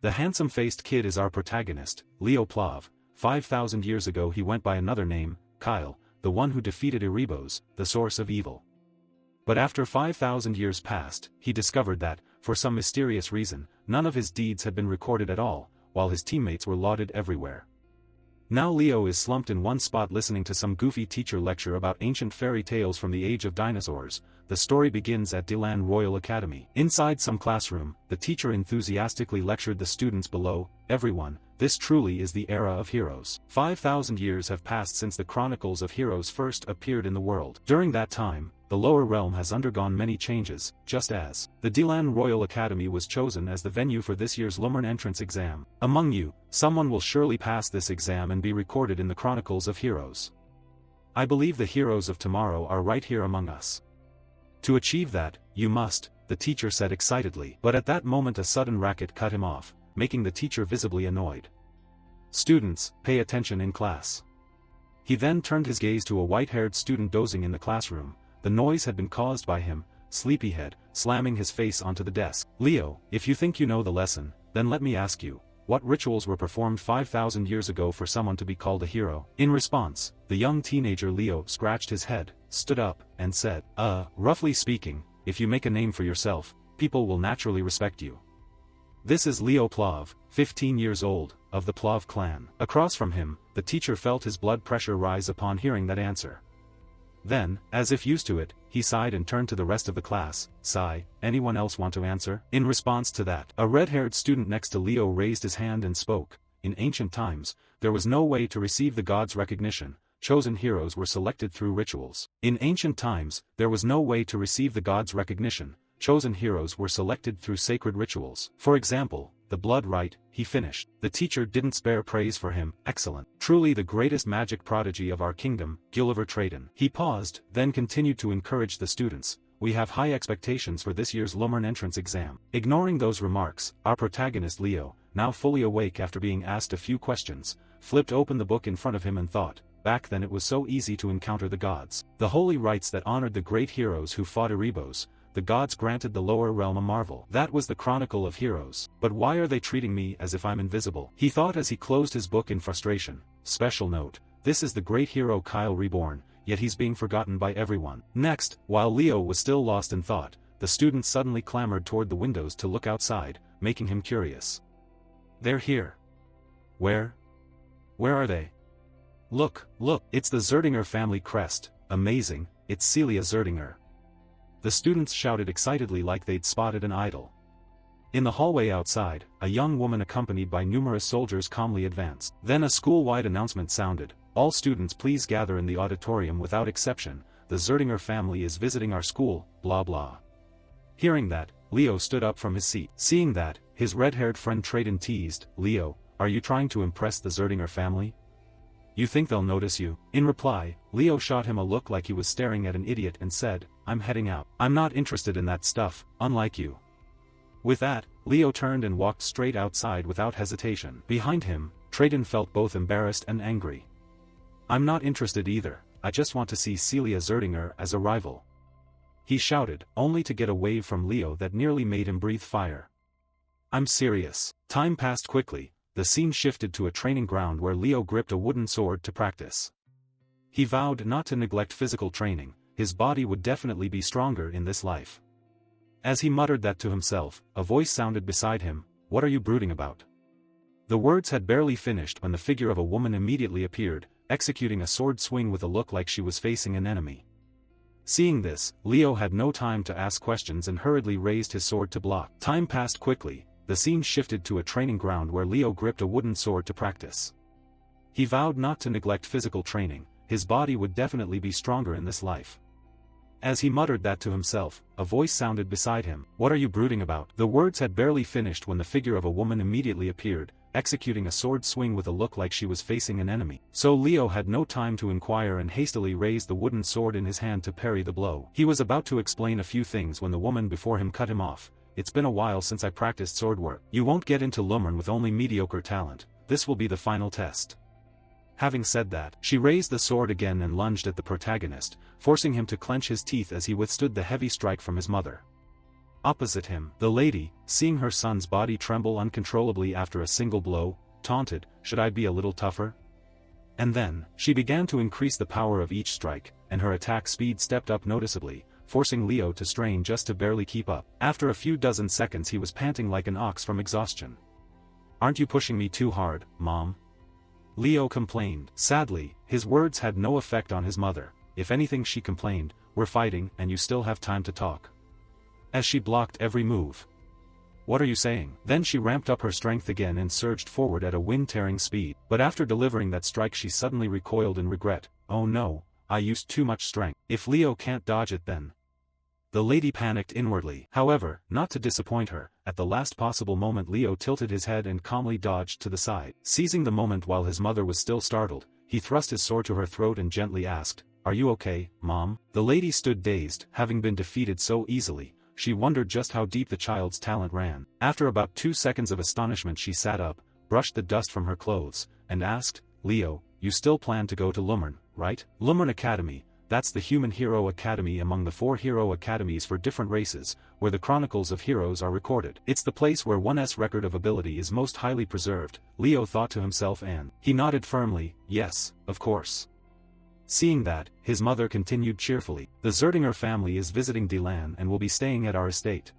The handsome-faced kid is our protagonist, Leo Plov. 5,000 years ago he went by another name, Kyle, the one who defeated Erebos, the source of evil. But after 5,000 years passed, he discovered that, for some mysterious reason, none of his deeds had been recorded at all, while his teammates were lauded everywhere. Now Leo is slumped in one spot listening to some goofy teacher lecture about ancient fairy tales from the age of dinosaurs. The story begins at Dilan Royal Academy. Inside some classroom, the teacher enthusiastically lectured the students below, "Everyone, this truly is the era of heroes. 5,000 years have passed since the chronicles of heroes first appeared in the world. During that time, the lower realm has undergone many changes, just as the Dilan Royal Academy was chosen as the venue for this year's Lumern entrance exam. Among you, someone will surely pass this exam and be recorded in the chronicles of heroes. I believe the heroes of tomorrow are right here among us. To achieve that, you must," the teacher said excitedly. But at that moment a sudden racket cut him off, making the teacher visibly annoyed. "Students, pay attention in class." He then turned his gaze to a white-haired student dozing in the classroom. The noise had been caused by him, sleepyhead, slamming his face onto the desk. "Leo, if you think you know the lesson, then let me ask you, what rituals were performed 5,000 years ago for someone to be called a hero?" In response, the young teenager Leo scratched his head, stood up, and said, Roughly speaking, if you make a name for yourself, people will naturally respect you. This is Leo Plov, 15 years old, of the Plov clan." Across from him, the teacher felt his blood pressure rise upon hearing that answer. Then, as if used to it, he sighed and turned to the rest of the class. "Sigh, anyone else want to answer?" In response to that, a red-haired student next to Leo raised his hand and spoke. "In ancient times, there was no way to receive the gods' recognition. Chosen heroes were selected through rituals. In ancient times, there was no way to receive the gods' recognition. Chosen heroes were selected through sacred rituals. For example, the blood rite," he finished. The teacher didn't spare praise for him. "Excellent. Truly the greatest magic prodigy of our kingdom, Gulliver Traden." He paused, then continued to encourage the students. "We have high expectations for this year's Lumern entrance exam." Ignoring those remarks, our protagonist Leo, now fully awake after being asked a few questions, flipped open the book in front of him and thought, back then it was so easy to encounter the gods. The holy rites that honored the great heroes who fought Erebos. The gods granted the lower realm a marvel. That was the chronicle of heroes. But why are they treating me as if I'm invisible? He thought as he closed his book in frustration. Special note, this is the great hero Kyle Reborn, yet he's being forgotten by everyone. Next, while Leo was still lost in thought, the students suddenly clamored toward the windows to look outside, making him curious. "They're here." Where are they?" Look, it's the Zerdinger family crest. Amazing, it's Celia Zerdinger." The students shouted excitedly like they'd spotted an idol. In the hallway outside, a young woman accompanied by numerous soldiers calmly advanced. Then a school-wide announcement sounded, "All students please gather in the auditorium without exception, the Zerdinger family is visiting our school, blah blah." Hearing that, Leo stood up from his seat. Seeing that, his red-haired friend Traden teased, "Leo, are you trying to impress the Zerdinger family? You think they'll notice you?" In reply, Leo shot him a look like he was staring at an idiot and said, "I'm heading out. I'm not interested in that stuff, unlike you." With that, Leo turned and walked straight outside without hesitation. Behind him, Traden felt both embarrassed and angry. "I'm not interested either, I just want to see Celia Zerdinger as a rival," he shouted, only to get a wave from Leo that nearly made him breathe fire. "I'm serious." Time passed quickly. The scene shifted to a training ground where Leo gripped a wooden sword to practice. He vowed not to neglect physical training, his body would definitely be stronger in this life. As he muttered that to himself, a voice sounded beside him, "What are you brooding about?" The words had barely finished when the figure of a woman immediately appeared, executing a sword swing with a look like she was facing an enemy. Seeing this, Leo had no time to ask questions and hurriedly raised his sword to block. Time passed quickly. The scene shifted to a training ground where Leo gripped a wooden sword to practice. He vowed not to neglect physical training, his body would definitely be stronger in this life. As he muttered that to himself, a voice sounded beside him, "What are you brooding about?" The words had barely finished when the figure of a woman immediately appeared, executing a sword swing with a look like she was facing an enemy. So Leo had no time to inquire and hastily raised the wooden sword in his hand to parry the blow. He was about to explain a few things when the woman before him cut him off. "It's been a while since I practiced sword work. You won't get into Lumern with only mediocre talent, this will be the final test." Having said that, she raised the sword again and lunged at the protagonist, forcing him to clench his teeth as he withstood the heavy strike from his mother. Opposite him, the lady, seeing her son's body tremble uncontrollably after a single blow, taunted, "Should I be a little tougher?" And then, she began to increase the power of each strike, and her attack speed stepped up noticeably, forcing Leo to strain just to barely keep up. After a few dozen seconds he was panting like an ox from exhaustion. "Aren't you pushing me too hard, Mom?" Leo complained. Sadly, his words had no effect on his mother. If anything, she complained, "We're fighting and you still have time to talk." As she blocked every move. "What are you saying?" Then she ramped up her strength again and surged forward at a wind-tearing speed. But after delivering that strike she suddenly recoiled in regret. "Oh no, I used too much strength. If Leo can't dodge it then..." The lady panicked inwardly. However, not to disappoint her, at the last possible moment Leo tilted his head and calmly dodged to the side. Seizing the moment while his mother was still startled, he thrust his sword to her throat and gently asked, "Are you okay, Mom?" The lady stood dazed, having been defeated so easily. She wondered just how deep the child's talent ran. After about 2 seconds of astonishment she sat up, brushed the dust from her clothes, and asked, "Leo, you still plan to go to Lumern, right?" Lumern Academy, that's the human hero academy among the 4 hero academies for different races, where the chronicles of heroes are recorded. It's the place where one's record of ability is most highly preserved, Leo thought to himself, and he nodded firmly, "Yes, of course." Seeing that, his mother continued cheerfully, "The Zerdinger family is visiting Delan and will be staying at our estate."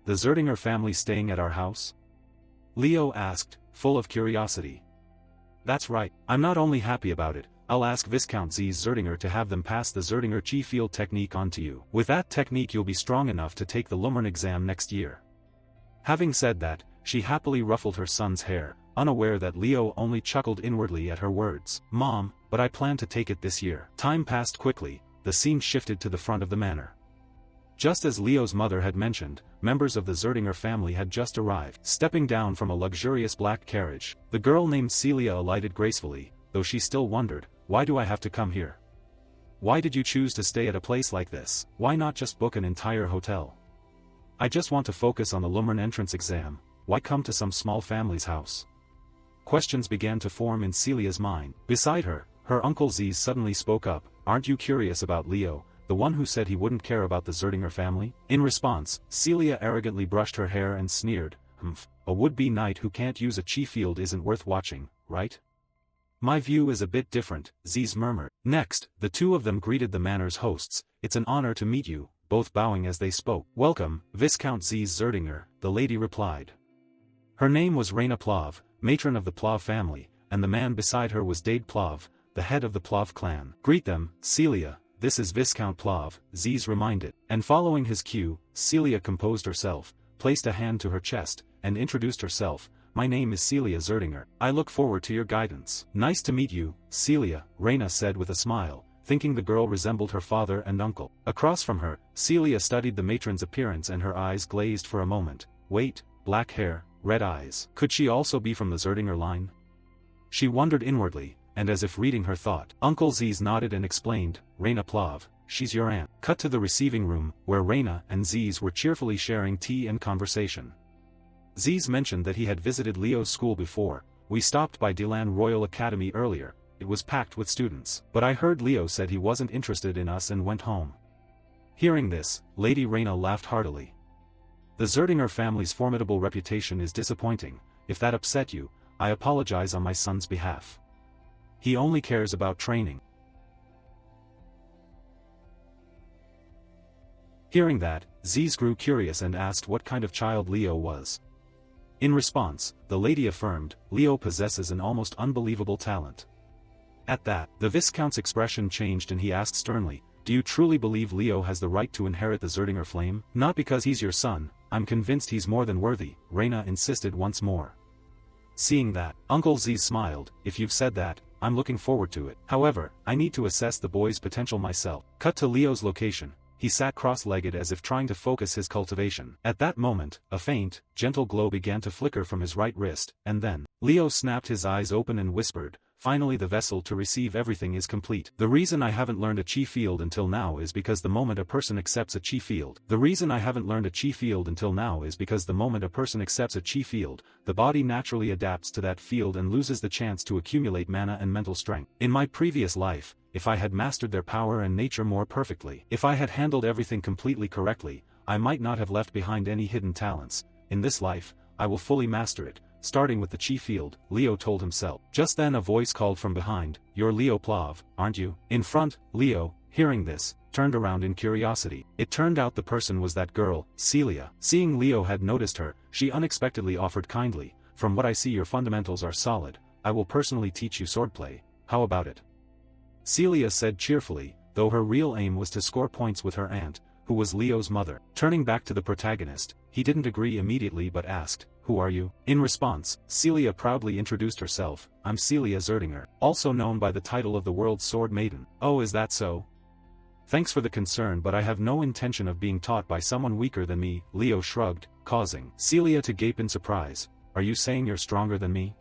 "The Zerdinger family staying at our house?" Leo asked, full of curiosity. "That's right, I'm not only happy about it, I'll ask Viscount Zerdinger to have them pass the Zerdinger Chi Field technique on to you. With that technique you'll be strong enough to take the Lumern exam next year." Having said that, she happily ruffled her son's hair, unaware that Leo only chuckled inwardly at her words. "Mom, but I plan to take it this year." Time passed quickly, the scene shifted to the front of the manor. Just as Leo's mother had mentioned, members of the Zerdinger family had just arrived. Stepping down from a luxurious black carriage, the girl named Celia alighted gracefully, though she still wondered, "Why do I have to come here? Why did you choose to stay at a place like this? Why not just book an entire hotel? I just want to focus on the Lumern entrance exam, why come to some small family's house?" Questions began to form in Celia's mind. Beside her, her Uncle Z suddenly spoke up, "Aren't you curious about Leo, the one who said he wouldn't care about the Zerdinger family?" In response, Celia arrogantly brushed her hair and sneered, "Humph, a would-be knight who can't use a chi field isn't worth watching, right?" "My view is a bit different," Ziz murmured. Next, the two of them greeted the manor's hosts. "It's an honor to meet you," both bowing as they spoke. "Welcome, Viscount Ziz Zerdinger," the lady replied. Her name was Reina Plav, matron of the Plav family, and the man beside her was Dade Plav, the head of the Plav clan. "Greet them, Celia, this is Viscount Plav," Ziz reminded. And following his cue, Celia composed herself, placed a hand to her chest, and introduced herself. "My name is Celia Zerdinger. I look forward to your guidance." "Nice to meet you, Celia," Reina said with a smile, thinking the girl resembled her father and uncle. Across from her, Celia studied the matron's appearance and her eyes glazed for a moment. Wait, black hair, red eyes. Could she also be from the Zerdinger line? She wondered inwardly, and as if reading her thought, Uncle Ziz nodded and explained, "Reina Plav, she's your aunt." Cut to the receiving room, where Reina and Ziz were cheerfully sharing tea and conversation. Ziz mentioned that he had visited Leo's school before. "We stopped by Delan Royal Academy earlier, it was packed with students. But I heard Leo said he wasn't interested in us and went home." Hearing this, Lady Reina laughed heartily. "The Zerdinger family's formidable reputation is disappointing. If that upset you, I apologize on my son's behalf. He only cares about training." Hearing that, Ziz grew curious and asked what kind of child Leo was. In response, the lady affirmed, "Leo possesses an almost unbelievable talent." At that, the Viscount's expression changed and he asked sternly, "Do you truly believe Leo has the right to inherit the Zerdinger flame?" "Not because he's your son, I'm convinced he's more than worthy," Reina insisted once more. Seeing that, Uncle Z smiled, "If you've said that, I'm looking forward to it. However, I need to assess the boy's potential myself." Cut to Leo's location. He sat cross-legged as if trying to focus his cultivation. At that moment, a faint, gentle glow began to flicker from his right wrist, and then, Leo snapped his eyes open and whispered, "Finally the vessel to receive everything is complete. The reason I haven't learned a chi field until now is because the moment a person accepts a chi field. The reason I haven't learned a chi field until now is because the moment a person accepts a chi field, the body naturally adapts to that field and loses the chance to accumulate mana and mental strength. In my previous life, if I had mastered their power and nature more perfectly, if I had handled everything completely correctly, I might not have left behind any hidden talents. In this life, I will fully master it, starting with the chi field, Leo told himself. Just then a voice called from behind, "You're Leo Plav, aren't you?" In front, Leo, hearing this, turned around in curiosity. It turned out the person was that girl, Celia. Seeing Leo had noticed her, she unexpectedly offered kindly, "From what I see your fundamentals are solid. I will personally teach you swordplay. How about it?" Celia said cheerfully, though her real aim was to score points with her aunt, who was Leo's mother. Turning back to the protagonist, he didn't agree immediately but asked, "Who are you?" In response, Celia proudly introduced herself, "I'm Celia Zerdinger, also known by the title of the World's Sword Maiden." "Oh, is that so? Thanks for the concern, but I have no intention of being taught by someone weaker than me," Leo shrugged, causing Celia to gape in surprise. "Are you saying you're stronger than me?"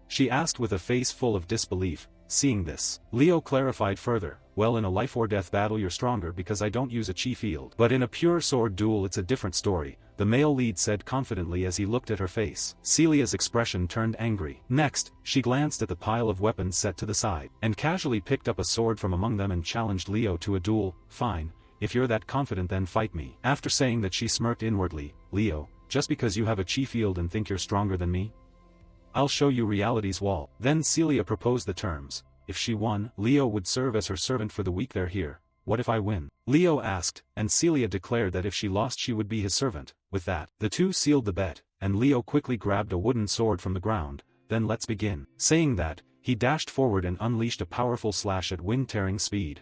she asked with a face full of disbelief. Seeing this, Leo clarified further, "Well, in a life-or-death battle you're stronger because I don't use a chi field. But in a pure sword duel it's a different story," the male lead said confidently as he looked at her face. Celia's expression turned angry. Next, she glanced at the pile of weapons set to the side, and casually picked up a sword from among them and challenged Leo to a duel. "Fine, if you're that confident then fight me." After saying that she smirked inwardly, "Leo, just because you have a chi field and think you're stronger than me? I'll show you reality's wall." Then Celia proposed the terms. If she won, Leo would serve as her servant for the week they're here. "What if I win?" Leo asked, and Celia declared that if she lost she would be his servant. With that, the two sealed the bet, and Leo quickly grabbed a wooden sword from the ground. "Then let's begin." Saying that, he dashed forward and unleashed a powerful slash at wind-tearing speed.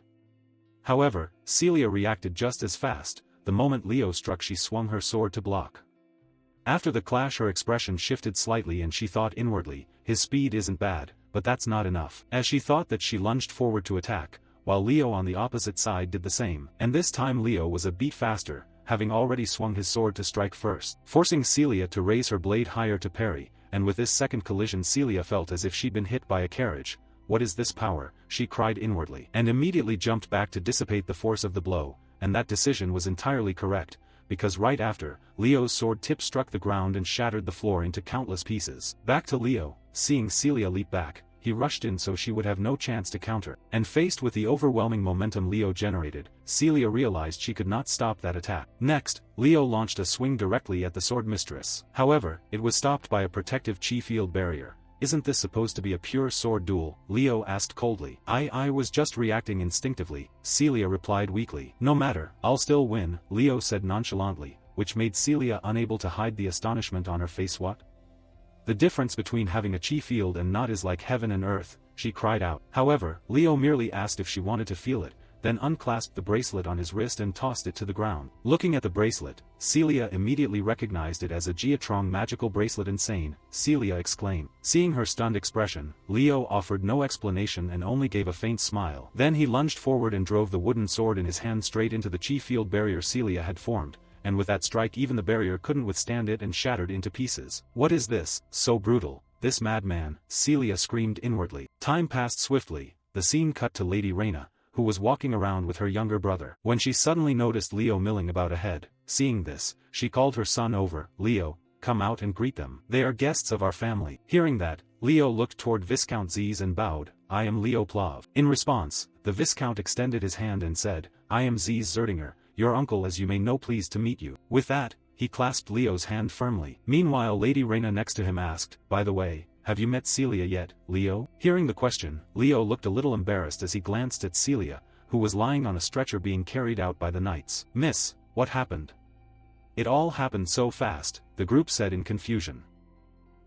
However, Celia reacted just as fast. The moment Leo struck she swung her sword to block. After the clash her expression shifted slightly and she thought inwardly, "His speed isn't bad, but that's not enough." As she thought that, she lunged forward to attack, while Leo on the opposite side did the same. And this time Leo was a beat faster, having already swung his sword to strike first, forcing Celia to raise her blade higher to parry, and with this second collision Celia felt as if she'd been hit by a carriage. "What is this power?" she cried inwardly, and immediately jumped back to dissipate the force of the blow, and that decision was entirely correct, because right after, Leo's sword tip struck the ground and shattered the floor into countless pieces. Back to Leo, seeing Celia leap back, he rushed in so she would have no chance to counter, and faced with the overwhelming momentum Leo generated, Celia realized she could not stop that attack. Next, Leo launched a swing directly at the sword mistress. However, it was stopped by a protective chi field barrier. "Isn't this supposed to be a pure sword duel?" Leo asked coldly. I was just reacting instinctively," Celia replied weakly. "No matter, I'll still win," Leo said nonchalantly, which made Celia unable to hide the astonishment on her face. "What? The difference between having a chi field and not is like heaven and earth," she cried out. However, Leo merely asked if she wanted to feel it, then unclasped the bracelet on his wrist and tossed it to the ground. Looking at the bracelet, Celia immediately recognized it as a Geotrong magical bracelet. "Insane," Celia exclaimed. Seeing her stunned expression, Leo offered no explanation and only gave a faint smile. Then he lunged forward and drove the wooden sword in his hand straight into the chi field barrier Celia had formed, and with that strike even the barrier couldn't withstand it and shattered into pieces. "What is this? So brutal, this madman," Celia screamed inwardly. Time passed swiftly. The scene cut to Lady Reina, who was walking around with her younger brother, when she suddenly noticed Leo milling about ahead. Seeing this, she called her son over. "Leo, come out and greet them. They are guests of our family." Hearing that, Leo looked toward Viscount Ziz and bowed. "I am Leo Plav." In response, the Viscount extended his hand and said, "I am Ziz Zerdinger, your uncle, as you may know, pleased to meet you." With that, he clasped Leo's hand firmly. Meanwhile Lady Reina next to him asked, "By the way, have you met Celia yet, Leo?" Hearing the question, Leo looked a little embarrassed as he glanced at Celia, who was lying on a stretcher being carried out by the knights. "Miss, what happened?" "It all happened so fast," the group said in confusion.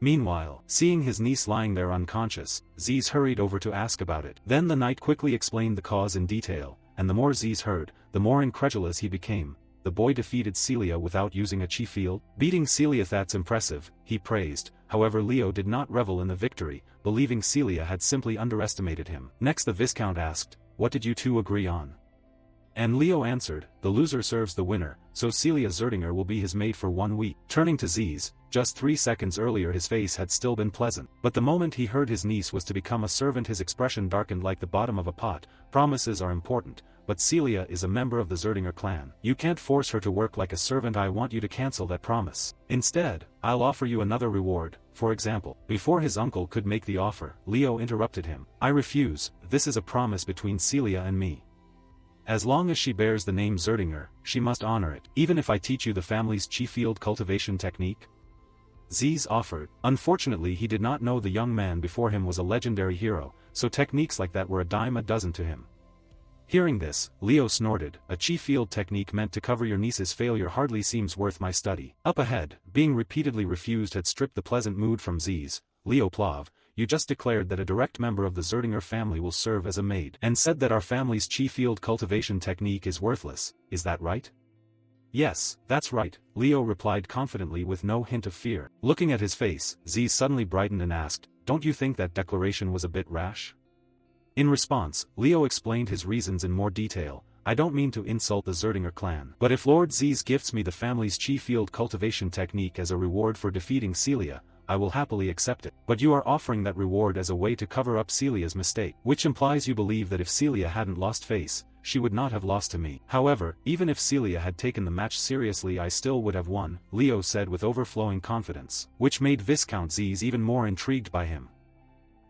Meanwhile, seeing his niece lying there unconscious, Ziz hurried over to ask about it. Then the knight quickly explained the cause in detail, and the more Ziz heard, the more incredulous he became. The boy defeated Celia without using a chi field? Beating Celia, that's impressive, he praised. However, Leo did not revel in the victory, believing Celia had simply underestimated him. Next the Viscount asked, "What did you two agree on?" And Leo answered, "The loser serves the winner, so Celia Zerdinger will be his maid for 1 week." Turning to Ziz, just 3 seconds earlier his face had still been pleasant, but the moment he heard his niece was to become a servant his expression darkened like the bottom of a pot. "Promises are important, but Celia is a member of the Zerdinger clan. You can't force her to work like a servant. I want you to cancel that promise. Instead, I'll offer you another reward, for example." Before his uncle could make the offer, Leo interrupted him. "I refuse, this is a promise between Celia and me." As long as she bears the name Zerdinger, she must honor it. Even if I teach you the family's chi field cultivation technique? Ziz offered. Unfortunately, he did not know the young man before him was a legendary hero, so techniques like that were a dime a dozen to him. Hearing this, Leo snorted. A chi field technique meant to cover your niece's failure hardly seems worth my study. Up ahead, being repeatedly refused had stripped the pleasant mood from Ziz. Leo Plav, you just declared that a direct member of the Zerdinger family will serve as a maid, and said that our family's chi field cultivation technique is worthless, is that right? Yes, that's right, Leo replied confidently with no hint of fear. Looking at his face, Ziz suddenly brightened and asked, don't you think that declaration was a bit rash? In response, Leo explained his reasons in more detail. I don't mean to insult the Zerdinger clan, but if Lord Ziz gifts me the family's chi field cultivation technique as a reward for defeating Celia, I will happily accept it. But you are offering that reward as a way to cover up Celia's mistake, which implies you believe that if Celia hadn't lost face, she would not have lost to me. However, even if Celia had taken the match seriously, I still would have won, Leo said with overflowing confidence, which made Viscount Ziz even more intrigued by him.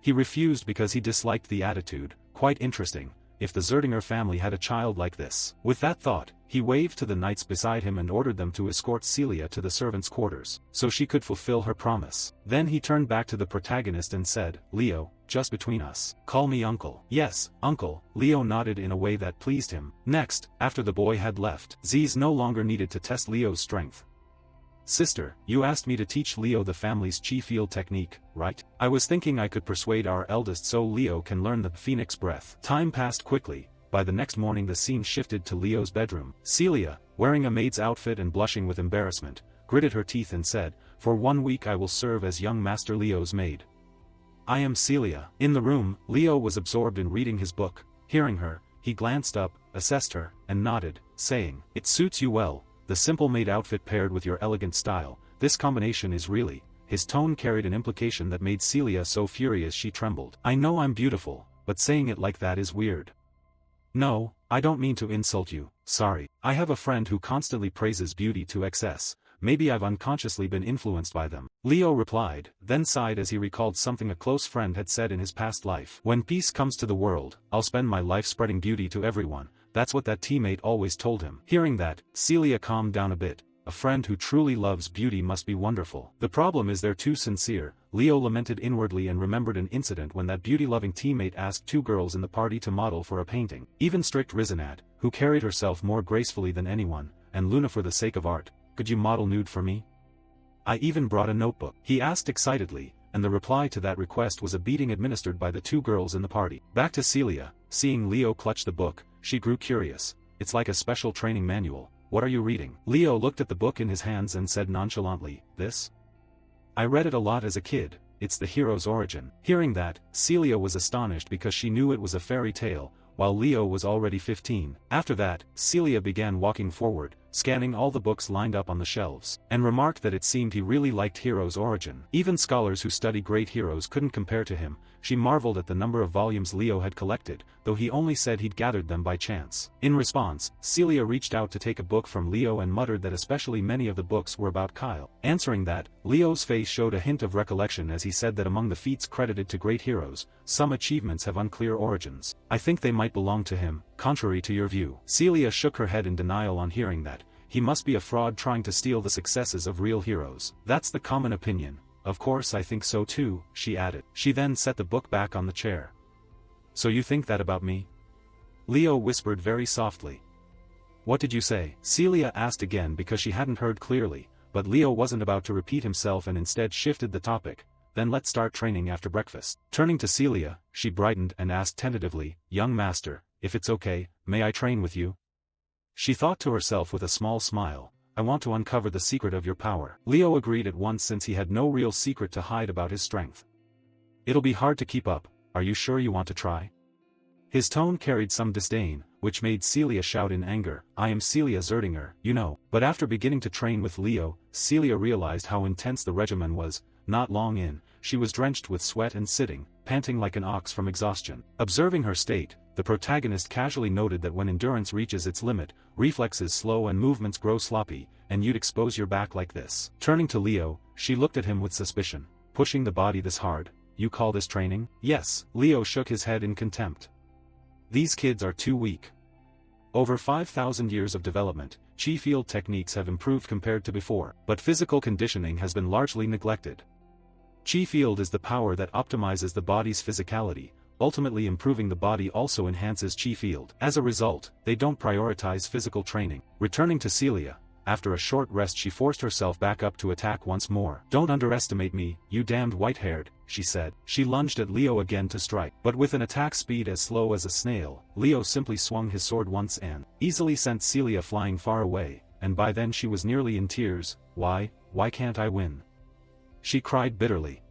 He refused because he disliked the attitude. Quite interesting, if the Zerdinger family had a child like this. With that thought, he waved to the knights beside him and ordered them to escort Celia to the servants' quarters, so she could fulfill her promise. Then he turned back to the protagonist and said, Leo, just between us, call me uncle. Yes, uncle, Leo nodded in a way that pleased him. Next, after the boy had left, Ziz no longer needed to test Leo's strength. Sister, you asked me to teach Leo the family's chi field technique, right? I was thinking I could persuade our eldest so Leo can learn the phoenix breath. Time passed quickly. By the next morning the scene shifted to Leo's bedroom. Celia, wearing a maid's outfit and blushing with embarrassment, gritted her teeth and said, for 1 week I will serve as young Master Leo's maid. I am Celia. In the room, Leo was absorbed in reading his book. Hearing her, he glanced up, assessed her, and nodded, saying, it suits you well. The simple maid outfit paired with your elegant style, this combination is really. His tone carried an implication that made Celia so furious she trembled. I know I'm beautiful, but saying it like that is weird. No, I don't mean to insult you, sorry. I have a friend who constantly praises beauty to excess. Maybe I've unconsciously been influenced by them. Leo replied, then sighed as he recalled something a close friend had said in his past life. When peace comes to the world, I'll spend my life spreading beauty to everyone. That's what that teammate always told him. Hearing that, Celia calmed down a bit. A friend who truly loves beauty must be wonderful. The problem is they're too sincere. Leo lamented inwardly and remembered an incident when that beauty-loving teammate asked 2 girls in the party to model for a painting. Even strict Rizenat, who carried herself more gracefully than anyone, and Luna for the sake of art, could you model nude for me? I even brought a notebook. He asked excitedly, and the reply to that request was a beating administered by the 2 girls in the party. Back to Celia, seeing Leo clutch the book, she grew curious. It's like a special training manual. What are you reading? Leo looked at the book in his hands and said nonchalantly, this? I read it a lot as a kid, it's the hero's origin. Hearing that, Celia was astonished because she knew it was a fairy tale, while Leo was already 15. After that, Celia began walking forward, scanning all the books lined up on the shelves, and remarked that it seemed he really liked Hero's Origin. Even scholars who study great heroes couldn't compare to him. She marveled at the number of volumes Leo had collected, though he only said he'd gathered them by chance. In response, Celia reached out to take a book from Leo and muttered that especially many of the books were about Kyle. Answering that, Leo's face showed a hint of recollection as he said that among the feats credited to great heroes, some achievements have unclear origins. I think they might belong to him, contrary to your view. Celia shook her head in denial on hearing that. He must be a fraud trying to steal the successes of real heroes. That's the common opinion. Of course I think so too, she added. She then set the book back on the chair. So you think that about me? Leo whispered very softly. What did you say? Celia asked again because she hadn't heard clearly, but Leo wasn't about to repeat himself and instead shifted the topic. Then let's start training after breakfast. Turning to Celia, she brightened and asked tentatively, young master, if it's okay, may I train with you? She thought to herself with a small smile, I want to uncover the secret of your power. Leo agreed at once since he had no real secret to hide about his strength. It'll be hard to keep up, are you sure you want to try? His tone carried some disdain, which made Celia shout in anger, I am Celia Zerdinger, you know. But after beginning to train with Leo, Celia realized how intense the regimen was. Not long in, she was drenched with sweat and sitting, panting like an ox from exhaustion. Observing her state, the protagonist casually noted that when endurance reaches its limit, reflexes slow and movements grow sloppy, and you'd expose your back like this. Turning to Leo, she looked at him with suspicion. Pushing the body this hard, you call this training? Yes, Leo shook his head in contempt. These kids are too weak. Over 5,000 years of development, chi field techniques have improved compared to before, but physical conditioning has been largely neglected. Chi field is the power that optimizes the body's physicality, ultimately improving the body also enhances chi field. As a result, they don't prioritize physical training. Returning to Celia, after a short rest she forced herself back up to attack once more. "Don't underestimate me, you damned white-haired," she said. She lunged at Leo again to strike, but with an attack speed as slow as a snail, Leo simply swung his sword once and easily sent Celia flying far away, and by then she was nearly in tears. Why can't I win?" she cried bitterly.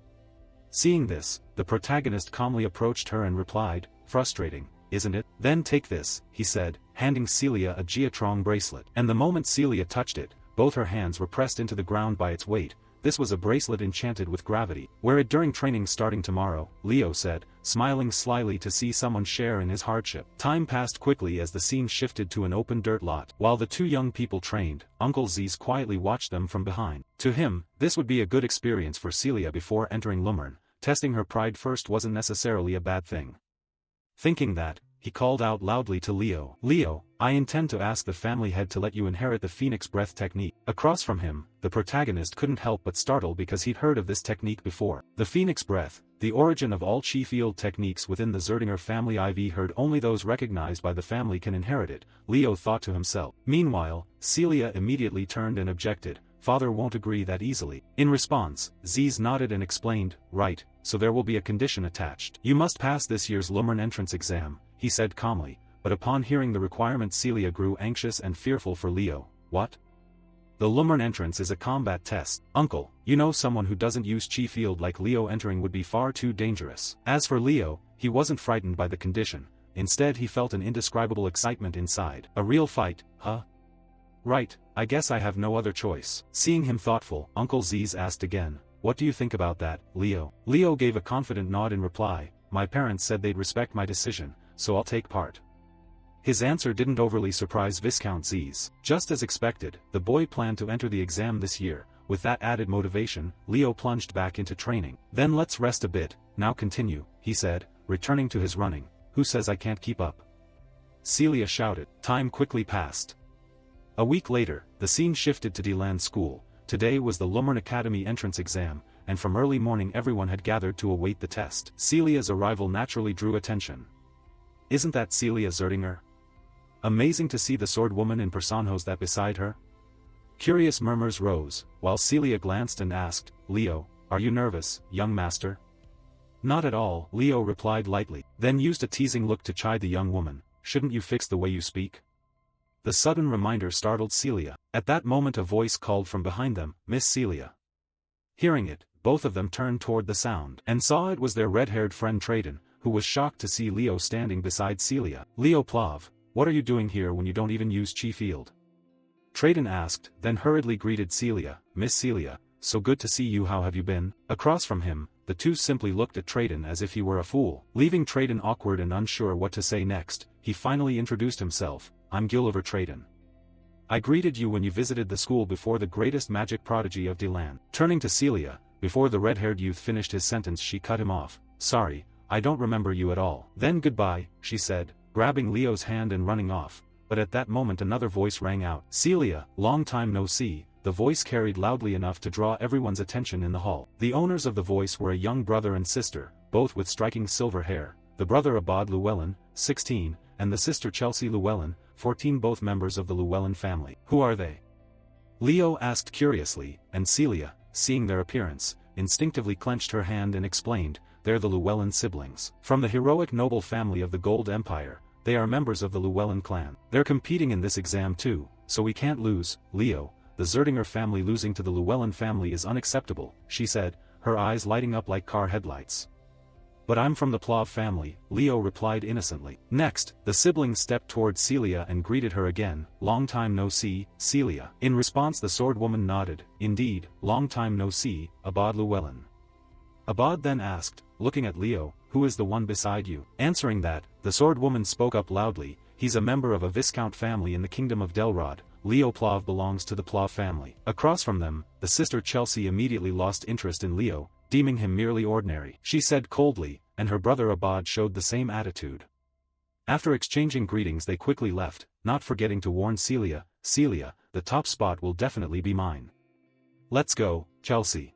Seeing this, the protagonist calmly approached her and replied, "Frustrating, isn't it? Then take this," he said, handing Celia a Geotrong bracelet. And the moment Celia touched it, both her hands were pressed into the ground by its weight. This was a bracelet enchanted with gravity. "Wear it during training starting tomorrow," Leo said, smiling slyly to see someone share in his hardship. Time passed quickly as the scene shifted to an open dirt lot. While the two young people trained, Uncle Z's quietly watched them from behind. To him, this would be a good experience for Celia before entering Lumern. Testing her pride first wasn't necessarily a bad thing. Thinking that, he called out loudly to Leo, "Leo, I intend to ask the family head to let you inherit the Phoenix Breath technique." Across from him, the protagonist couldn't help but startle because he'd heard of this technique before. The Phoenix Breath, the origin of all chi field techniques within the Zerdinger family. I've heard only those recognized by the family can inherit it, Leo thought to himself. Meanwhile, Celia immediately turned and objected, "Father won't agree that easily." In response, Ziz nodded and explained, "Right, so there will be a condition attached. You must pass this year's Lumern entrance exam," he said calmly, but upon hearing the requirement Celia grew anxious and fearful for Leo. "What? The Lumern entrance is a combat test. Uncle, you know someone who doesn't use chi field like Leo entering would be far too dangerous." As for Leo, he wasn't frightened by the condition, instead he felt an indescribable excitement inside. "A real fight, huh? Right, I guess I have no other choice." Seeing him thoughtful, Uncle Ziz asked again, "What do you think about that, Leo?" Leo gave a confident nod in reply, "My parents said they'd respect my decision, so I'll take part." His answer didn't overly surprise Viscount Ziz. Just as expected, the boy planned to enter the exam this year. With that added motivation, Leo plunged back into training. "Then let's rest a bit, now continue," he said, returning to his running. "Who says I can't keep up?" Celia shouted. Time quickly passed. A week later, the scene shifted to Deland School. Today was the Lumern Academy entrance exam, and from early morning everyone had gathered to await the test. Celia's arrival naturally drew attention. "Isn't that Celia Zerdinger? Amazing to see the sword woman in Personos that beside her?" Curious murmurs rose, while Celia glanced and asked, "Leo, are you nervous, young master?" "Not at all," Leo replied lightly, then used a teasing look to chide the young woman. "Shouldn't you fix the way you speak?" The sudden reminder startled Celia. At that moment a voice called from behind them, "Miss Celia." Hearing it, both of them turned toward the sound, and saw it was their red-haired friend Traden, who was shocked to see Leo standing beside Celia. "Leo Plav, what are you doing here when you don't even use chi field?" Traden asked, then hurriedly greeted Celia, "Miss Celia, so good to see you. How have you been?" Across from him, the two simply looked at Traden as if he were a fool. Leaving Traden awkward and unsure what to say next, he finally introduced himself, "I'm Gilliver Traden. I greeted you when you visited the school before the greatest magic prodigy of Deland." Turning to Celia, before the red-haired youth finished his sentence she cut him off. "Sorry, I don't remember you at all." "Then goodbye," she said, grabbing Leo's hand and running off, but at that moment another voice rang out. "Celia, long time no see." The voice carried loudly enough to draw everyone's attention in the hall. The owners of the voice were a young brother and sister, both with striking silver hair, the brother Abad Llewellyn, 16, and the sister Chelsea Llewellyn, 14, both members of the Llewellyn family. "Who are they?" Leo asked curiously, and Celia, seeing their appearance, instinctively clenched her hand and explained, "They're the Llewellyn siblings. From the heroic noble family of the Gold Empire, they are members of the Llewellyn clan. They're competing in this exam too, so we can't lose, Leo. The Zerdinger family losing to the Llewellyn family is unacceptable," she said, her eyes lighting up like car headlights. "But I'm from the Plav family," Leo replied innocently. Next, the siblings stepped toward Celia and greeted her again, "Long time no see, Celia." In response the sword woman nodded, "Indeed, long time no see, Abad Llewellyn." Abad then asked, looking at Leo, "Who is the one beside you?" Answering that, the sword woman spoke up loudly, "He's a member of a Viscount family in the kingdom of Delrod. Leo Plav belongs to the Plav family." Across from them, the sister Chelsea immediately lost interest in Leo, deeming him merely ordinary. She said coldly, and her brother Abad showed the same attitude. After exchanging greetings they quickly left, not forgetting to warn Celia, "Celia, the top spot will definitely be mine. Let's go, Chelsea."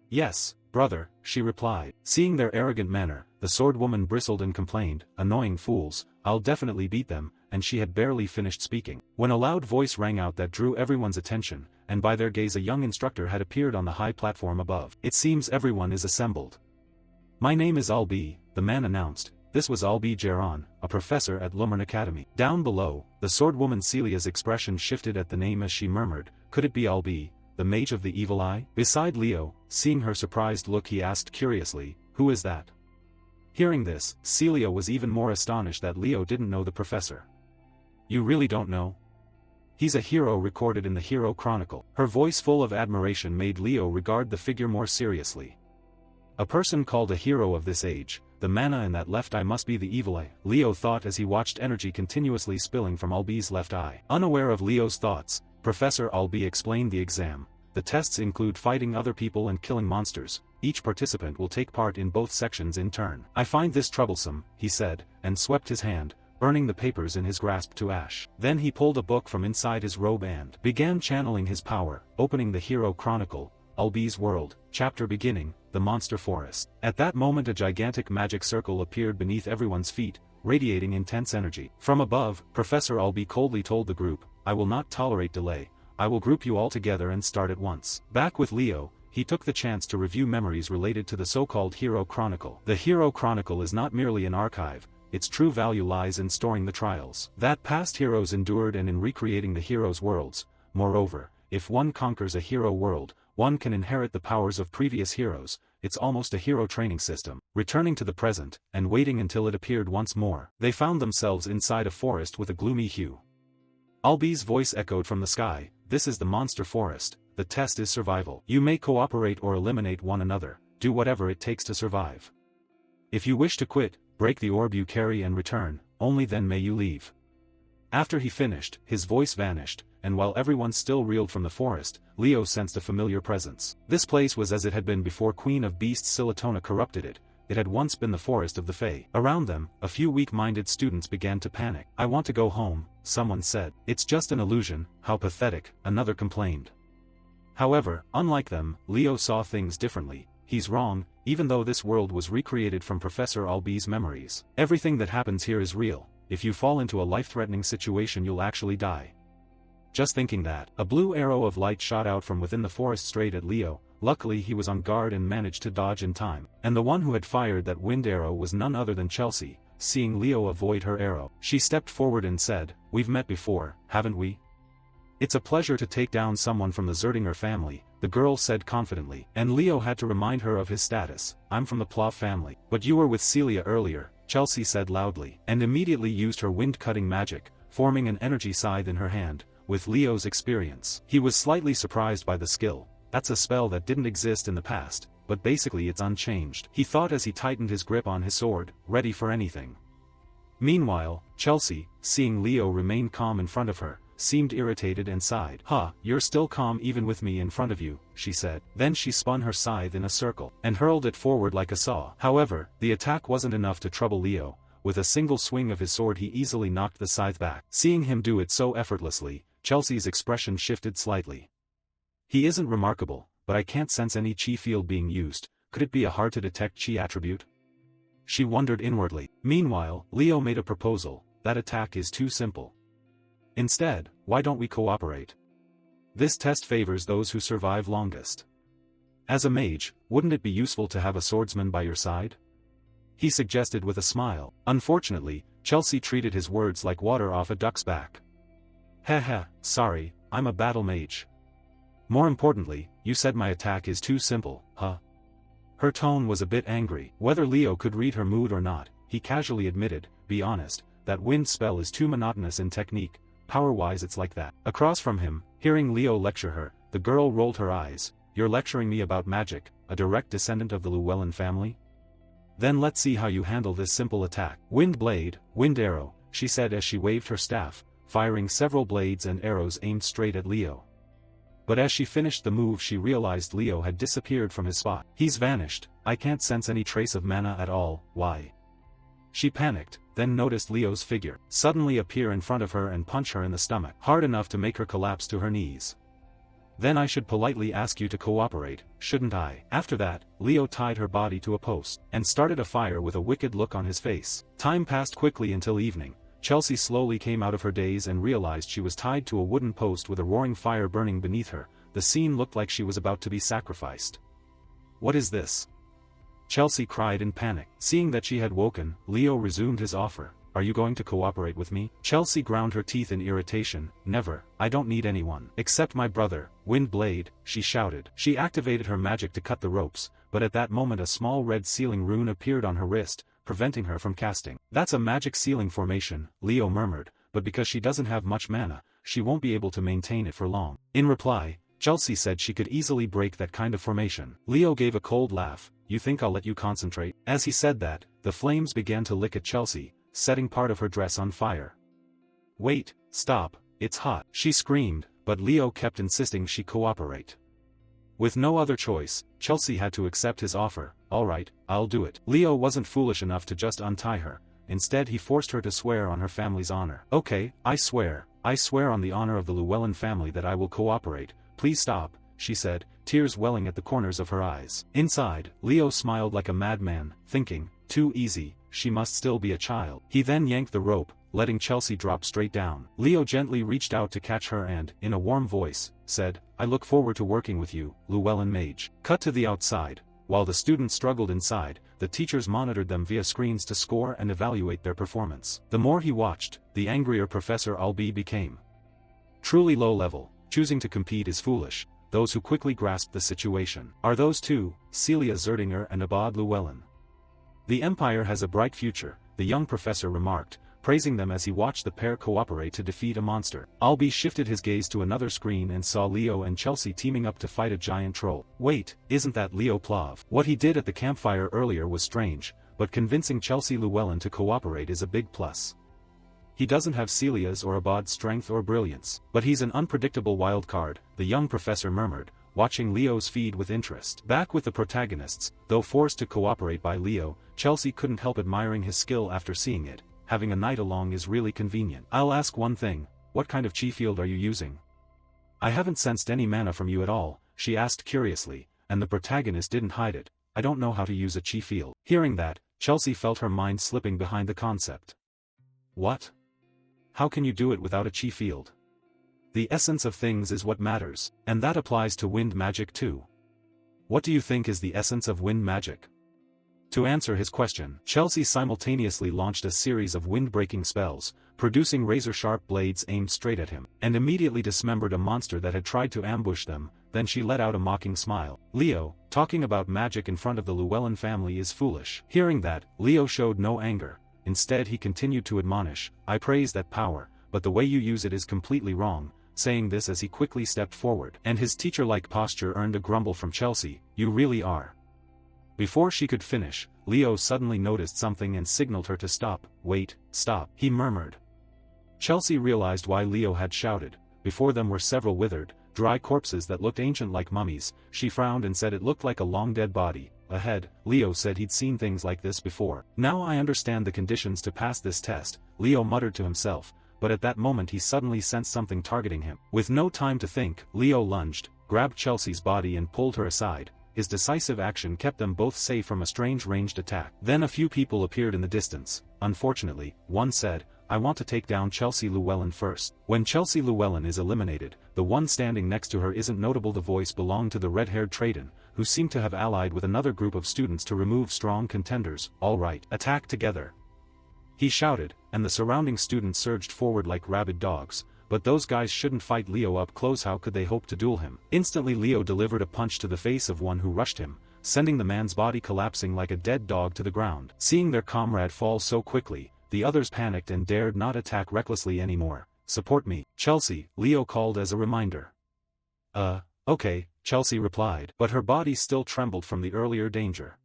"Yes, brother," she replied. Seeing their arrogant manner, the swordwoman bristled and complained, "Annoying fools, I'll definitely beat them," and she had barely finished speaking when a loud voice rang out that drew everyone's attention, and by their gaze a young instructor had appeared on the high platform above. "It seems everyone is assembled. My name is Albi," the man announced. This was Albi Geron, a professor at Lumern Academy. Down below, the swordwoman Celia's expression shifted at the name as she murmured, "Could it be Albi, the mage of the evil eye?" Beside Leo, seeing her surprised look, he asked curiously, "Who is that?" Hearing this, Celia was even more astonished that Leo didn't know the professor. "You really don't know? He's a hero recorded in the Hero Chronicle." Her voice full of admiration made Leo regard the figure more seriously. A person called a hero of this age, the mana in that left eye must be the evil eye, Leo thought as he watched energy continuously spilling from Albi's left eye. Unaware of Leo's thoughts, Professor Albi explained the exam. The tests include fighting other people and killing monsters. Each participant will take part in both sections in turn. "I find this troublesome," he said, and swept his hand, burning the papers in his grasp to ash. Then he pulled a book from inside his robe and began channeling his power, opening the Hero Chronicle, Albi's World, chapter beginning, The Monster Forest. At that moment a gigantic magic circle appeared beneath everyone's feet, radiating intense energy. From above, Professor Albi coldly told the group, "I will not tolerate delay. I will group you all together and start at once." Back with Leo, he took the chance to review memories related to the so-called Hero Chronicle. The Hero Chronicle is not merely an archive, its true value lies in storing the trials that past heroes endured and in recreating the heroes' worlds. Moreover, if one conquers a hero world, one can inherit the powers of previous heroes. It's almost a hero training system. Returning to the present, and waiting until it appeared once more, they found themselves inside a forest with a gloomy hue. Albi's voice echoed from the sky, "This is the monster forest. The test is survival. You may cooperate or eliminate one another, do whatever it takes to survive. If you wish to quit, break the orb you carry and return, only then may you leave." After he finished, his voice vanished, and while everyone still reeled from the forest, Leo sensed a familiar presence. This place was as it had been before Queen of Beasts Silatona corrupted it. It had once been the forest of the Fae. Around them, a few weak-minded students began to panic. "I want to go home," someone said. "It's just an illusion, how pathetic," another complained. However, unlike them, Leo saw things differently. "He's wrong, even though this world was recreated from Professor Albi's memories. Everything that happens here is real. If you fall into a life-threatening situation you'll actually die." Just thinking that, a blue arrow of light shot out from within the forest straight at Leo. Luckily he was on guard and managed to dodge in time. And the one who had fired that wind arrow was none other than Chelsea. Seeing Leo avoid her arrow, she stepped forward and said, "We've met before, haven't we?" "It's a pleasure to take down someone from the Zerdinger family," the girl said confidently. And Leo had to remind her of his status. "I'm from the Plough family." "But you were with Celia earlier," Chelsea said loudly, and immediately used her wind-cutting magic, forming an energy scythe in her hand. With Leo's experience, he was slightly surprised by the skill. That's a spell that didn't exist in the past, but basically it's unchanged, he thought as he tightened his grip on his sword, ready for anything. Meanwhile, Chelsea, seeing Leo remain calm in front of her, seemed irritated and sighed. "Huh, you're still calm even with me in front of you," she said. Then she spun her scythe in a circle, and hurled it forward like a saw. However, the attack wasn't enough to trouble Leo. With a single swing of his sword he easily knocked the scythe back. Seeing him do it so effortlessly, Chelsea's expression shifted slightly. "He isn't remarkable, but I can't sense any chi field being used. Could it be a hard-to-detect chi attribute?" she wondered inwardly. Meanwhile, Leo made a proposal. "That attack is too simple. Instead, why don't we cooperate? This test favors those who survive longest. As a mage, wouldn't it be useful to have a swordsman by your side?" he suggested with a smile. Unfortunately, Chelsea treated his words like water off a duck's back. "Heh, sorry, I'm a battle mage. More importantly, you said my attack is too simple, huh?" Her tone was a bit angry. Whether Leo could read her mood or not, he casually admitted, "Be honest, that wind spell is too monotonous in technique, power-wise it's like that." Across from him, hearing Leo lecture her, the girl rolled her eyes. "You're lecturing me about magic, a direct descendant of the Llewellyn family? Then let's see how you handle this simple attack." "Wind blade, wind arrow," she said as she waved her staff, firing several blades and arrows aimed straight at Leo. But as she finished the move she realized Leo had disappeared from his spot. "He's vanished, I can't sense any trace of mana at all, why?" She panicked, then noticed Leo's figure suddenly appear in front of her and punch her in the stomach, hard enough to make her collapse to her knees. Then I should politely ask you to cooperate, shouldn't I? After that, Leo tied her body to a post, and started a fire with a wicked look on his face. Time passed quickly until evening. Chelsea slowly came out of her daze and realized she was tied to a wooden post with a roaring fire burning beneath her. The scene looked like she was about to be sacrificed. What is this? Chelsea cried in panic. Seeing that she had woken, Leo resumed his offer. Are you going to cooperate with me? Chelsea ground her teeth in irritation. Never, I don't need anyone. Except my brother, Wind Blade, she shouted. She activated her magic to cut the ropes, but at that moment a small red sealing rune appeared on her wrist, preventing her from casting. That's a magic sealing formation, Leo murmured, but because she doesn't have much mana, she won't be able to maintain it for long. In reply, Chelsea said she could easily break that kind of formation. Leo gave a cold laugh. You think I'll let you concentrate? As he said that, the flames began to lick at Chelsea, setting part of her dress on fire. Wait, stop, it's hot, she screamed, but Leo kept insisting she cooperate. With no other choice, Chelsea had to accept his offer. Alright, I'll do it. Leo wasn't foolish enough to just untie her. Instead he forced her to swear on her family's honor. Okay, I swear on the honor of the Llewellyn family that I will cooperate. Please stop, she said, tears welling at the corners of her eyes. Inside, Leo smiled like a madman, thinking, too easy, she must still be a child. He then yanked the rope, letting Chelsea drop straight down. Leo gently reached out to catch her and, in a warm voice, said, I look forward to working with you, Llewellyn Mage. Cut to the outside. While the students struggled inside, the teachers monitored them via screens to score and evaluate their performance. The more he watched, the angrier Professor Albee became. Truly low level, choosing to compete is foolish. Those who quickly grasped the situation are those two, Celia Zerdinger and Abad Llewellyn. The Empire has a bright future, the young professor remarked, praising them as he watched the pair cooperate to defeat a monster. Albee shifted his gaze to another screen and saw Leo and Chelsea teaming up to fight a giant troll. Wait, isn't that Leo Plov? What he did at the campfire earlier was strange, but convincing Chelsea Llewellyn to cooperate is a big plus. He doesn't have Celia's or Abad's strength or brilliance, but he's an unpredictable wild card, the young professor murmured, watching Leo's feed with interest. Back with the protagonists, though forced to cooperate by Leo, Chelsea couldn't help admiring his skill after seeing it. Having a knight along is really convenient. I'll ask one thing, what kind of chi field are you using? I haven't sensed any mana from you at all, she asked curiously, and the protagonist didn't hide it. I don't know how to use a chi field. Hearing that, Chelsea felt her mind slipping behind the concept. What? How can you do it without a chi field? The essence of things is what matters, and that applies to wind magic too. What do you think is the essence of wind magic? To answer his question, Chelsea simultaneously launched a series of wind-breaking spells, producing razor-sharp blades aimed straight at him, and immediately dismembered a monster that had tried to ambush them. Then she let out a mocking smile. Leo, talking about magic in front of the Llewellyn family is foolish. Hearing that, Leo showed no anger. Instead he continued to admonish, I praise that power, but the way you use it is completely wrong, saying this as he quickly stepped forward. And his teacher-like posture earned a grumble from Chelsea, you really are. Before she could finish, Leo suddenly noticed something and signaled her to stop. Wait, stop, he murmured. Chelsea realized why Leo had shouted. Before them were several withered, dry corpses that looked ancient like mummies. She frowned and said it looked like a long-dead body. Ahead, Leo said he'd seen things like this before. Now I understand the conditions to pass this test, Leo muttered to himself, but at that moment he suddenly sensed something targeting him. With no time to think, Leo lunged, grabbed Chelsea's body and pulled her aside. His decisive action kept them both safe from a strange ranged attack. Then a few people appeared in the distance. Unfortunately, one said, I want to take down Chelsea Llewellyn first. When Chelsea Llewellyn is eliminated, the one standing next to her isn't notable. The voice belonged to the red-haired Traden, who seemed to have allied with another group of students to remove strong contenders. All right, attack together, he shouted, and the surrounding students surged forward like rabid dogs. But those guys shouldn't fight Leo up close. How could they hope to duel him? Instantly Leo delivered a punch to the face of one who rushed him, sending the man's body collapsing like a dead dog to the ground. Seeing their comrade fall so quickly, the others panicked and dared not attack recklessly anymore. Support me, Chelsea, Leo called as a reminder. Okay, Chelsea replied, but her body still trembled from the earlier danger.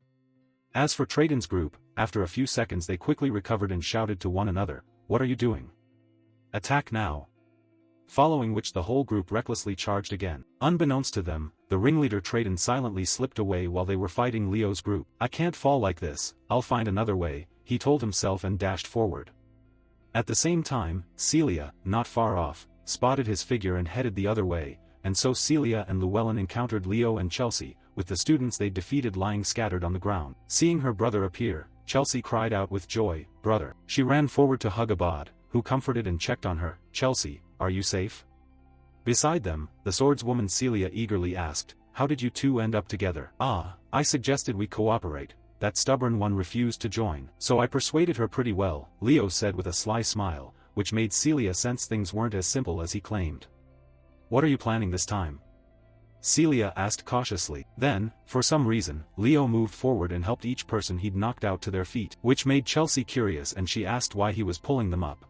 As for Traden's group, after a few seconds they quickly recovered and shouted to one another, what are you doing? Attack now. Following which the whole group recklessly charged again. Unbeknownst to them, the ringleader Traden silently slipped away while they were fighting Leo's group. I can't fall like this, I'll find another way, he told himself and dashed forward. At the same time, Celia, not far off, spotted his figure and headed the other way, and so Celia and Llewellyn encountered Leo and Chelsea, with the students they'd defeated lying scattered on the ground. Seeing her brother appear, Chelsea cried out with joy, "Brother!" She ran forward to hug Abad, who comforted and checked on her. "Chelsea, are you safe?" Beside them, the swordswoman Celia eagerly asked, "How did you two end up together?" "Ah, I suggested we cooperate. That stubborn one refused to join. So I persuaded her pretty well," Leo said with a sly smile, which made Celia sense things weren't as simple as he claimed. "What are you planning this time?" Celia asked cautiously. Then, for some reason, Leo moved forward and helped each person he'd knocked out to their feet, which made Chelsea curious and she asked why he was pulling them up.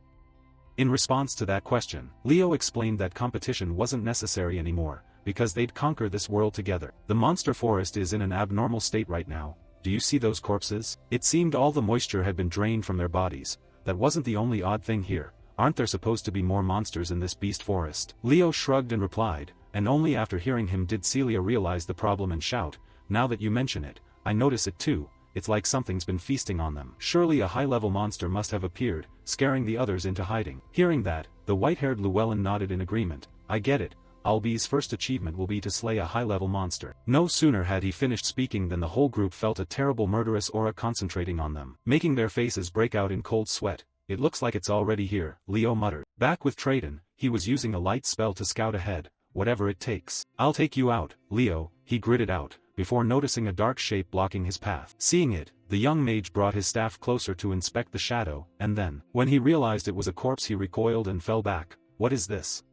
In response to that question, Leo explained that competition wasn't necessary anymore, because they'd conquer this world together. "The monster forest is in an abnormal state right now. Do you see those corpses?" It seemed all the moisture had been drained from their bodies. That wasn't the only odd thing here. "Aren't there supposed to be more monsters in this beast forest?" Leo shrugged and replied, and only after hearing him did Celia realize the problem and shout, "Now that you mention it, I notice it too. It's like something's been feasting on them." Surely a high-level monster must have appeared, scaring the others into hiding. Hearing that, the white-haired Llewellyn nodded in agreement. "I get it. Albee's first achievement will be to slay a high-level monster." No sooner had he finished speaking than the whole group felt a terrible murderous aura concentrating on them, making their faces break out in cold sweat. "It looks like it's already here," Leo muttered. Back with Traden, he was using a light spell to scout ahead. "Whatever it takes. I'll take you out, Leo," he gritted out, before noticing a dark shape blocking his path. Seeing it, the young mage brought his staff closer to inspect the shadow, and then, when he realized it was a corpse, he recoiled and fell back. "What is this?"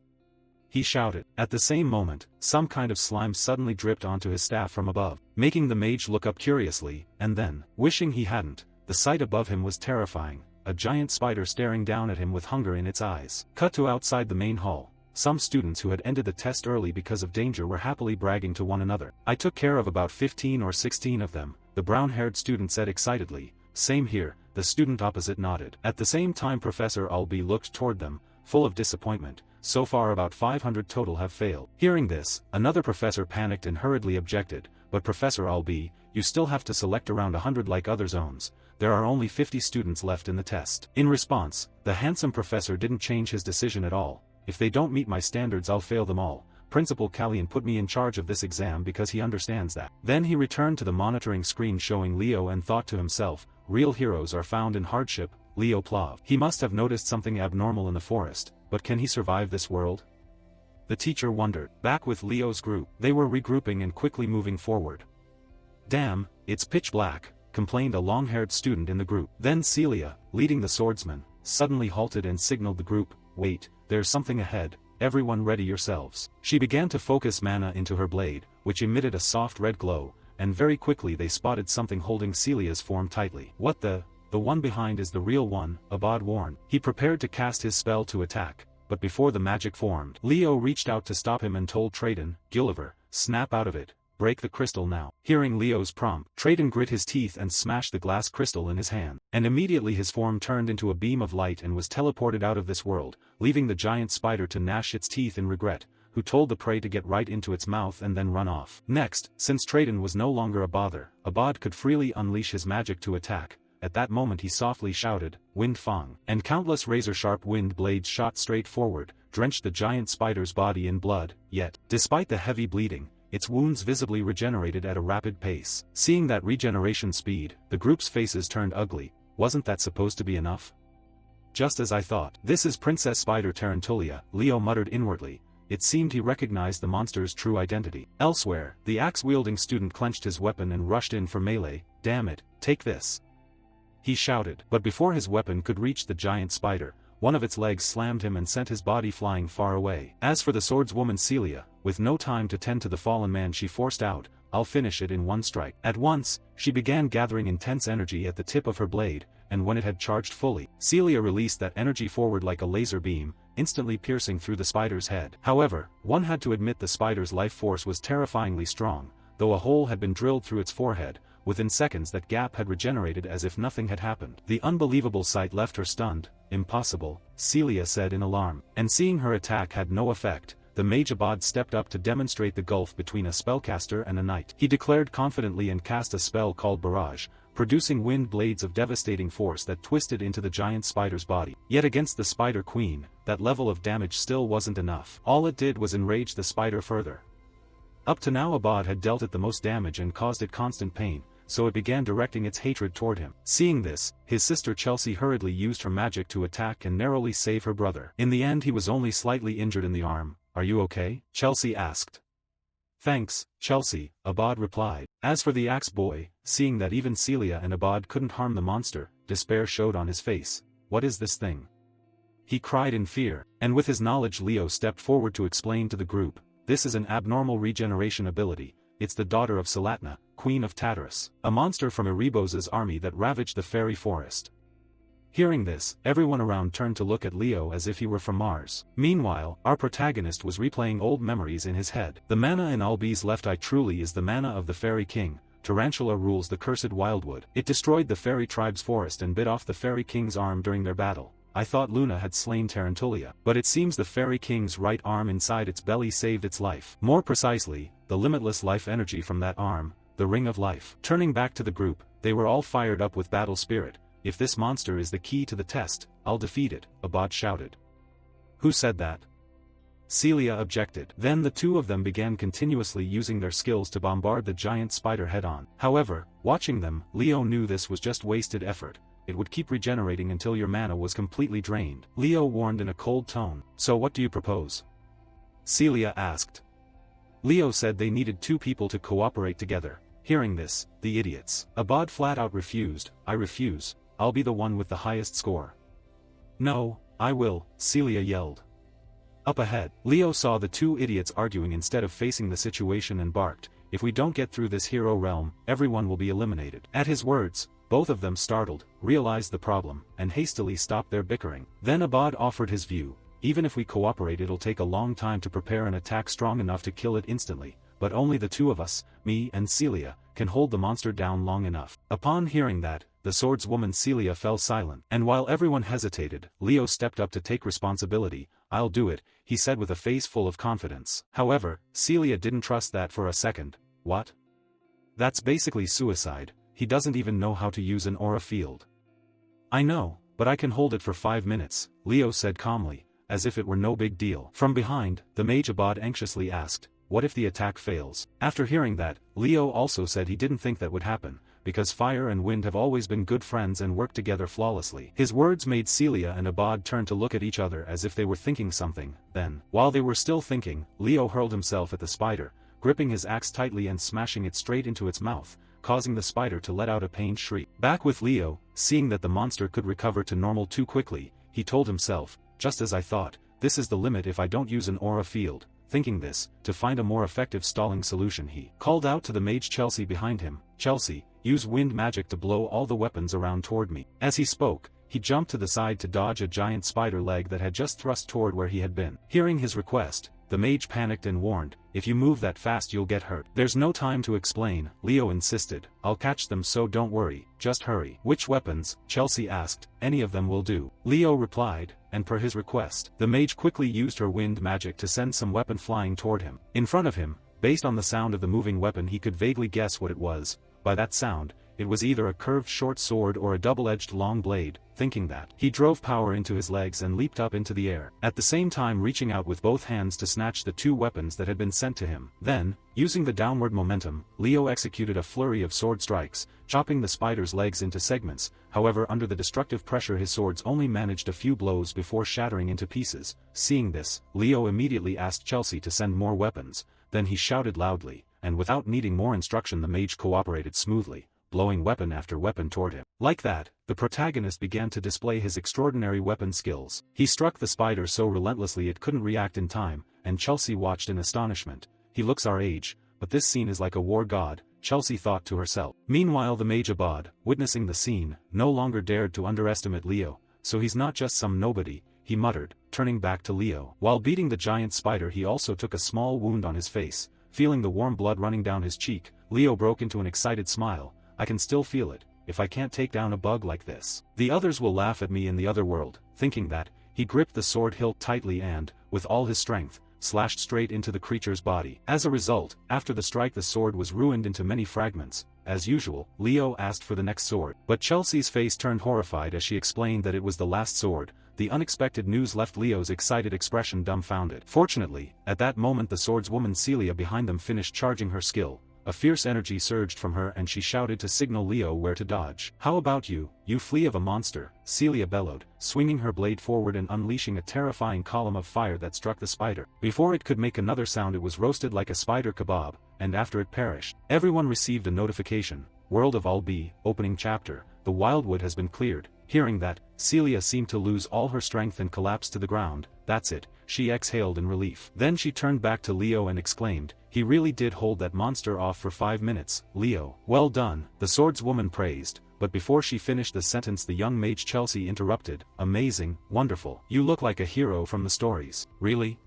he shouted. At the same moment, some kind of slime suddenly dripped onto his staff from above, making the mage look up curiously, and then, wishing he hadn't, the sight above him was terrifying, a giant spider staring down at him with hunger in its eyes. Cut to outside the main hall. Some students who had ended the test early because of danger were happily bragging to one another. "I took care of about 15 or 16 of them," the brown-haired student said excitedly. "Same here," the student opposite nodded. At the same time Professor Albee looked toward them, full of disappointment. "So far about 500 total have failed." Hearing this, another professor panicked and hurriedly objected, "But Professor Albee, you still have to select around 100 like other zones. There are only 50 students left in the test." In response, the handsome professor didn't change his decision at all. "If they don't meet my standards, I'll fail them all. Principal Callian put me in charge of this exam because he understands that." Then he returned to the monitoring screen showing Leo and thought to himself, "Real heroes are found in hardship, Leo Plav. He must have noticed something abnormal in the forest, but can he survive this world?" The teacher wondered. Back with Leo's group, they were regrouping and quickly moving forward. "Damn, it's pitch black," complained a long-haired student in the group. Then Celia, leading the swordsman, suddenly halted and signaled the group, "Wait, there's something ahead, everyone ready yourselves." She began to focus mana into her blade, which emitted a soft red glow, and very quickly they spotted something holding Celia's form tightly. "What the one behind is the real one," Abad warned. He prepared to cast his spell to attack, but before the magic formed, Leo reached out to stop him and told Traden, "Gulliver, snap out of it. Break the crystal now." Hearing Leo's prompt, Traden grit his teeth and smashed the glass crystal in his hand, and immediately his form turned into a beam of light and was teleported out of this world, leaving the giant spider to gnash its teeth in regret, who told the prey to get right into its mouth and then run off. Next, since Traden was no longer a bother, Abad could freely unleash his magic to attack. At that moment he softly shouted, "Wind Fang," and countless razor-sharp wind blades shot straight forward, drenched the giant spider's body in blood, yet, despite the heavy bleeding, its wounds visibly regenerated at a rapid pace. Seeing that regeneration speed, the group's faces turned ugly. "Wasn't that supposed to be enough?" "Just as I thought." "This is Princess Spider Tarantulia," Leo muttered inwardly. It seemed he recognized the monster's true identity. Elsewhere, the axe-wielding student clenched his weapon and rushed in for melee. "Damn it, take this!" he shouted. But before his weapon could reach the giant spider, one of its legs slammed him and sent his body flying far away. As for the swordswoman Celia, with no time to tend to the fallen man, she forced out, "I'll finish it in one strike." At once, she began gathering intense energy at the tip of her blade, and when it had charged fully, Celia released that energy forward like a laser beam, instantly piercing through the spider's head. However, one had to admit the spider's life force was terrifyingly strong. Though a hole had been drilled through its forehead, within seconds that gap had regenerated as if nothing had happened. The unbelievable sight left her stunned. "Impossible," Celia said in alarm. And seeing her attack had no effect, the mage Abad stepped up to demonstrate the gulf between a spellcaster and a knight. He declared confidently and cast a spell called Barrage, producing wind blades of devastating force that twisted into the giant spider's body. Yet against the Spider Queen, that level of damage still wasn't enough. All it did was enrage the spider further. Up to now Abad had dealt it the most damage and caused it constant pain, so it began directing its hatred toward him. Seeing this, his sister Chelsea hurriedly used her magic to attack and narrowly save her brother. In the end he was only slightly injured in the arm. "Are you okay?" Chelsea asked. "Thanks, Chelsea," Abad replied. As for the axe boy, seeing that even Celia and Abad couldn't harm the monster, despair showed on his face. "What is this thing?" he cried in fear, and with his knowledge Leo stepped forward to explain to the group. "This is an abnormal regeneration ability. It's the daughter of Salatna, Queen of Tartarus, a monster from Erebos' army that ravaged the fairy forest." Hearing this, everyone around turned to look at Leo as if he were from Mars. Meanwhile, our protagonist was replaying old memories in his head. "The mana in Albi's left eye truly is the mana of the Fairy King. Tarantula rules the cursed wildwood. It destroyed the fairy tribe's forest and bit off the Fairy King's arm during their battle. I thought Luna had slain Tarantulia, but it seems the Fairy King's right arm inside its belly saved its life. More precisely, the limitless life energy from that arm, the Ring of Life." Turning back to the group, they were all fired up with battle spirit. "If this monster is the key to the test, I'll defeat it," Abad shouted. "Who said that?" Celia objected. Then the two of them began continuously using their skills to bombard the giant spider head-on. However, watching them, Leo knew this was just wasted effort. It would keep regenerating until your mana was completely drained. Leo warned in a cold tone. "So what do you propose?" Celia asked. Leo said they needed two people to cooperate together. Hearing this, the idiots. Abad flat out refused. "I refuse. I'll be the one with the highest score." "No, I will," Celia yelled. Up ahead, Leo saw the two idiots arguing instead of facing the situation and barked, "If we don't get through this hero realm, everyone will be eliminated." At his words, both of them startled, realized the problem, and hastily stopped their bickering. Then Abad offered his view. "Even if we cooperate it'll take a long time to prepare an attack strong enough to kill it instantly, but only the two of us, me and Celia, can hold the monster down long enough." Upon hearing that, the swordswoman Celia fell silent, and while everyone hesitated, Leo stepped up to take responsibility. "I'll do it," he said with a face full of confidence. However, Celia didn't trust that for a second. "What? That's basically suicide. He doesn't even know how to use an aura field." "I know, but I can hold it for 5 minutes," Leo said calmly, as if it were no big deal. From behind, the mage Abad anxiously asked, "What if the attack fails?" After hearing that, Leo also said he didn't think that would happen, because fire and wind have always been good friends and worked together flawlessly. His words made Celia and Abad turn to look at each other as if they were thinking something. Then, while they were still thinking, Leo hurled himself at the spider, gripping his axe tightly and smashing it straight into its mouth, causing the spider to let out a pained shriek. Back with Leo, seeing that the monster could recover to normal too quickly, he told himself, "Just as I thought, this is the limit if I don't use an aura field." Thinking this, to find a more effective stalling solution he called out to the mage Chelsea behind him, "Chelsea, use wind magic to blow all the weapons around toward me." As he spoke, he jumped to the side to dodge a giant spider leg that had just thrust toward where he had been. Hearing his request, the mage panicked and warned, "If you move that fast you'll get hurt." "There's no time to explain," Leo insisted. "I'll catch them so don't worry, just hurry." "Which weapons?" Chelsea asked. "Any of them will do," Leo replied, and per his request, the mage quickly used her wind magic to send some weapon flying toward him. In front of him, based on the sound of the moving weapon he could vaguely guess what it was. By that sound, it was either a curved short sword or a double-edged long blade. Thinking that, he drove power into his legs and leaped up into the air, at the same time reaching out with both hands to snatch the two weapons that had been sent to him. Then, using the downward momentum, Leo executed a flurry of sword strikes, chopping the spider's legs into segments. However, under the destructive pressure his swords only managed a few blows before shattering into pieces. Seeing this, Leo immediately asked Chelsea to send more weapons. Then he shouted loudly, and without needing more instruction the mage cooperated smoothly, blowing weapon after weapon toward him. Like that, the protagonist began to display his extraordinary weapon skills. He struck the spider so relentlessly it couldn't react in time, and Chelsea watched in astonishment. "He looks our age, but this scene is like a war god," Chelsea thought to herself. Meanwhile the mage Abad, witnessing the scene, no longer dared to underestimate Leo. "So he's not just some nobody," he muttered, turning back to Leo. While beating the giant spider he also took a small wound on his face. Feeling the warm blood running down his cheek, Leo broke into an excited smile. "I can still feel it. If I can't take down a bug like this, the others will laugh at me in the other world." Thinking that, he gripped the sword hilt tightly and, with all his strength, slashed straight into the creature's body. As a result, after the strike the sword was ruined into many fragments. As usual, Leo asked for the next sword. But Chelsea's face turned horrified as she explained that it was the last sword. The unexpected news left Leo's excited expression dumbfounded. Fortunately, at that moment the swordswoman Celia behind them finished charging her skill. A fierce energy surged from her and she shouted to signal Leo where to dodge. "How about you, you flea of a monster?" Celia bellowed, swinging her blade forward and unleashing a terrifying column of fire that struck the spider. Before it could make another sound it was roasted like a spider kebab, and after it perished. Everyone received a notification. World of Albi, opening chapter, the wildwood has been cleared. Hearing that, Celia seemed to lose all her strength and collapsed to the ground. That's it, she exhaled in relief. Then she turned back to Leo and exclaimed, "He really did hold that monster off for 5 minutes, Leo. Well done," the swordswoman praised, but before she finished the sentence the young mage Chelsea interrupted, "Amazing, wonderful. You look like a hero from the stories." "Really?"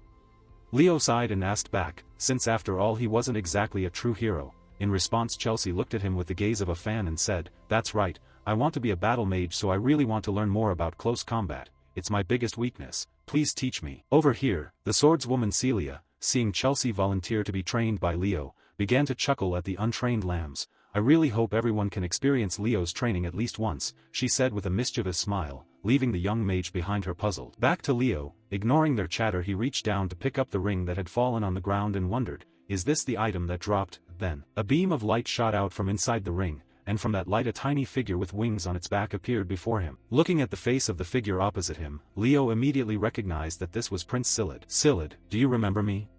Leo sighed and asked back, since after all he wasn't exactly a true hero. In response Chelsea looked at him with the gaze of a fan and said, "That's right, I want to be a battle mage so I really want to learn more about close combat. It's my biggest weakness, please teach me." Over here, the swordswoman Celia, seeing Chelsea volunteer to be trained by Leo, began to chuckle at the untrained lambs. "I really hope everyone can experience Leo's training at least once," she said with a mischievous smile, leaving the young mage behind her puzzled. Back to Leo, ignoring their chatter he reached down to pick up the ring that had fallen on the ground and wondered, is this the item that dropped? Then, a beam of light shot out from inside the ring, and from that light a tiny figure with wings on its back appeared before him. Looking at the face of the figure opposite him, Leo immediately recognized that this was Prince Silid. "Silid, do you remember me?"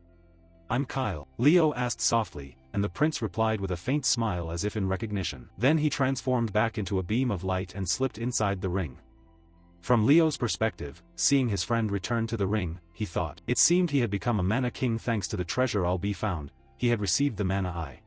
"I'm Kyle," Leo asked softly, and the prince replied with a faint smile as if in recognition. Then he transformed back into a beam of light and slipped inside the ring. From Leo's perspective, seeing his friend return to the ring, he thought. It seemed he had become a mana king thanks to the treasure Albi found. He had received the mana eye.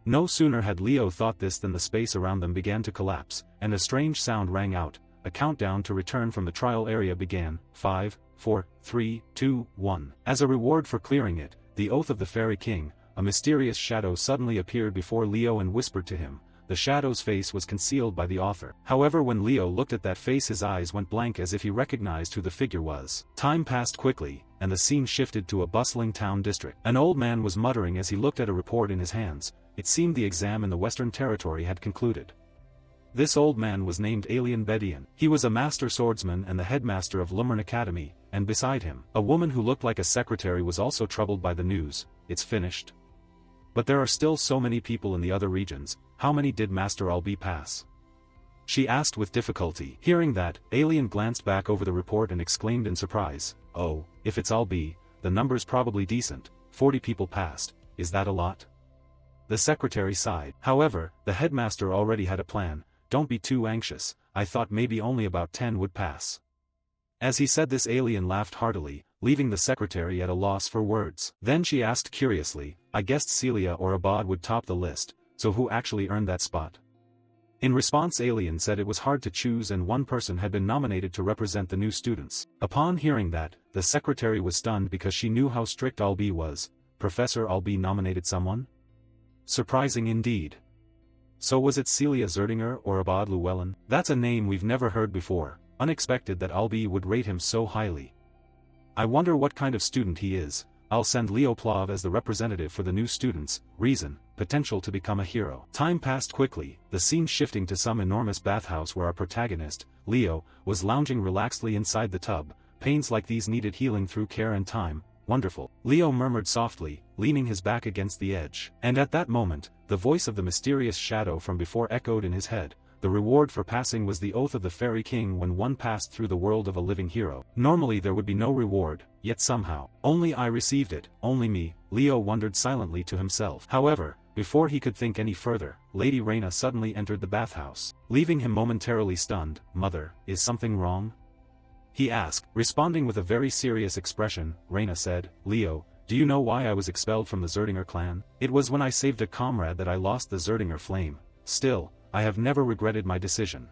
No sooner had Leo thought this than the space around them began to collapse, and a strange sound rang out. A countdown to return from the trial area began. 5, 4, 3, 2, 1. As a reward for clearing it, the oath of the Fairy King, a mysterious shadow suddenly appeared before Leo and whispered to him. The shadow's face was concealed by the author. However, when Leo looked at that face his eyes went blank as if he recognized who the figure was. Time passed quickly, and the scene shifted to a bustling town district. An old man was muttering as he looked at a report in his hands. It seemed the exam in the Western Territory had concluded. This old man was named Alien Bedian. He was a master swordsman and the headmaster of Reborn Academy, and beside him, a woman who looked like a secretary was also troubled by the news. "It's finished. But there are still so many people in the other regions. How many did Master Albi pass?" she asked with difficulty. Hearing that, Alien glanced back over the report and exclaimed in surprise, "Oh, if it's Albi, the number's probably decent. 40 people passed. Is that a lot?" The secretary sighed. However, the headmaster already had a plan. "Don't be too anxious, I thought maybe only about 10 would pass." As he said this, Alien laughed heartily, leaving the secretary at a loss for words. Then she asked curiously, "I guessed Celia or Abad would top the list, so who actually earned that spot?" In response, Alien said it was hard to choose and one person had been nominated to represent the new students. Upon hearing that, the secretary was stunned because she knew how strict Albi was. Professor Albi nominated someone? Surprising indeed. So was it Celia Zerdinger or Abad Llewellyn? That's a name we've never heard before. Unexpected that Albi would rate him so highly. I wonder what kind of student he is. I'll send Leo Plav as the representative for the new students. Reason, potential to become a hero. Time passed quickly, the scene shifting to some enormous bathhouse where our protagonist, Leo, was lounging relaxedly inside the tub. Pains like these needed healing through care and time. Wonderful, Leo murmured softly, leaning his back against the edge. And at that moment, the voice of the mysterious shadow from before echoed in his head. The reward for passing was the oath of the Fairy King when one passed through the world of a living hero. Normally there would be no reward, yet somehow, only I received it, only me, Leo wondered silently to himself. However, before he could think any further, Lady Reyna suddenly entered the bathhouse, leaving him momentarily stunned. "Mother, is something wrong?" he asked. Responding with a very serious expression, Reyna said, "Leo, do you know why I was expelled from the Zerdinger clan? It was when I saved a comrade that I lost the Zerdinger flame. Still, I have never regretted my decision.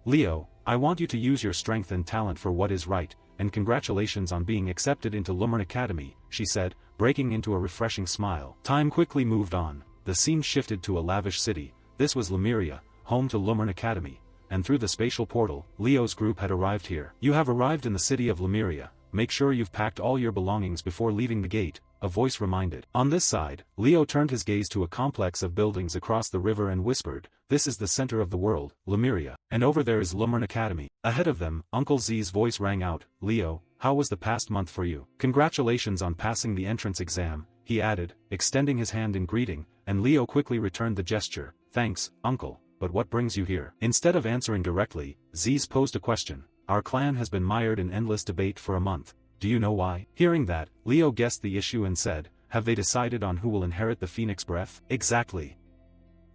Leo, I want you to use your strength and talent for what is right, and congratulations on being accepted into Reborn Academy," she said, breaking into a refreshing smile. Time quickly moved on. The scene shifted to a lavish city. This was Lemuria, home to Reborn Academy, and through the spatial portal, Leo's group had arrived here. "You have arrived in the city of Lemuria, make sure you've packed all your belongings before leaving the gate, a voice reminded. On this side, Leo turned his gaze to a complex of buildings across the river and whispered, "This is the center of the world, Lemuria, and over there is Lumern Academy." Ahead of them, Uncle Z's voice rang out, "Leo, how was the past month for you?" "Congratulations on passing the entrance exam," he added, extending his hand in greeting, and Leo quickly returned the gesture. "Thanks, Uncle, but what brings you here?" Instead of answering directly, Z's posed a question. "Our clan has been mired in endless debate for a month. Do you know why?" Hearing that, Leo guessed the issue and said, "Have they decided on who will inherit the Phoenix Breath?" "Exactly.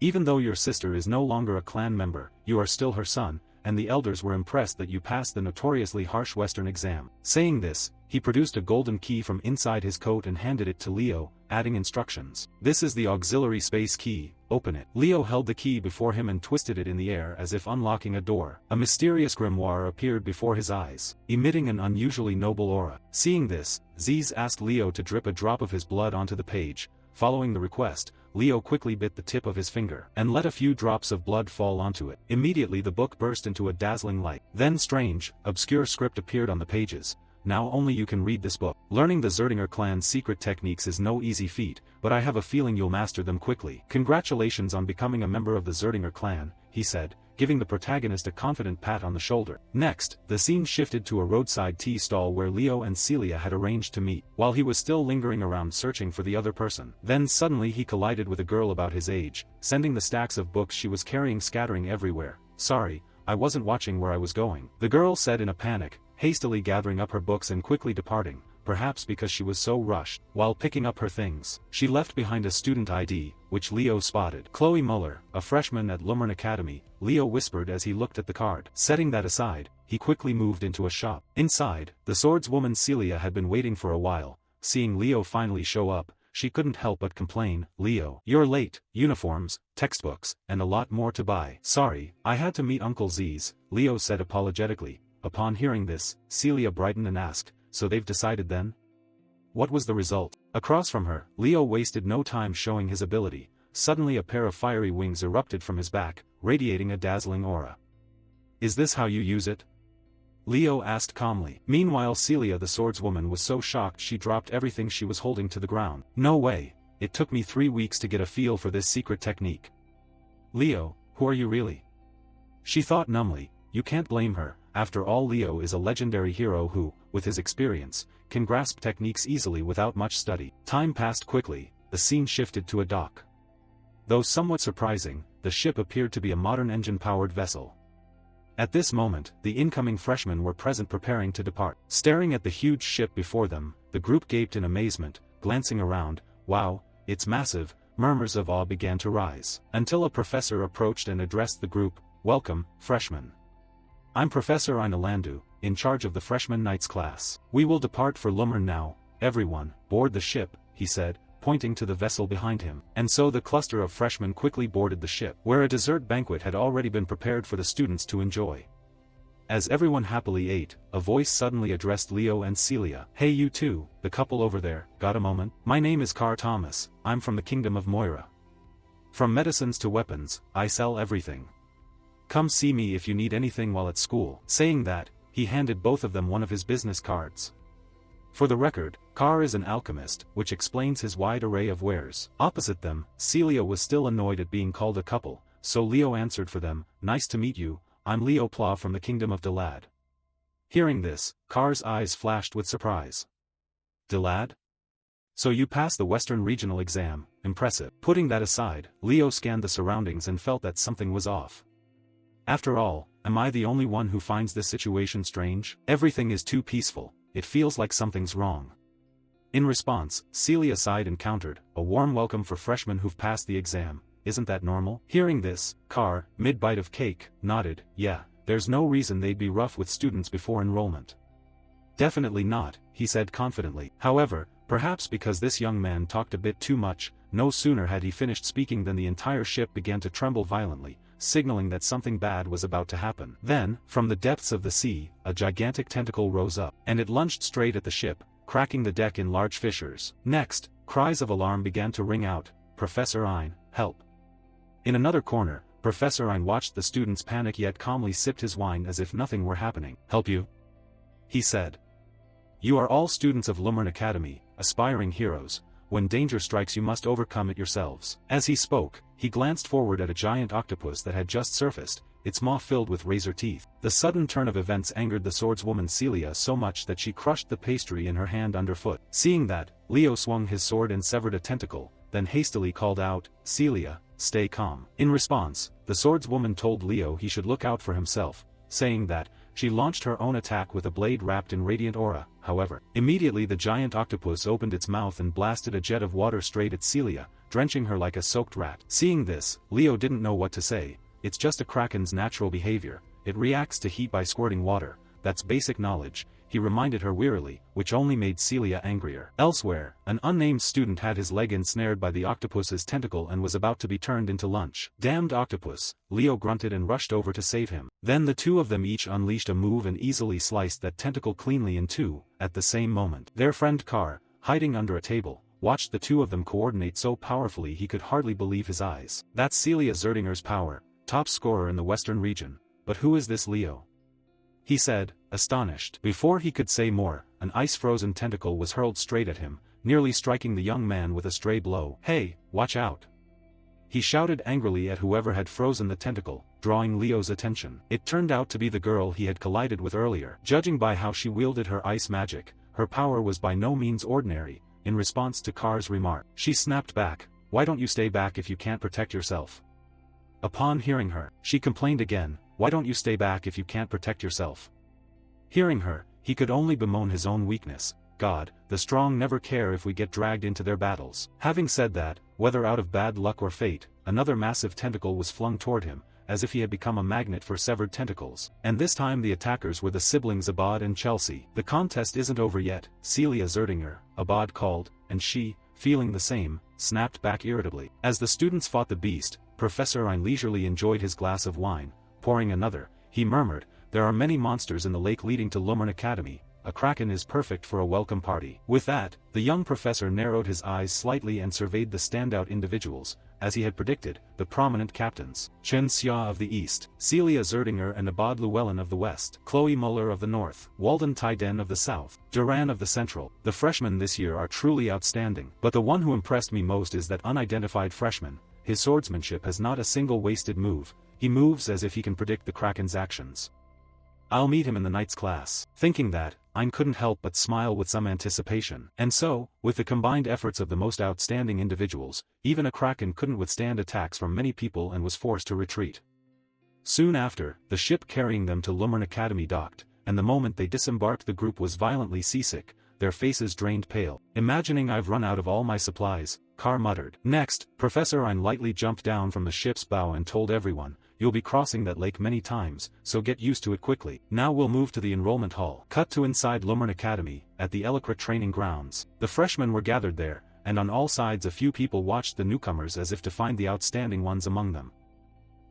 Even though your sister is no longer a clan member, you are still her son, and the elders were impressed that you passed the notoriously harsh Western exam." Saying this, he produced a golden key from inside his coat and handed it to Leo, adding instructions. "This is the auxiliary space key, open it." Leo held the key before him and twisted it in the air as if unlocking a door. A mysterious grimoire appeared before his eyes, emitting an unusually noble aura. Seeing this, Ziz asked Leo to drip a drop of his blood onto the page. Following the request, Leo quickly bit the tip of his finger and let a few drops of blood fall onto it. Immediately the book burst into a dazzling light. Then strange, obscure script appeared on the pages. "Now only you can read this book. Learning the Zerdinger clan's secret techniques is no easy feat, but I have a feeling you'll master them quickly. Congratulations on becoming a member of the Zerdinger clan," he said, giving the protagonist a confident pat on the shoulder. Next, the scene shifted to a roadside tea stall where Leo and Celia had arranged to meet, while he was still lingering around searching for the other person. Then suddenly he collided with a girl about his age, sending the stacks of books she was carrying scattering everywhere. "Sorry, I wasn't watching where I was going," the girl said in a panic, hastily gathering up her books and quickly departing, perhaps because she was so rushed. While picking up her things, she left behind a student ID, which Leo spotted. "Chloe Muller, a freshman at Lumern Academy," Leo whispered as he looked at the card. Setting that aside, he quickly moved into a shop. Inside, the swordswoman Celia had been waiting for a while. Seeing Leo finally show up, she couldn't help but complain, "Leo, you're late, uniforms, textbooks, and a lot more to buy." "Sorry, I had to meet Uncle Z's," Leo said apologetically. Upon hearing this, Celia brightened and asked, "So they've decided then?" What was the result? Across from her, Leo wasted no time showing his ability. Suddenly a pair of fiery wings erupted from his back, radiating a dazzling aura. "Is this how you use it?" Leo asked calmly. Meanwhile Celia the swordswoman was so shocked she dropped everything she was holding to the ground. "No way, it took me 3 weeks to get a feel for this secret technique." "Leo, who are you really?" she thought numbly. You can't blame her. After all, Leo is a legendary hero who, with his experience, can grasp techniques easily without much study. Time passed quickly, the scene shifted to a dock. Though somewhat surprising, the ship appeared to be a modern engine-powered vessel. At this moment, the incoming freshmen were present preparing to depart. Staring at the huge ship before them, the group gaped in amazement, glancing around. "Wow, it's massive," murmurs of awe began to rise. Until a professor approached and addressed the group, "Welcome, freshmen. I'm Professor Inalandu, in charge of the Freshman Knights class. We will depart for Lumern now, everyone, board the ship," he said, pointing to the vessel behind him. And so the cluster of freshmen quickly boarded the ship, where a dessert banquet had already been prepared for the students to enjoy. As everyone happily ate, a voice suddenly addressed Leo and Celia. "Hey you two, the couple over there, got a moment? My name is Carr Thomas, I'm from the Kingdom of Moira. From medicines to weapons, I sell everything. Come see me if you need anything while at school." Saying that, he handed both of them one of his business cards. For the record, Carr is an alchemist, which explains his wide array of wares. Opposite them, Celia was still annoyed at being called a couple, so Leo answered for them, "Nice to meet you, I'm Leo Pla from the Kingdom of Delad." Hearing this, Carr's eyes flashed with surprise. "Delad? So you passed the Western Regional exam, impressive." Putting that aside, Leo scanned the surroundings and felt that something was off. After all, am I the only one who finds this situation strange? Everything is too peaceful, it feels like something's wrong. In response, Celia sighed and countered, "A warm welcome for freshmen who've passed the exam, isn't that normal?" Hearing this, Carr, mid-bite of cake, nodded, "Yeah, there's no reason they'd be rough with students before enrollment." "Definitely not," he said confidently. However, perhaps because this young man talked a bit too much, no sooner had he finished speaking than the entire ship began to tremble violently, signaling that something bad was about to happen. Then, from the depths of the sea, a gigantic tentacle rose up, and it lunged straight at the ship, cracking the deck in large fissures. Next, cries of alarm began to ring out, "Professor Ein, help!" In another corner, Professor Ein watched the students panic yet calmly sipped his wine as if nothing were happening. "Help you?" he said. You are all students of Lumern Academy, aspiring heroes. When danger strikes you must overcome it yourselves. As he spoke, he glanced forward at a giant octopus that had just surfaced, its maw filled with razor teeth. The sudden turn of events angered the swordswoman Celia so much that she crushed the pastry in her hand underfoot. Seeing that, Leo swung his sword and severed a tentacle, then hastily called out, "Celia, stay calm." In response, the swordswoman told Leo he should look out for himself, saying that, she launched her own attack with a blade wrapped in radiant aura. However, immediately the giant octopus opened its mouth and blasted a jet of water straight at Celia, drenching her like a soaked rat. Seeing this, Leo didn't know what to say. It's just a kraken's natural behavior, it reacts to heat by squirting water, that's basic knowledge, he reminded her wearily, which only made Celia angrier. Elsewhere, an unnamed student had his leg ensnared by the octopus's tentacle and was about to be turned into lunch. "Damned octopus," Leo grunted and rushed over to save him. Then the two of them each unleashed a move and easily sliced that tentacle cleanly in two. At the same moment, their friend Carr, hiding under a table, watched the two of them coordinate so powerfully he could hardly believe his eyes. "That's Celia Zerdinger's power, top scorer in the Western region. But who is this Leo?" he said, astonished. Before he could say more, an ice-frozen tentacle was hurled straight at him, nearly striking the young man with a stray blow. "Hey, watch out!" he shouted angrily at whoever had frozen the tentacle, drawing Leo's attention. It turned out to be the girl he had collided with earlier. Judging by how she wielded her ice magic, her power was by no means ordinary. In response to Carr's remark, she snapped back, "Why don't you stay back if you can't protect yourself?" Upon hearing her, she complained again, "Why don't you stay back if you can't protect yourself?" Hearing her, he could only bemoan his own weakness. "God, the strong never care if we get dragged into their battles." Having said that, whether out of bad luck or fate, another massive tentacle was flung toward him, as if he had become a magnet for severed tentacles. And this time the attackers were the siblings Abad and Chelsea. "The contest isn't over yet," Celia Zerdinger, Abad called, and she, feeling the same, snapped back irritably. As the students fought the beast, Professor Ein leisurely enjoyed his glass of wine. Pouring another, he murmured, "There are many monsters in the lake leading to Lumern Academy. A kraken is perfect for a welcome party." With that, the young professor narrowed his eyes slightly and surveyed the standout individuals, as he had predicted, the prominent captains. Chen Xia of the east, Celia Zerdinger and Abad Llewellyn of the west, Chloe Muller of the north, Walden Tyden of the south, Duran of the central. The freshmen this year are truly outstanding. But the one who impressed me most is that unidentified freshman. His swordsmanship has not a single wasted move. He moves as if he can predict the kraken's actions. I'll meet him in the knight's class. Thinking that, Ein couldn't help but smile with some anticipation. And so, with the combined efforts of the most outstanding individuals, even a kraken couldn't withstand attacks from many people and was forced to retreat. Soon after, the ship carrying them to Lumern Academy docked, and the moment they disembarked the group was violently seasick, their faces drained pale. "Imagining I've run out of all my supplies," Carr muttered. Next, Professor Ein lightly jumped down from the ship's bow and told everyone, "You'll be crossing that lake many times, so get used to it quickly." Now we'll move to the enrollment hall. Cut to inside Lumern Academy, at the Eloquent training grounds. The freshmen were gathered there, and on all sides a few people watched the newcomers as if to find the outstanding ones among them.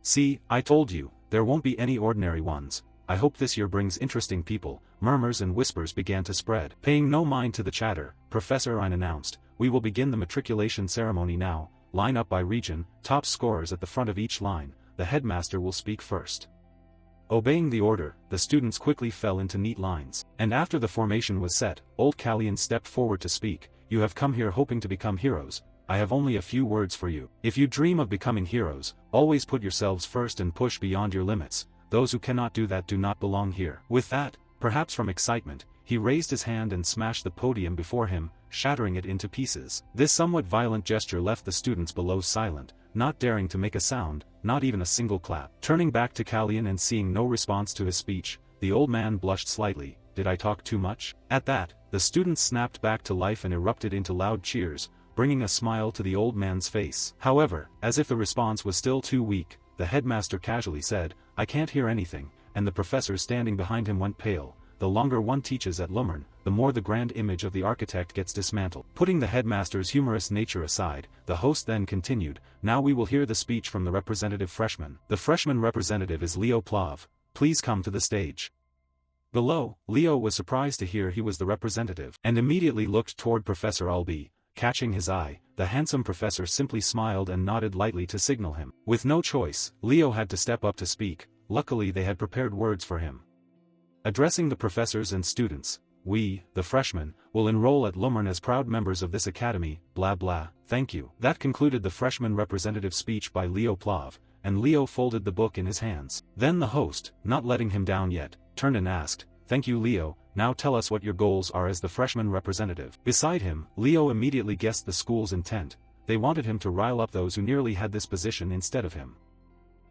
"See, I told you, there won't be any ordinary ones. I hope this year brings interesting people." Murmurs and whispers began to spread. Paying no mind to the chatter, Professor Ein announced, "We will begin the matriculation ceremony now. Line up by region, top scorers at the front of each line. The headmaster will speak first." Obeying the order, the students quickly fell into neat lines. And after the formation was set, old Callian stepped forward to speak. "You have come here hoping to become heroes. I have only a few words for you. If you dream of becoming heroes, always put yourselves first and push beyond your limits. Those who cannot do that do not belong here." With that, perhaps from excitement, he raised his hand and smashed the podium before him, shattering it into pieces. This somewhat violent gesture left the students below silent, not daring to make a sound, not even a single clap. Turning back to Callian and seeing no response to his speech, the old man blushed slightly. "Did I talk too much?" At that, the students snapped back to life and erupted into loud cheers, bringing a smile to the old man's face. However, as if the response was still too weak, the headmaster casually said, "I can't hear anything," and the professors standing behind him went pale. The longer one teaches at Lumern, the more the grand image of the architect gets dismantled. Putting the headmaster's humorous nature aside, the host then continued, "Now we will hear the speech from the representative freshman. The freshman representative is Leo Plav. Please come to the stage." Below, Leo was surprised to hear he was the representative, and immediately looked toward Professor Ulby. Catching his eye, the handsome professor simply smiled and nodded lightly to signal him. With no choice, Leo had to step up to speak. Luckily they had prepared words for him. Addressing the professors and students, we, the freshmen, will enroll at Lummern as proud members of this academy, blah blah, thank you. That concluded the freshman representative speech by Leo Plav, and Leo folded the book in his hands. Then the host, not letting him down yet, turned and asked, "Thank you, Leo, now tell us what your goals are as the freshman representative." Beside him, Leo immediately guessed the school's intent. They wanted him to rile up those who nearly had this position instead of him.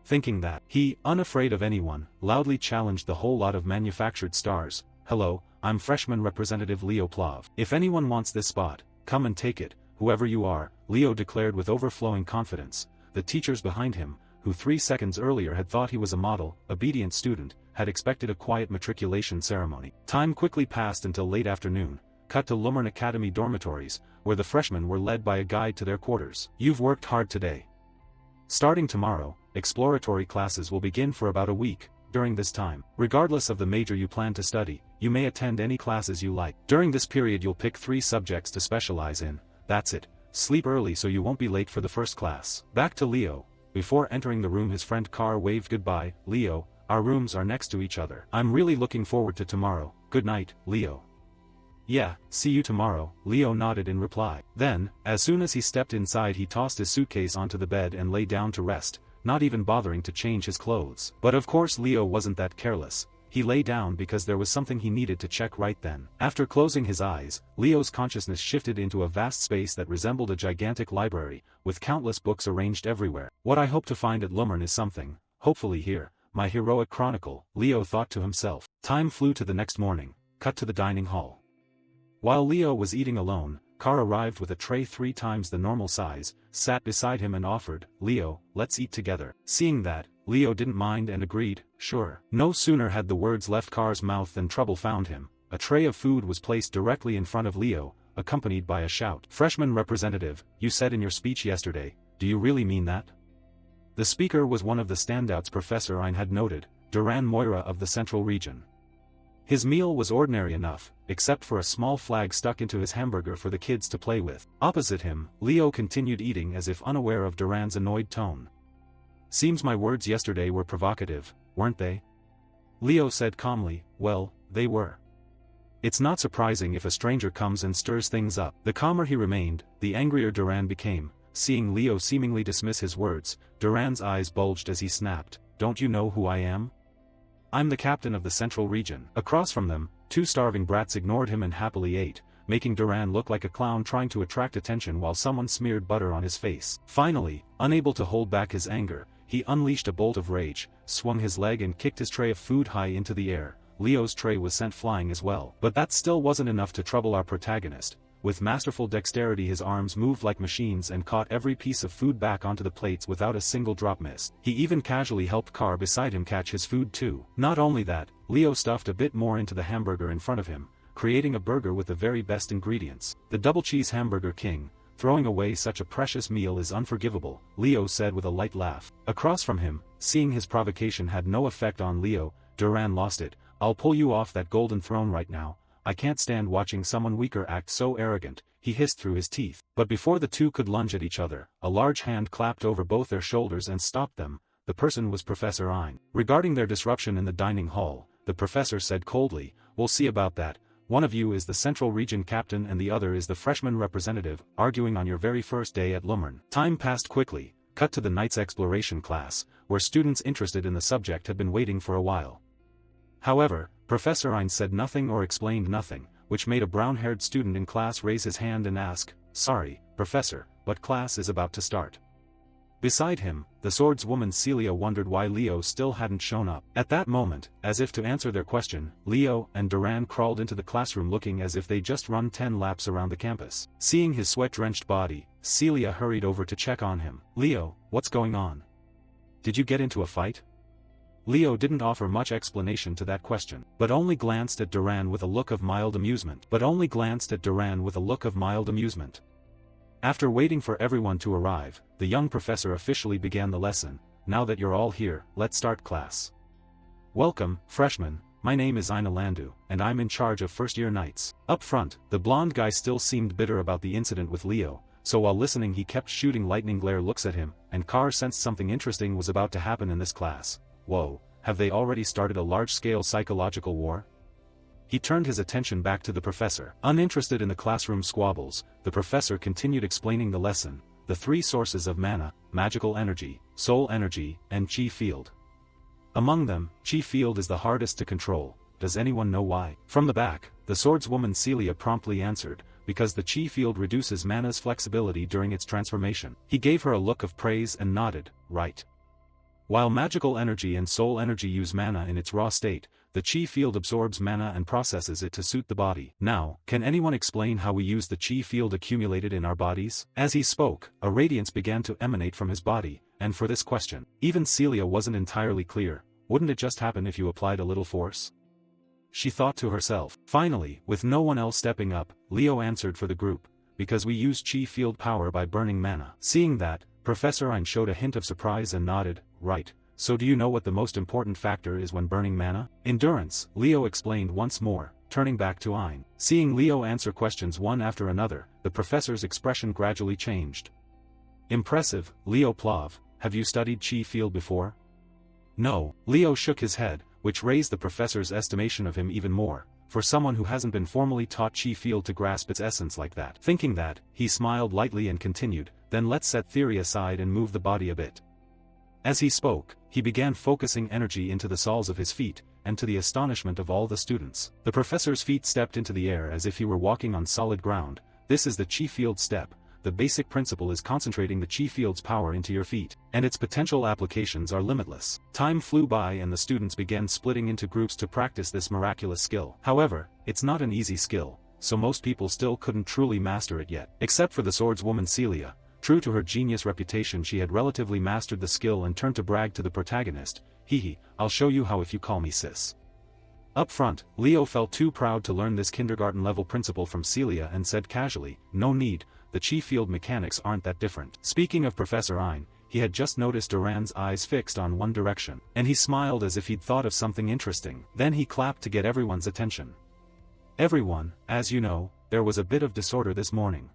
Thinking that, he, unafraid of anyone, loudly challenged the whole lot of manufactured stars. "Hello, I'm freshman representative Leo Plav. If anyone wants this spot, come and take it, whoever you are," Leo declared with overflowing confidence. The teachers behind him, who 3 seconds earlier had thought he was a model, obedient student, had expected a quiet matriculation ceremony. Time quickly passed until late afternoon, cut to Lummern Academy dormitories, where the freshmen were led by a guide to their quarters. "You've worked hard today. Starting tomorrow, exploratory classes will begin for about a week. During this time, regardless of the major you plan to study, you may attend any classes you like. During this period you'll pick 3 subjects to specialize in, that's it. Sleep early so you won't be late for the first class." Back to Leo. Before entering the room his friend Carr waved goodbye. "Leo, our rooms are next to each other. I'm really looking forward to tomorrow. Good night, Leo." "Yeah, see you tomorrow," Leo nodded in reply. Then, as soon as he stepped inside he tossed his suitcase onto the bed and lay down to rest, not even bothering to change his clothes. But of course Leo wasn't that careless. He lay down because there was something he needed to check right then. After closing his eyes, Leo's consciousness shifted into a vast space that resembled a gigantic library, with countless books arranged everywhere. "What I hope to find at Lummern is something, hopefully here, my heroic chronicle," Leo thought to himself. Time flew to the next morning, cut to the dining hall. While Leo was eating alone, Carr arrived with a tray 3 times the normal size, sat beside him and offered, "Leo, let's eat together." Seeing that, Leo didn't mind and agreed, "Sure." No sooner had the words left Carr's mouth than trouble found him. A tray of food was placed directly in front of Leo, accompanied by a shout. "Freshman representative, you said in your speech yesterday, do you really mean that?" The speaker was one of the standouts Professor Ein had noted, Duran Moira of the Central Region. His meal was ordinary enough, except for a small flag stuck into his hamburger for the kids to play with. Opposite him, Leo continued eating as if unaware of Duran's annoyed tone. "Seems my words yesterday were provocative, weren't they?" Leo said calmly, "Well, they were. It's not surprising if a stranger comes and stirs things up." The calmer he remained, the angrier Duran became. Seeing Leo seemingly dismiss his words, Duran's eyes bulged as he snapped, "Don't you know who I am? I'm the captain of the Central Region." Across from them, 2 starving brats ignored him and happily ate, making Duran look like a clown trying to attract attention while someone smeared butter on his face. Finally, unable to hold back his anger, he unleashed a bolt of rage, swung his leg and kicked his tray of food high into the air. Leo's tray was sent flying as well. But that still wasn't enough to trouble our protagonist. With masterful dexterity his arms moved like machines and caught every piece of food back onto the plates without a single drop missed. He even casually helped Carr beside him catch his food too. Not only that, Leo stuffed a bit more into the hamburger in front of him, creating a burger with the very best ingredients. "The double cheese hamburger king, throwing away such a precious meal is unforgivable," Leo said with a light laugh. Across from him, seeing his provocation had no effect on Leo, Duran lost it. "I'll pull you off that golden throne right now. I can't stand watching someone weaker act so arrogant," he hissed through his teeth. But before the two could lunge at each other, a large hand clapped over both their shoulders and stopped them. The person was Professor Ein. Regarding their disruption in the dining hall, the professor said coldly, "We'll see about that. One of you is the Central Region captain and the other is the freshman representative, arguing on your very first day at Lummern." Time passed quickly, cut to the night's exploration class, where students interested in the subject had been waiting for a while. However, Professor Ein said nothing or explained nothing, which made a brown-haired student in class raise his hand and ask, "Sorry, Professor, but class is about to start." Beside him, the swordswoman Celia wondered why Leo still hadn't shown up. At that moment, as if to answer their question, Leo and Duran crawled into the classroom looking as if they'd just run 10 laps around the campus. Seeing his sweat-drenched body, Celia hurried over to check on him. "Leo, what's going on? Did you get into a fight?" Leo didn't offer much explanation to that question, but only glanced at Duran with a look of mild amusement. After waiting for everyone to arrive, the young professor officially began the lesson. "Now that you're all here, let's start class. Welcome, freshmen, my name is Ina Landu, and I'm in charge of first-year nights." Up front, the blonde guy still seemed bitter about the incident with Leo, so while listening he kept shooting lightning glare looks at him, and Carr sensed something interesting was about to happen in this class. Whoa, have they already started a large-scale psychological war? he turned his attention back to the professor. Uninterested in the classroom squabbles, the professor continued explaining the lesson: the three sources of mana, magical energy, soul energy, and chi field. Among them, chi field is the hardest to control. Does anyone know why? From the back, the swordswoman Celia promptly answered, because the chi field reduces mana's flexibility during its transformation. He gave her a look of praise and nodded, right. While magical energy and soul energy use mana in its raw state, the chi field absorbs mana and processes it to suit the body. Now, can anyone explain how we use the chi field accumulated in our bodies? As he spoke, a radiance began to emanate from his body, and for this question, even Celia wasn't entirely clear. Wouldn't it just happen if you applied a little force? She thought to herself. Finally, with no one else stepping up, Leo answered for the group, because we use chi field power by burning mana. Seeing that, Professor Ein showed a hint of surprise and nodded, right. So do you know what the most important factor is when burning mana? Endurance, Leo explained once more, turning back to Ein. Seeing Leo answer questions one after another, the professor's expression gradually changed. Impressive, Leo Plav, have you studied chi field before? No, Leo shook his head, which raised the professor's estimation of him even more, for someone who hasn't been formally taught chi field to grasp its essence like that. Thinking that, he smiled lightly and continued, then let's set theory aside and move the body a bit. As he spoke, he began focusing energy into the soles of his feet, and to the astonishment of all the students, the professor's feet stepped into the air as if he were walking on solid ground. This is the chi field step. The basic principle is concentrating the chi field's power into your feet, and its potential applications are limitless. Time flew by and the students began splitting into groups to practice this miraculous skill. However, it's not an easy skill, so most people still couldn't truly master it yet. Except for the swordswoman Celia. True to her genius reputation, she had relatively mastered the skill and turned to brag to the protagonist, "Hee, I'll show you how if you call me sis." Up front, Leo felt too proud to learn this kindergarten-level principle from Celia and said casually, "No need, the chi field mechanics aren't that different." Speaking of Professor Ein, he had just noticed Duran's eyes fixed on one direction, and he smiled as if he'd thought of something interesting. Then he clapped to get everyone's attention. "Everyone, as you know, there was a bit of disorder this morning."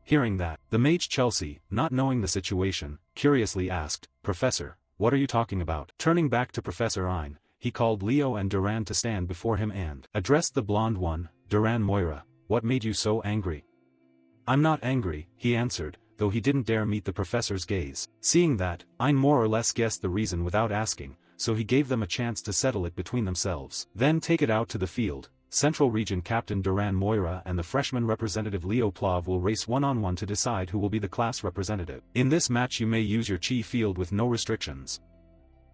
Hearing that, the mage Chelsea, not knowing the situation, curiously asked, "Professor, what are you talking about?" Turning back to Professor Ein, he called Leo and Duran to stand before him and addressed the blonde one, "Duran Moira, what made you so angry?" "I'm not angry," he answered, though he didn't dare meet the professor's gaze. Seeing that, Ein more or less guessed the reason without asking, so he gave them a chance to settle it between themselves. Then take it out to the field. Central Region Captain Duran Moira and the freshman representative Leo Plav will race one-on-one to decide who will be the class representative. In this match you may use your chi field with no restrictions.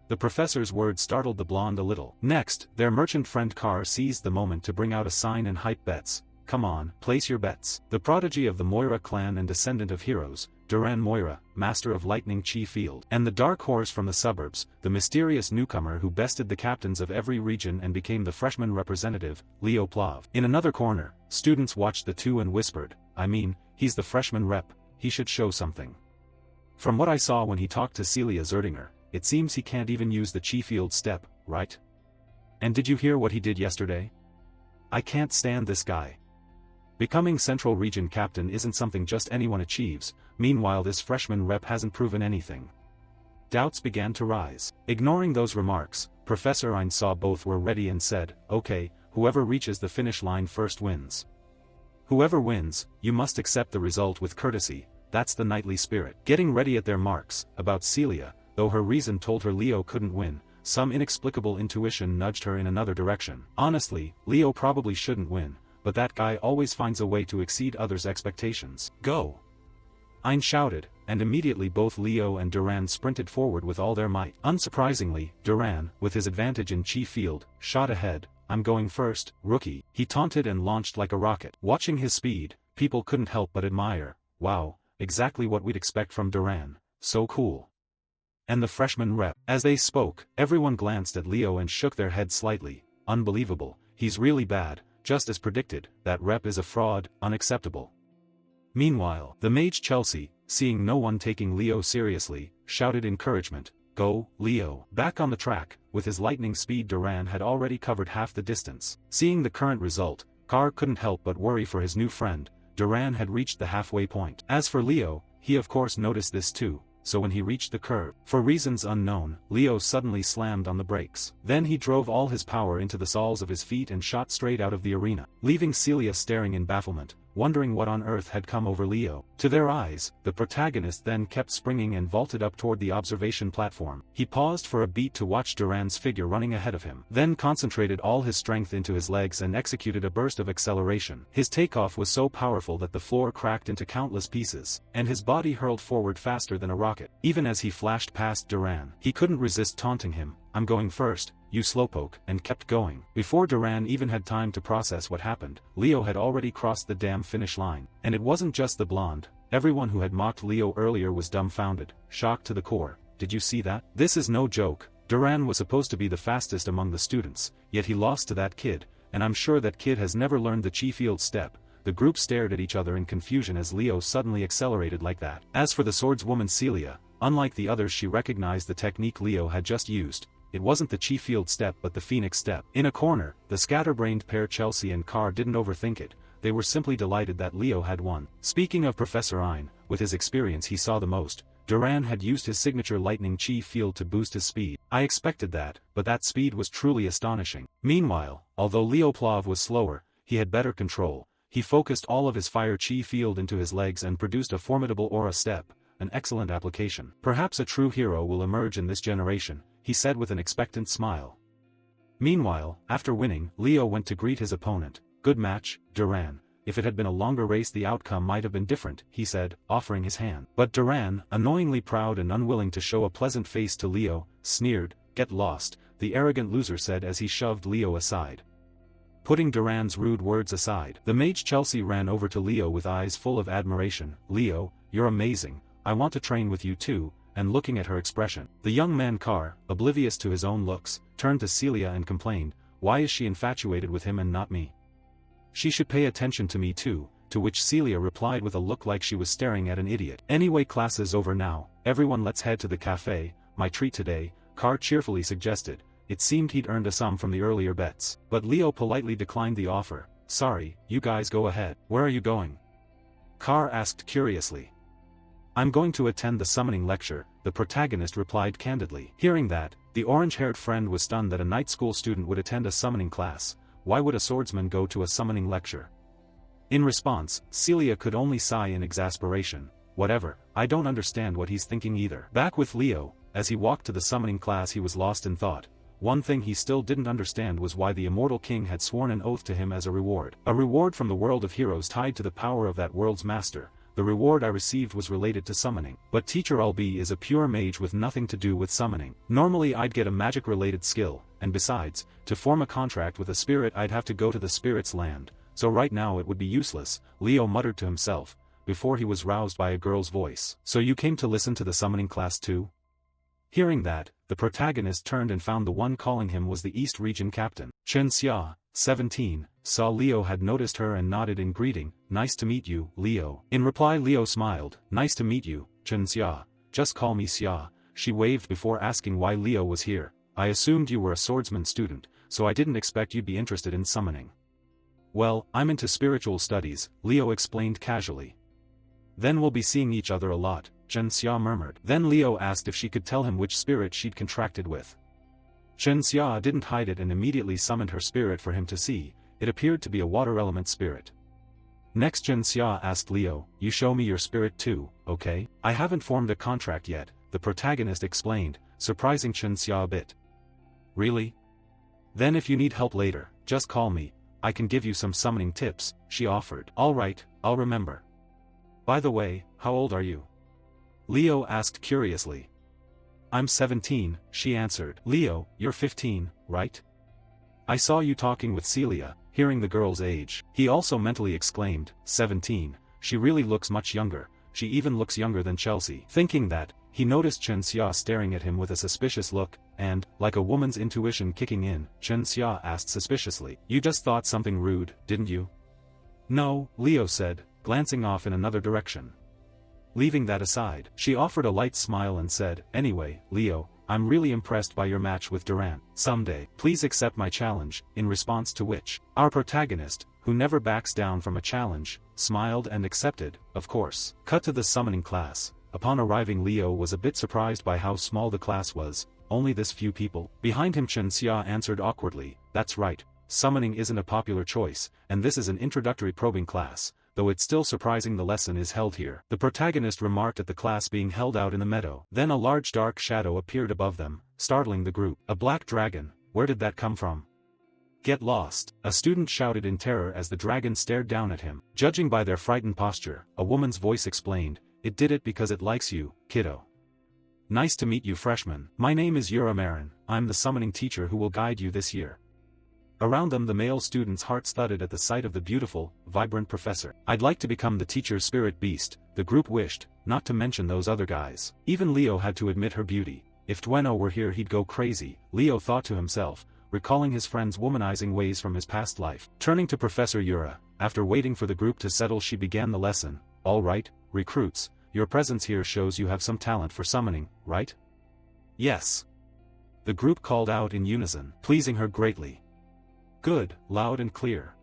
The professor's words startled the blonde a little. Next, their merchant friend Carr seized the moment to bring out a sign and hype bets. "Come on, place your bets." The prodigy of the Moira clan and descendant of heroes, Duran Moira, master of lightning chi field, and the dark horse from the suburbs, the mysterious newcomer who bested the captains of every region and became the freshman representative, Leo Plav. In another corner, students watched the two and whispered, "I mean, he's the freshman rep, he should show something." From what I saw when he talked to Celia Zerdinger, it seems he can't even use the chi field step, right? And did you hear what he did yesterday? I can't stand this guy. Becoming Central Region Captain isn't something just anyone achieves. Meanwhile this freshman rep hasn't proven anything. Doubts began to rise. Ignoring those remarks, Professor Ein saw both were ready and said, "Okay, whoever reaches the finish line first wins. Whoever wins, you must accept the result with courtesy, that's the knightly spirit." Getting ready at their marks. About Celia, though her reason told her Leo couldn't win, some inexplicable intuition nudged her in another direction. Honestly, Leo probably shouldn't win, but that guy always finds a way to exceed others' expectations. "Go!" Ein shouted, and immediately both Leo and Duran sprinted forward with all their might. Unsurprisingly, Duran, with his advantage in chi field, shot ahead. "I'm going first, rookie," he taunted and launched like a rocket. Watching his speed, people couldn't help but admire. Wow, exactly what we'd expect from Duran, so cool. And the freshman rep. As they spoke, everyone glanced at Leo and shook their heads slightly. Unbelievable, he's really bad. Just as predicted, that rep is a fraud, unacceptable. Meanwhile, the mage Chelsea, seeing no one taking Leo seriously, shouted encouragement, "Go, Leo!" Back on the track, with his lightning speed Duran had already covered half the distance. Seeing the current result, Carr couldn't help but worry for his new friend. Duran had reached the halfway point. As for Leo, he of course noticed this too, so when he reached the curve, for reasons unknown, Leo suddenly slammed on the brakes. Then he drove all his power into the soles of his feet and shot straight out of the arena, leaving Celia staring in bafflement, wondering what on earth had come over Leo. To their eyes, the protagonist then kept springing and vaulted up toward the observation platform. He paused for a beat to watch Duran's figure running ahead of him, then concentrated all his strength into his legs and executed a burst of acceleration. His takeoff was so powerful that the floor cracked into countless pieces, and his body hurled forward faster than a rocket. Even as he flashed past Duran, he couldn't resist taunting him, "I'm going first, you slowpoke," and kept going. Before Duran even had time to process what happened, Leo had already crossed the damn finish line. And it wasn't just the blonde. Everyone who had mocked Leo earlier was dumbfounded, shocked to the core. "Did you see that? This is no joke. Duran was supposed to be the fastest among the students, yet he lost to that kid, and I'm sure that kid has never learned the chi field step." The group stared at each other in confusion as Leo suddenly accelerated like that. As for the swordswoman Celia, unlike the others, she recognized the technique Leo had just used. It wasn't the chi field step but the phoenix step. In a corner, the scatterbrained pair Chelsea and Carr didn't overthink it. They were simply delighted that Leo had won. Speaking of Professor Ein, with his experience he saw the most, Duran had used his signature lightning chi field to boost his speed. I expected that, but that speed was truly astonishing. Meanwhile, although Leo Plov was slower, he had better control. He focused all of his fire chi field into his legs and produced a formidable aura step, an excellent application. "Perhaps a true hero will emerge in this generation," he said with an expectant smile. Meanwhile, after winning, Leo went to greet his opponent. "Good match, Duran. If it had been a longer race the outcome might have been different," he said, offering his hand. But Duran, annoyingly proud and unwilling to show a pleasant face to Leo, sneered. "Get lost," the arrogant loser said as he shoved Leo aside. Putting Duran's rude words aside, the mage Chelsea ran over to Leo with eyes full of admiration. "Leo, you're amazing. I want to train with you too," and looking at her expression. The young man Carr, oblivious to his own looks, turned to Celia and complained, "Why is she infatuated with him and not me? She should pay attention to me too," to which Celia replied with a look like she was staring at an idiot. "Anyway, class is over now, everyone let's head to the cafe, my treat today," Carr cheerfully suggested. It seemed he'd earned a sum from the earlier bets. But Leo politely declined the offer. "Sorry, you guys go ahead." "Where are you going?" Carr asked curiously. "I'm going to attend the summoning lecture," the protagonist replied candidly. Hearing that, the orange-haired friend was stunned that a night school student would attend a summoning class. Why would a swordsman go to a summoning lecture? In response, Celia could only sigh in exasperation. "Whatever, I don't understand what he's thinking either." Back with Leo, as he walked to the summoning class he was lost in thought. One thing he still didn't understand was why the immortal king had sworn an oath to him as a reward. A reward from the world of heroes tied to the power of that world's master. The reward I received was related to summoning. But Teacher Albi is a pure mage with nothing to do with summoning. Normally I'd get a magic-related skill, and besides, to form a contract with a spirit I'd have to go to the spirit's land, so right now it would be useless, Leo muttered to himself, before he was roused by a girl's voice. "So you came to listen to the summoning class too?" Hearing that, the protagonist turned and found the one calling him was the East Region captain. Chen Xia, 17, saw Leo had noticed her and nodded in greeting. "Nice to meet you, Leo." In reply Leo smiled. "Nice to meet you, Chen Xia. Just call me Xia," she waved before asking why Leo was here. "I assumed you were a swordsman student, so I didn't expect you'd be interested in summoning." "Well, I'm into spiritual studies," Leo explained casually. "Then we'll be seeing each other a lot," Chen Xia murmured. Then Leo asked if she could tell him which spirit she'd contracted with. Chen Xia didn't hide it and immediately summoned her spirit for him to see. It appeared to be a water element spirit. Next Chen Xia asked Leo, "You show me your spirit too, okay?" "I haven't formed a contract yet," the protagonist explained, surprising Chen Xia a bit. "Really? Then if you need help later, just call me. I can give you some summoning tips," she offered. "All right, I'll remember. By the way, how old are you?" Leo asked curiously. "I'm 17, she answered. "Leo, you're 15, right? I saw you talking with Celia." Hearing the girl's age, he also mentally exclaimed, 17, she really looks much younger, she even looks younger than Chelsea. Thinking that, he noticed Chen Xia staring at him with a suspicious look, and, like a woman's intuition kicking in, Chen Xia asked suspiciously, "You just thought something rude, didn't you?" "No," Leo said, glancing off in another direction. Leaving that aside, she offered a light smile and said, "Anyway, Leo, I'm really impressed by your match with Duran. Someday, please accept my challenge," in response to which, our protagonist, who never backs down from a challenge, smiled and accepted, of course. Cut to the summoning class. Upon arriving, Leo was a bit surprised by how small the class was, only this few people. Behind him, Chen Xia answered awkwardly, "That's right, summoning isn't a popular choice, and this is an introductory probing class, though it's still surprising the lesson is held here." The protagonist remarked at the class being held out in the meadow. Then a large dark shadow appeared above them, startling the group. "A black dragon, where did that come from?" "Get lost," a student shouted in terror as the dragon stared down at him. Judging by their frightened posture, a woman's voice explained, "It did it because it likes you, kiddo. Nice to meet you, freshman. My name is Yura Marin, I'm the summoning teacher who will guide you this year." Around them, the male students' hearts thudded at the sight of the beautiful, vibrant professor. "I'd like to become the teacher's spirit beast," the group wished, not to mention those other guys. Even Leo had to admit her beauty. If Tueno were here he'd go crazy, Leo thought to himself, recalling his friend's womanizing ways from his past life. Turning to Professor Yura, after waiting for the group to settle, she began the lesson. "All right, recruits, your presence here shows you have some talent for summoning, right?" "Yes," the group called out in unison, pleasing her greatly. "Good, loud and clear.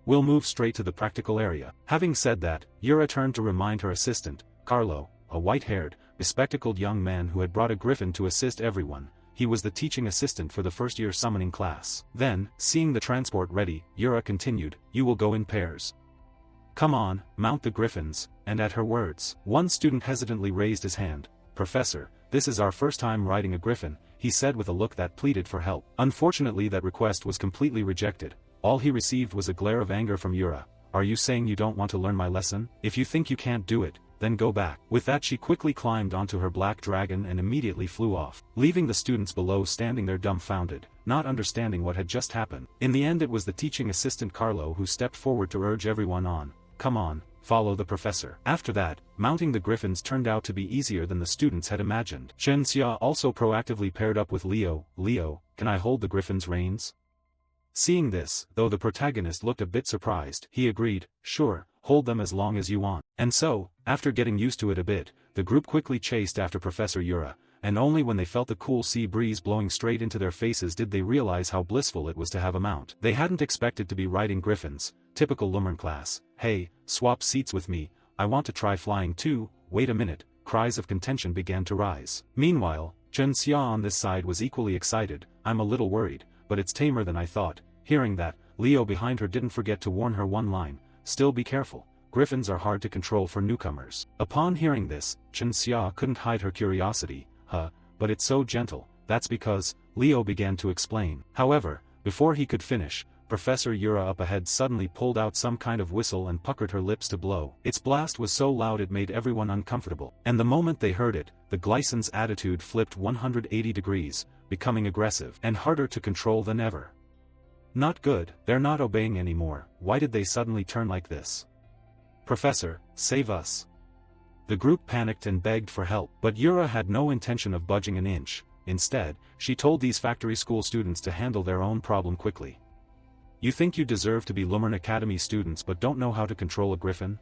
We'll move straight to the practical area." Having said that, Yura turned to remind her assistant, Carlo, a white-haired, bespectacled young man who had brought a griffin to assist everyone. He was the teaching assistant for the first-year summoning class. Then, seeing the transport ready, Yura continued, "You will go in pairs. Come on, mount the griffins," and at her words, one student hesitantly raised his hand. "Professor, this is our first time riding a griffin," he said with a look that pleaded for help. Unfortunately, that request was completely rejected. All he received was a glare of anger from Yura. "Are you saying you don't want to learn my lesson? If you think you can't do it, then go back." With that, she quickly climbed onto her black dragon and immediately flew off, leaving the students below standing there dumbfounded, not understanding what had just happened. In the end, it was the teaching assistant Carlo who stepped forward to urge everyone on. "Come on, follow the professor." After that, mounting the griffins turned out to be easier than the students had imagined. Chen Xia also proactively paired up with Leo. "Leo, can I hold the griffin's reins?" Seeing this, though the protagonist looked a bit surprised, he agreed, "Sure, hold them as long as you want." And so, after getting used to it a bit, the group quickly chased after Professor Yura, and only when they felt the cool sea breeze blowing straight into their faces did they realize how blissful it was to have a mount. They hadn't expected to be riding griffins, typical Lumern class. "Hey, swap seats with me, I want to try flying too." "Wait a minute," cries of contention began to rise. Meanwhile, Chen Xia on this side was equally excited. "I'm a little worried, but it's tamer than I thought." Hearing that, Leo behind her didn't forget to warn her one line, "Still be careful, griffins are hard to control for newcomers." Upon hearing this, Chen Xia couldn't hide her curiosity. But it's so gentle." "That's because," Leo began to explain. However, before he could finish, Professor Yura up ahead suddenly pulled out some kind of whistle and puckered her lips to blow. Its blast was so loud it made everyone uncomfortable. And the moment they heard it, the Glycin's attitude flipped 180 degrees, becoming aggressive and harder to control than ever. "Not good, they're not obeying anymore. Why did they suddenly turn like this? Professor, save us." The group panicked and begged for help, but Yura had no intention of budging an inch. Instead, she told these factory school students to handle their own problem quickly. "You think you deserve to be Lumern Academy students but don't know how to control a griffin?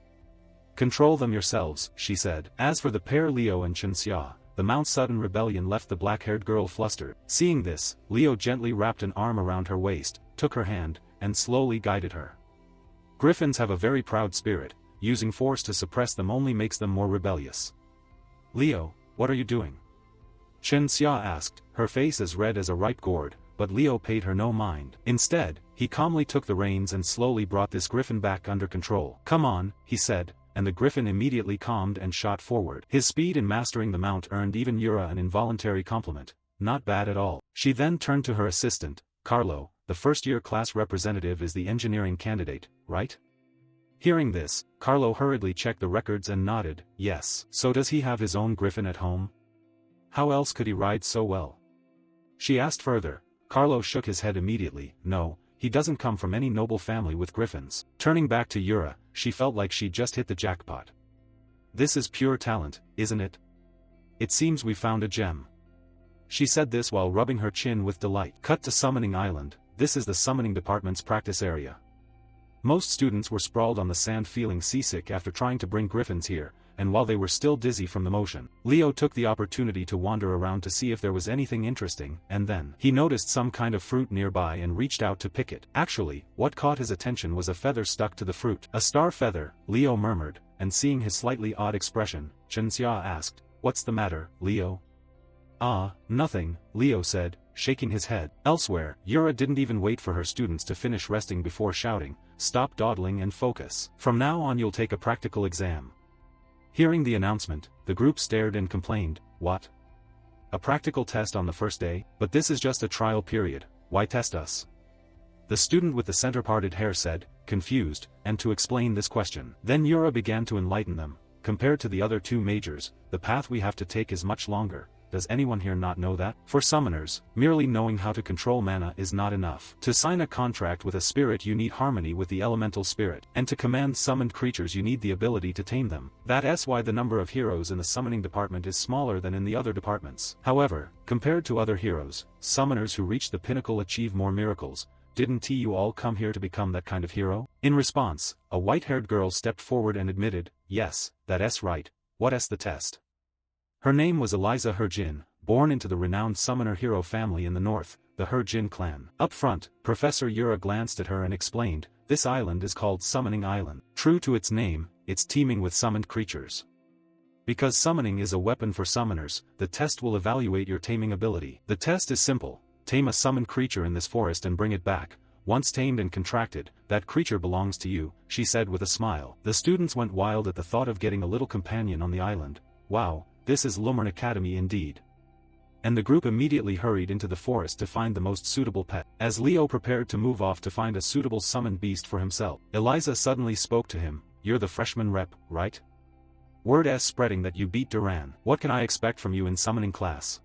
Control them yourselves," she said. As for the pair Leo and Chen Xia, the Mount Sudden rebellion left the black-haired girl flustered. Seeing this, Leo gently wrapped an arm around her waist, took her hand, and slowly guided her. Griffins have a very proud spirit, using force to suppress them only makes them more rebellious. "Leo, what are you doing?" Chen Xia asked, her face as red as a ripe gourd, but Leo paid her no mind. Instead, he calmly took the reins and slowly brought this griffin back under control. "Come on," he said, and the griffin immediately calmed and shot forward. His speed in mastering the mount earned even Yura an involuntary compliment. "Not bad at all." She then turned to her assistant, Carlo. "The first-year class representative is the engineering candidate, right?" Hearing this, Carlo hurriedly checked the records and nodded, "Yes." "So does he have his own griffin at home? How else could he ride so well?" she asked further. Carlo shook his head immediately. "No, he doesn't come from any noble family with griffins." Turning back to Yura, she felt like she'd just hit the jackpot. "This is pure talent, isn't it? It seems we found a gem." She said this while rubbing her chin with delight. Cut to Summoning Island. This is the summoning department's practice area. Most students were sprawled on the sand feeling seasick after trying to bring griffins here, and while they were still dizzy from the motion, Leo took the opportunity to wander around to see if there was anything interesting, and then he noticed some kind of fruit nearby and reached out to pick it. Actually, what caught his attention was a feather stuck to the fruit. "A star feather," Leo murmured, and seeing his slightly odd expression, Chenxia asked, "What's the matter, Leo?" "Ah, nothing," Leo said, shaking his head. Elsewhere, Yura didn't even wait for her students to finish resting before shouting, "Stop dawdling and focus. From now on you'll take a practical exam." Hearing the announcement, the group stared and complained, "What? A practical test on the first day? But this is just a trial period, why test us?" The student with the center-parted hair said, confused, and to explain this question. Then Yura began to enlighten them. "Compared to the other two majors, the path we have to take is much longer. Does anyone here not know that? For summoners, merely knowing how to control mana is not enough. To sign a contract with a spirit you need harmony with the elemental spirit, and to command summoned creatures you need the ability to tame them. That's why the number of heroes in the summoning department is smaller than in the other departments. However, compared to other heroes, summoners who reach the pinnacle achieve more miracles. Didn't you all come here to become that kind of hero?" In response, a white-haired girl stepped forward and admitted, "Yes, that's right. What's the test?" Her name was Eliza Herjin, born into the renowned summoner hero family in the north, the Herjin clan. Up front, Professor Yura glanced at her and explained, "This island is called Summoning Island. True to its name, it's teeming with summoned creatures. Because summoning is a weapon for summoners, the test will evaluate your taming ability. The test is simple. Tame a summoned creature in this forest and bring it back. Once tamed and contracted, that creature belongs to you," she said with a smile. The students went wild at the thought of getting a little companion on the island. Wow, this is Lumern Academy indeed. And the group immediately hurried into the forest to find the most suitable pet. As Leo prepared to move off to find a suitable summoned beast for himself, Eliza suddenly spoke to him, "You're the freshman rep, right? Word's spreading that you beat Duran. What can I expect from you in summoning class?"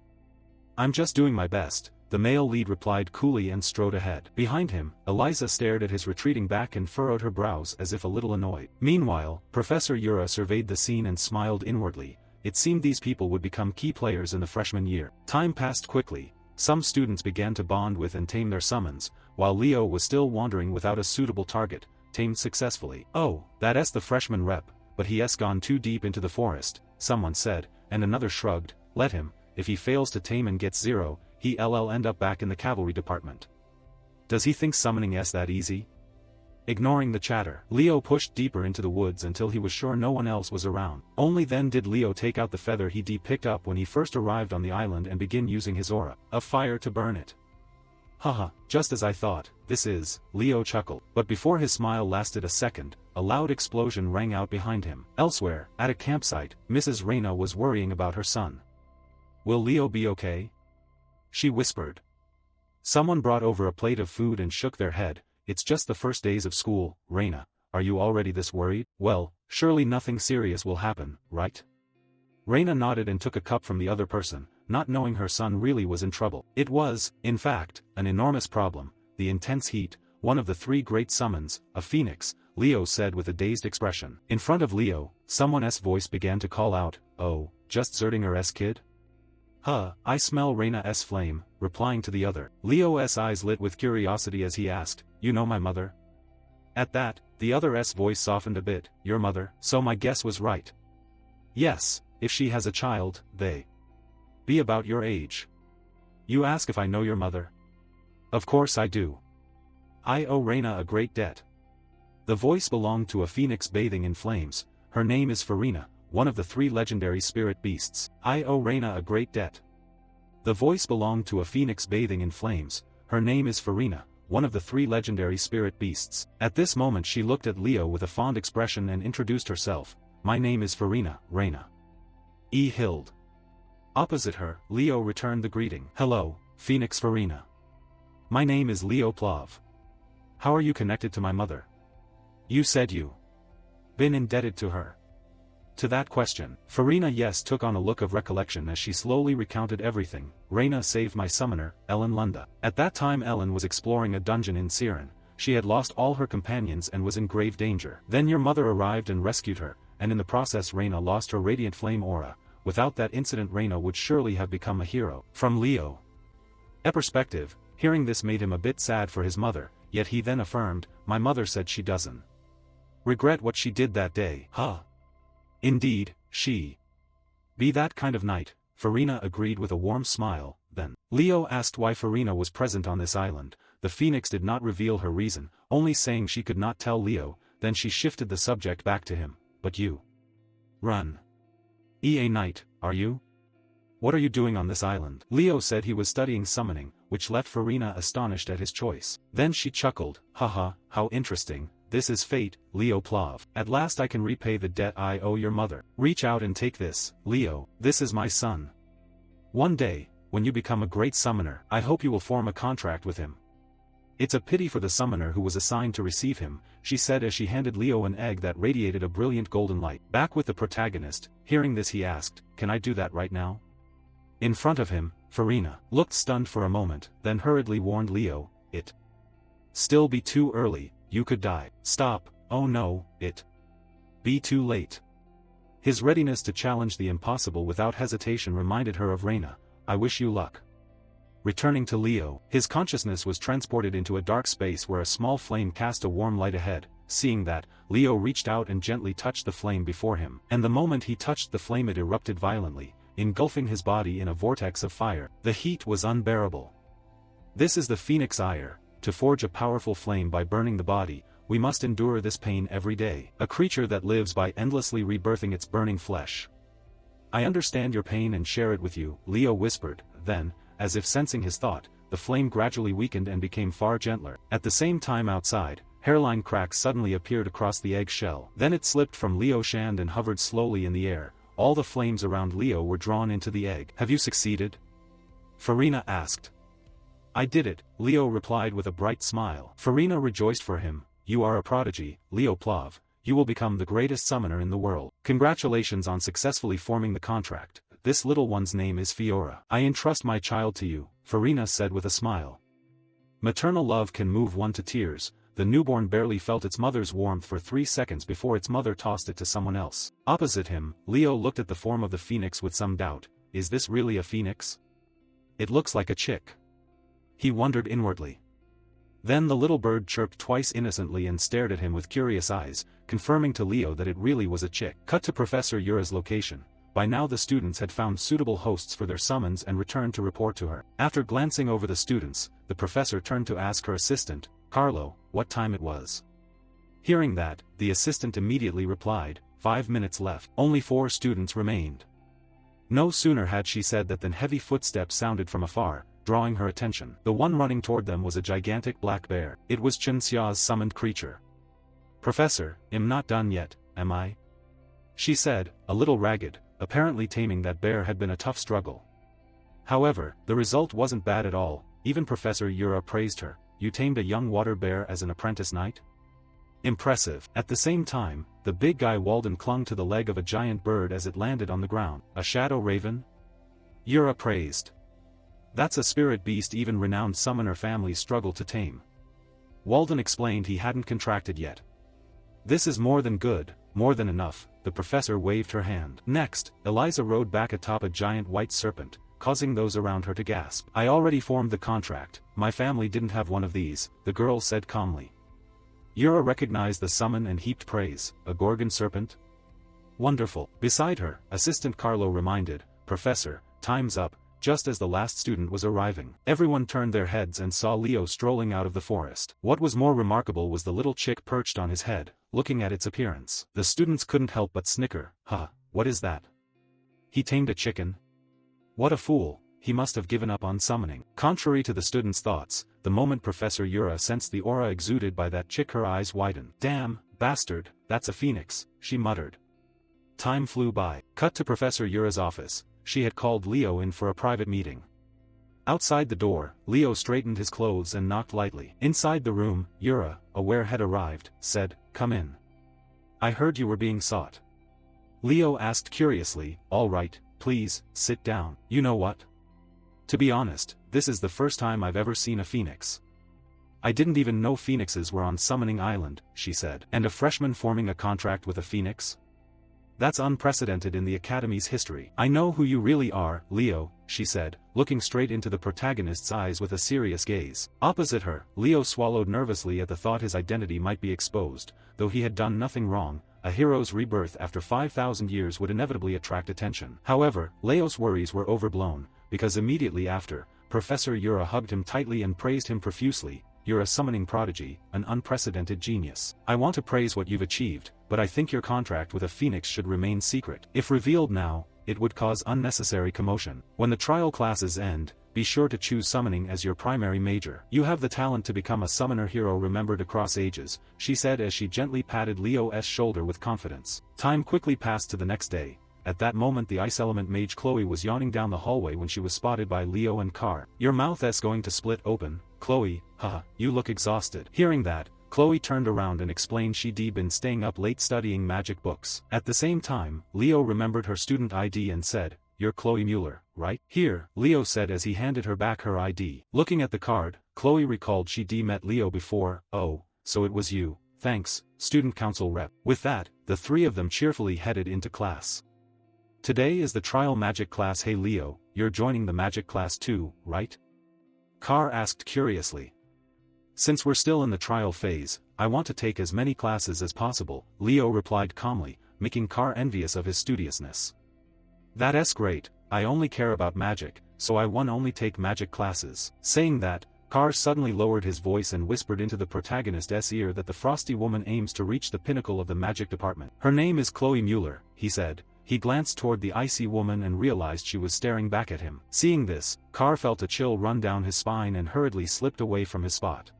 "I'm just doing my best," the male lead replied coolly and strode ahead. Behind him, Eliza stared at his retreating back and furrowed her brows as if a little annoyed. Meanwhile, Professor Yura surveyed the scene and smiled inwardly. It seemed these people would become key players in the freshman year. Time passed quickly. Some students began to bond with and tame their summons, while Leo was still wandering without a suitable target, tamed successfully. "Oh, that's the freshman rep, but he's gone too deep into the forest," someone said, and another shrugged, "Let him, if he fails to tame and gets 0, he'll end up back in the cavalry department. Does he think summoning is that easy?" Ignoring the chatter, Leo pushed deeper into the woods until he was sure no one else was around. Only then did Leo take out the feather he picked up when he first arrived on the island and begin using his aura of fire to burn it. "Haha, just as I thought, this is," Leo chuckled. But before his smile lasted a second, a loud explosion rang out behind him. Elsewhere, at a campsite, Mrs. Reina was worrying about her son. "Will Leo be okay?" she whispered. Someone brought over a plate of food and shook their head. "It's just the first days of school, Reina. Are you already this worried? Well, surely nothing serious will happen, right?" Reina nodded and took a cup from the other person, not knowing her son really was in trouble. It was, in fact, an enormous problem, the intense heat, one of the 3 great summons, a phoenix, Leo said with a dazed expression. In front of Leo, someone's voice began to call out, "Oh, just Zertinger's kid?" "Huh, I smell Reina's flame," replying to the other. Leo's eyes lit with curiosity as he asked, "You know my mother?" At that, the other's voice softened a bit, "Your mother? So my guess was right. Yes, if she has a child, they be about your age. You ask if I know your mother? Of course I do. I owe Reina a great debt." The voice belonged to a phoenix bathing in flames. Her name is Farina, one of the 3 legendary spirit beasts. "I owe Reina a great debt." The voice belonged to a phoenix bathing in flames. Her name is Farina, one of the 3 legendary spirit beasts. At this moment she looked at Leo with a fond expression and introduced herself. "My name is Farina, Reina E. Hild." Opposite her, Leo returned the greeting. "Hello, Phoenix Farina. My name is Leo Plav. How are you connected to my mother? You said you been indebted to her." To that question, Farina took on a look of recollection as she slowly recounted everything. "Reina saved my summoner, Ellen Lunda. At that time Ellen was exploring a dungeon in Siren. She had lost all her companions and was in grave danger. Then your mother arrived and rescued her, and in the process Reina lost her radiant flame aura. Without that incident Reina would surely have become a hero." From Leo's perspective, hearing this made him a bit sad for his mother, yet he then affirmed, "My mother said she doesn't regret what she did that day." "Huh. Indeed, she be that kind of knight," Farina agreed with a warm smile. Then Leo asked why Farina was present on this island. The phoenix did not reveal her reason, only saying she could not tell Leo. Then she shifted the subject back to him. but you. Run. A knight, are you? What are you doing on this island? Leo said he was studying summoning, which left Farina astonished at his choice. Then she chuckled, haha, how interesting, this is fate, Leo Plav. At last I can repay the debt I owe your mother. Reach out and take this, Leo, this is my son. One day, when you become a great summoner, I hope you will form a contract with him. It's a pity for the summoner who was assigned to receive him, she said as she handed Leo an egg that radiated a brilliant golden light. Back with the protagonist, hearing this he asked, can I do that right now? In front of him, Farina looked stunned for a moment, then hurriedly warned Leo, it still be too early, you could die. Stop, oh no, it be too late. His readiness to challenge the impossible without hesitation reminded her of Reina, I wish you luck. Returning to Leo, his consciousness was transported into a dark space where a small flame cast a warm light ahead. Seeing that, Leo reached out and gently touched the flame before him, and the moment he touched the flame it erupted violently, engulfing his body in a vortex of fire. The heat was unbearable. This is the Phoenix ire, to forge a powerful flame by burning the body, we must endure this pain every day. A creature that lives by endlessly rebirthing its burning flesh. I understand your pain and share it with you, Leo whispered, then, as if sensing his thought, the flame gradually weakened and became far gentler. At the same time outside, hairline cracks suddenly appeared across the egg shell. Then it slipped from Leo's hand and hovered slowly in the air. All the flames around Leo were drawn into the egg. Have you succeeded? Farina asked. I did it, Leo replied with a bright smile. Farina rejoiced for him, you are a prodigy, Leo Plav, you will become the greatest summoner in the world. Congratulations on successfully forming the contract, this little one's name is Fiora. I entrust my child to you, Farina said with a smile. Maternal love can move one to tears. The newborn barely felt its mother's warmth for 3 seconds before its mother tossed it to someone else. Opposite him, Leo looked at the form of the phoenix with some doubt. Is this really a phoenix? It looks like a chick. He wondered inwardly. Then the little bird chirped twice innocently and stared at him with curious eyes, confirming to Leo that it really was a chick. Cut to Professor Yura's location. By now the students had found suitable hosts for their summons and returned to report to her. After glancing over the students, the professor turned to ask her assistant, Carlo, what time it was. Hearing that, the assistant immediately replied, 5 minutes left. Only 4 students remained. No sooner had she said that than heavy footsteps sounded from afar, drawing her attention. The one running toward them was a gigantic black bear. It was Chen Xia's summoned creature. Professor, I'm not done yet, am I? She said, a little ragged. Apparently taming that bear had been a tough struggle. However, the result wasn't bad at all. Even Professor Yura praised her. You tamed a young water bear as an apprentice knight? Impressive. At the same time, the big guy Walden clung to the leg of a giant bird as it landed on the ground. A shadow raven? Yura praised. That's a spirit beast even renowned summoner families struggle to tame. Walden explained he hadn't contracted yet. This is more than good, more than enough, the professor waved her hand. Next, Eliza rode back atop a giant white serpent, causing those around her to gasp. I already formed the contract, my family didn't have one of these, the girl said calmly. Yura recognized the summon and heaped praise, a gorgon serpent? Wonderful. Beside her, Assistant Carlo reminded, Professor, time's up, just as the last student was arriving. Everyone turned their heads and saw Leo strolling out of the forest. What was more remarkable was the little chick perched on his head, looking at its appearance. The students couldn't help but snicker. What is that? He tamed a chicken? What a fool, he must have given up on summoning. Contrary to the students' thoughts, the moment Professor Yura sensed the aura exuded by that chick her eyes widened. Damn, bastard, that's a phoenix, she muttered. Time flew by. Cut to Professor Yura's office. She had called Leo in for a private meeting. Outside the door, Leo straightened his clothes and knocked lightly. Inside the room, Yura, aware had arrived, said, Come in. I heard you were being sought. Leo asked curiously, All right, please, sit down. You know what? To be honest, this is the first time I've ever seen a phoenix. I didn't even know phoenixes were on Summoning Island, she said. And a freshman forming a contract with a phoenix? That's unprecedented in the Academy's history. I know who you really are, Leo, she said, looking straight into the protagonist's eyes with a serious gaze. Opposite her, Leo swallowed nervously at the thought his identity might be exposed. Though he had done nothing wrong, a hero's rebirth after 5,000 years would inevitably attract attention. However, Leo's worries were overblown, because immediately after, Professor Yura hugged him tightly and praised him profusely. you're a summoning prodigy, an unprecedented genius. I want to praise what you've achieved, but I think your contract with a phoenix should remain secret. If revealed now, it would cause unnecessary commotion. When the trial classes end, be sure to choose summoning as your primary major. You have the talent to become a summoner hero remembered across ages, she said as she gently patted Leo's shoulder with confidence. Time quickly passed to the next day. At that moment the ice element mage Chloe was yawning down the hallway when she was spotted by Leo and Car. Your mouth's going to split open, Chloe, haha, you look exhausted. Hearing that, Chloe turned around and explained she'd been staying up late studying magic books. At the same time, Leo remembered her student ID and said, "You're Chloe Mueller, right?" "Here," Leo said as he handed her back her ID. Looking at the card, Chloe recalled she'd met Leo before. "Oh, so it was you, thanks, student council rep." With that, the three of them cheerfully headed into class. Today is the trial magic class. Hey Leo, you're joining the magic class too, right? Car asked curiously. Since we're still in the trial phase, I want to take as many classes as possible, Leo replied calmly, making Car envious of his studiousness. That's great, I only care about magic, so I want only take magic classes. Saying that, Car suddenly lowered his voice and whispered into the protagonist's ear that the frosty woman aims to reach the pinnacle of the magic department. Her name is Chloe Mueller, he said. He glanced toward the icy woman and realized she was staring back at him. Seeing this, Car felt a chill run down his spine and hurriedly slipped away from his spot.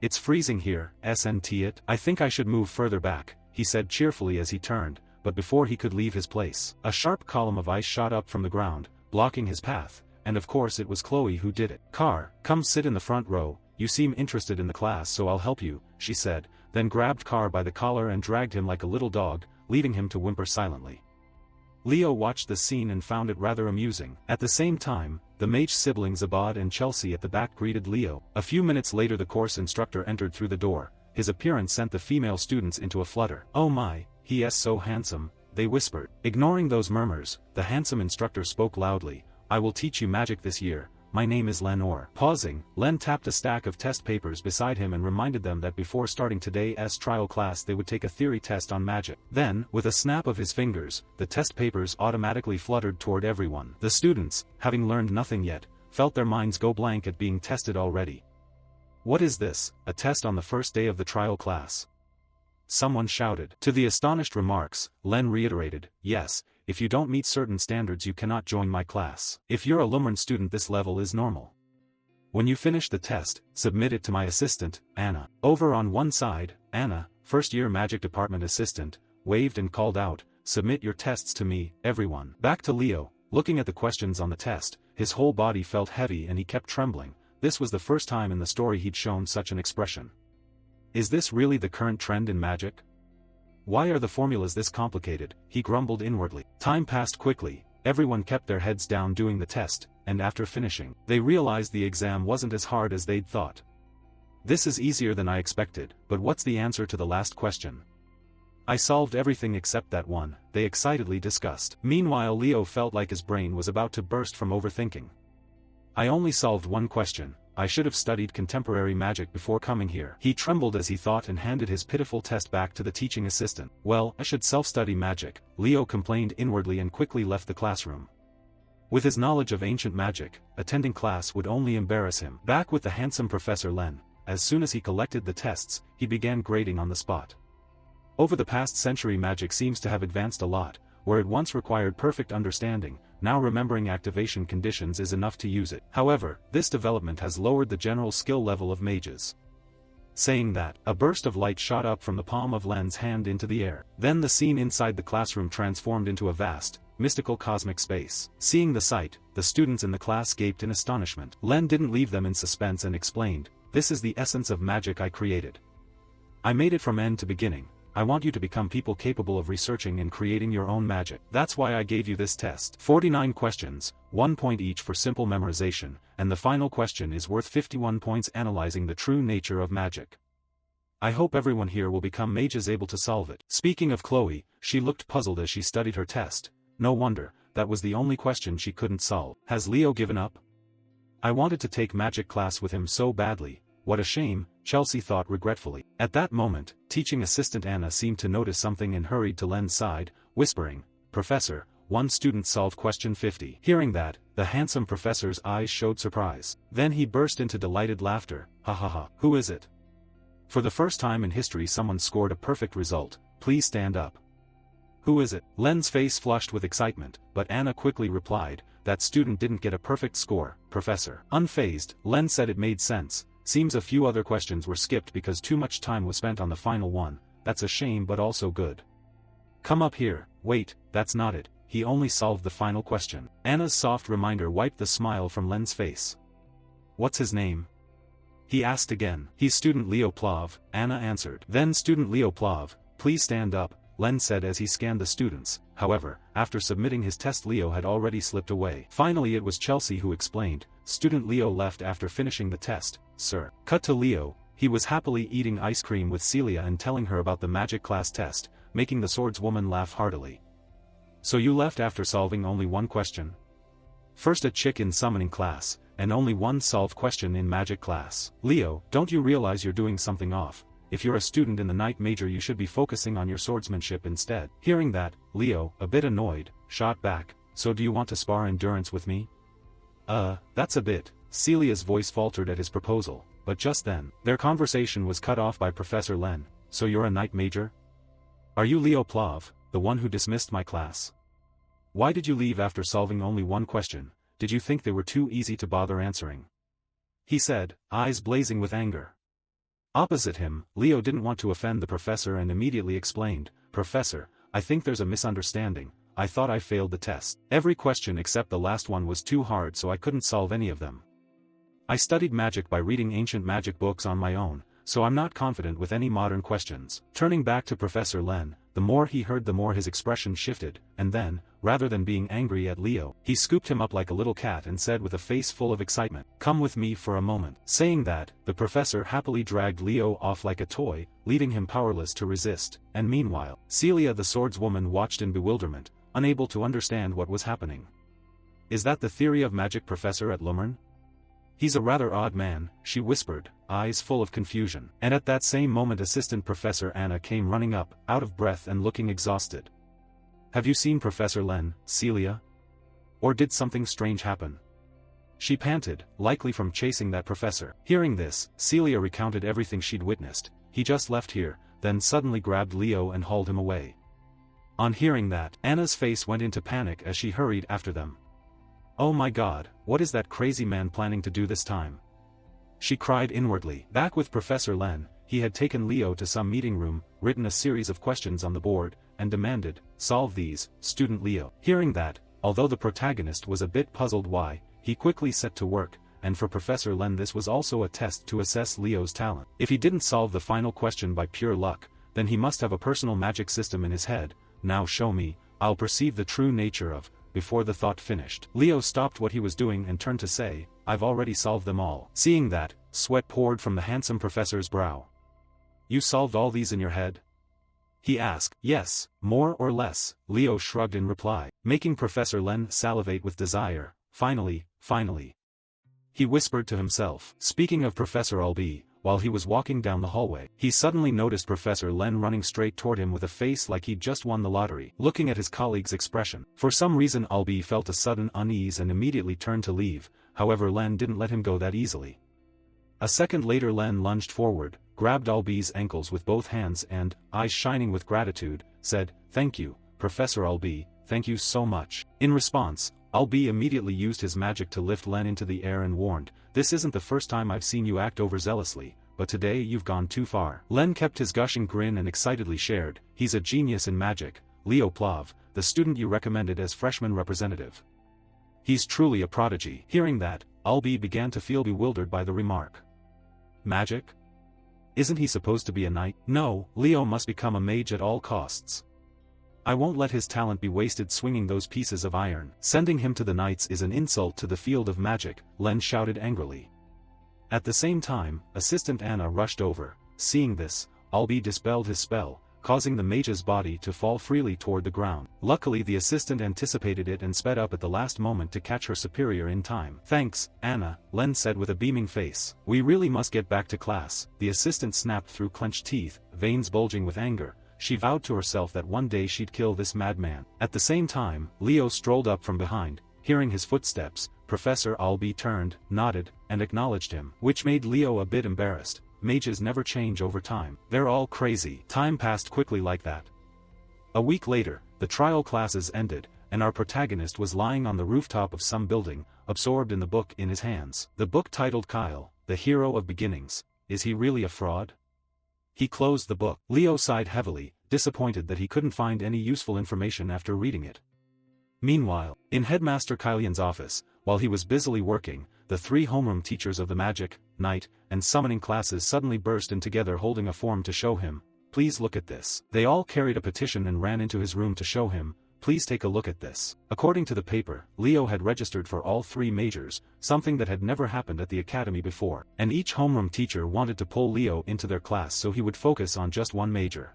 It's freezing here, isn't it? I think I should move further back, he said cheerfully as he turned, but before he could leave his place, a sharp column of ice shot up from the ground, blocking his path, and of course it was Chloe who did it. Car, come sit in the front row, you seem interested in the class so I'll help you, she said, then grabbed Car by the collar and dragged him like a little dog, leaving him to whimper silently. Leo watched the scene and found it rather amusing. At the same time, the mage siblings Abad and Chelsea at the back greeted Leo. A few minutes later the course instructor entered through the door. His appearance sent the female students into a flutter. "Oh my, he is so handsome," they whispered. Ignoring those murmurs, the handsome instructor spoke loudly, "I will teach you magic this year. My name is Lenore." Pausing, Len tapped a stack of test papers beside him and reminded them that before starting today's trial class they would take a theory test on magic. Then, with a snap of his fingers, the test papers automatically fluttered toward everyone. The students, having learned nothing yet, felt their minds go blank at being tested already. "What is this, a test on the first day of the trial class?" someone shouted. To the astonished remarks, Len reiterated, "Yes, if you don't meet certain standards you cannot join my class. If you're a Lumern student this level is normal. When you finish the test, submit it to my assistant, Anna." Over on one side, Anna, first-year magic department assistant, waved and called out, "Submit your tests to me, everyone." Back to Leo, looking at the questions on the test, his whole body felt heavy and he kept trembling. This was the first time in the story he'd shown such an expression. Is this really the current trend in magic? Why are the formulas this complicated? He grumbled inwardly. Time passed quickly, everyone kept their heads down doing the test, and after finishing, they realized the exam wasn't as hard as they'd thought. "This is easier than I expected, but what's the answer to the last question?" "I solved everything except that one," they excitedly discussed. Meanwhile Leo felt like his brain was about to burst from overthinking. "I only solved one question. I should have studied contemporary magic before coming here." He trembled as he thought and handed his pitiful test back to the teaching assistant. "Well, I should self-study magic," Leo complained inwardly and quickly left the classroom. With his knowledge of ancient magic, attending class would only embarrass him. Back with the handsome Professor Len, as soon as he collected the tests, he began grading on the spot. Over the past century magic seems to have advanced a lot, where it once required perfect understanding, now remembering activation conditions is enough to use it. However, this development has lowered the general skill level of mages. Saying that, a burst of light shot up from the palm of Len's hand into the air. Then the scene inside the classroom transformed into a vast, mystical cosmic space. Seeing the sight, the students in the class gaped in astonishment. Len didn't leave them in suspense and explained, "This is the essence of magic I created. I made it from end to beginning. I want you to become people capable of researching and creating your own magic. That's why I gave you this test. 49 questions, 1 point each for simple memorization, and the final question is worth 51 points analyzing the true nature of magic. I hope everyone here will become mages able to solve it." Speaking of Chloe, she looked puzzled as she studied her test. No wonder, that was the only question she couldn't solve. Has Leo given up? I wanted to take magic class with him so badly. What a shame, Chelsea thought regretfully. At that moment, teaching assistant Anna seemed to notice something and hurried to Len's side, whispering, "Professor, one student solved question 50. Hearing that, the handsome professor's eyes showed surprise. Then he burst into delighted laughter. Ha ha ha. Who is it? For the first time in history someone scored a perfect result. Please stand up. Who is it? Len's face flushed with excitement, but Anna quickly replied, that student didn't get a perfect score, Professor. Unfazed, Len said it made sense. Seems a few other questions were skipped because too much time was spent on the final one. That's a shame but also good. Come up here. Wait, that's not it. He only solved the final question. Anna's soft reminder wiped the smile from Len's face. What's his name? He asked again. He's student Leo Plav, Anna answered. Then student Leo Plav, please stand up, Len said as he scanned the students. However, after submitting his test Leo had already slipped away. Finally it was Chelsea who explained, student Leo left after finishing the test, sir. Cut to Leo, he was happily eating ice cream with Celia and telling her about the magic class test, making the swordswoman laugh heartily. So you left after solving only one question? First a chick in summoning class, and only one solved question in magic class. Leo, don't you realize you're doing something off? If you're a student in the night major you should be focusing on your swordsmanship instead. Hearing that, Leo, a bit annoyed, shot back, so do you want to spar endurance with me? That's a bit. Celia's voice faltered at his proposal, but just then, their conversation was cut off by Professor Len. So you're a night major? Are you Leo Plav, the one who dismissed my class? Why did you leave after solving only one question? Did you think they were too easy to bother answering? He said, eyes blazing with anger. Opposite him, Leo didn't want to offend the professor and immediately explained, Professor, I think there's a misunderstanding. I thought I failed the test. Every question except the last one was too hard so I couldn't solve any of them. I studied magic by reading ancient magic books on my own, so I'm not confident with any modern questions. Turning back to Professor Len, the more he heard the more his expression shifted, and then, rather than being angry at Leo, he scooped him up like a little cat and said with a face full of excitement, come with me for a moment. Saying that, the professor happily dragged Leo off like a toy, leaving him powerless to resist, and meanwhile, Celia the swordswoman watched in bewilderment, unable to understand what was happening. Is that the theory of magic professor at Lumern? He's a rather odd man, she whispered, eyes full of confusion. And at that same moment Assistant Professor Anna came running up, out of breath and looking exhausted. Have you seen Professor Len, Celia? Or did something strange happen? She panted, likely from chasing that professor. Hearing this, Celia recounted everything she'd witnessed. He just left here, then suddenly grabbed Leo and hauled him away. On hearing that, Anna's face went into panic as she hurried after them. Oh my God, what is that crazy man planning to do this time? She cried inwardly. Back with Professor Len, he had taken Leo to some meeting room, written a series of questions on the board, and demanded, solve these, student Leo. Hearing that, although the protagonist was a bit puzzled why, he quickly set to work, and for Professor Len this was also a test to assess Leo's talent. If he didn't solve the final question by pure luck, then he must have a personal magic system in his head. Now show me, I'll perceive the true nature of. Before the thought finished, Leo stopped what he was doing and turned to say, I've already solved them all. Seeing that, sweat poured from the handsome professor's brow. You solved all these in your head? He asked. Yes, more or less, Leo shrugged in reply, making Professor Len salivate with desire. Finally. He whispered to himself. Speaking of Professor Albee, while he was walking down the hallway, he suddenly noticed Professor Len running straight toward him with a face like he'd just won the lottery. Looking at his colleague's expression, for some reason Albee felt a sudden unease and immediately turned to leave, however Len didn't let him go that easily. A second later Len lunged forward, grabbed Albee's ankles with both hands and, eyes shining with gratitude, said, Thank you, Professor Albee, thank you so much. In response, Albee immediately used his magic to lift Len into the air and warned, This isn't the first time I've seen you act overzealously, but today you've gone too far. Len kept his gushing grin and excitedly shared, He's a genius in magic, Leo Plav, the student you recommended as freshman representative. He's truly a prodigy. Hearing that, Albee began to feel bewildered by the remark. Magic? Isn't he supposed to be a knight? No, Leo must become a mage at all costs. I won't let his talent be wasted swinging those pieces of iron. Sending him to the knights is an insult to the field of magic, Len shouted angrily. At the same time, Assistant Anna rushed over. Seeing this, Albee dispelled his spell, causing the mage's body to fall freely toward the ground. Luckily the assistant anticipated it and sped up at the last moment to catch her superior in time. Thanks, Anna, Len said with a beaming face. We really must get back to class, the assistant snapped through clenched teeth, veins bulging with anger, she vowed to herself that one day she'd kill this madman. At the same time, Leo strolled up from behind. Hearing his footsteps, Professor Albi turned, nodded, and acknowledged him, which made Leo a bit embarrassed. Mages never change over time. They're all crazy. Time passed quickly like that. A week later, the trial classes ended, and our protagonist was lying on the rooftop of some building, absorbed in the book in his hands. The book titled Kyle, the Hero of Beginnings. Is he really a fraud? He closed the book. Leo sighed heavily, disappointed that he couldn't find any useful information after reading it. Meanwhile, in Headmaster Kylian's office, while he was busily working, the three homeroom teachers of the magic, night, and summoning classes suddenly burst in together holding a form to show him. Please look at this. They all carried a petition and ran into his room to show him. Please take a look at this. According to the paper, Leo had registered for all three majors, something that had never happened at the academy before, and each homeroom teacher wanted to pull Leo into their class so he would focus on just one major.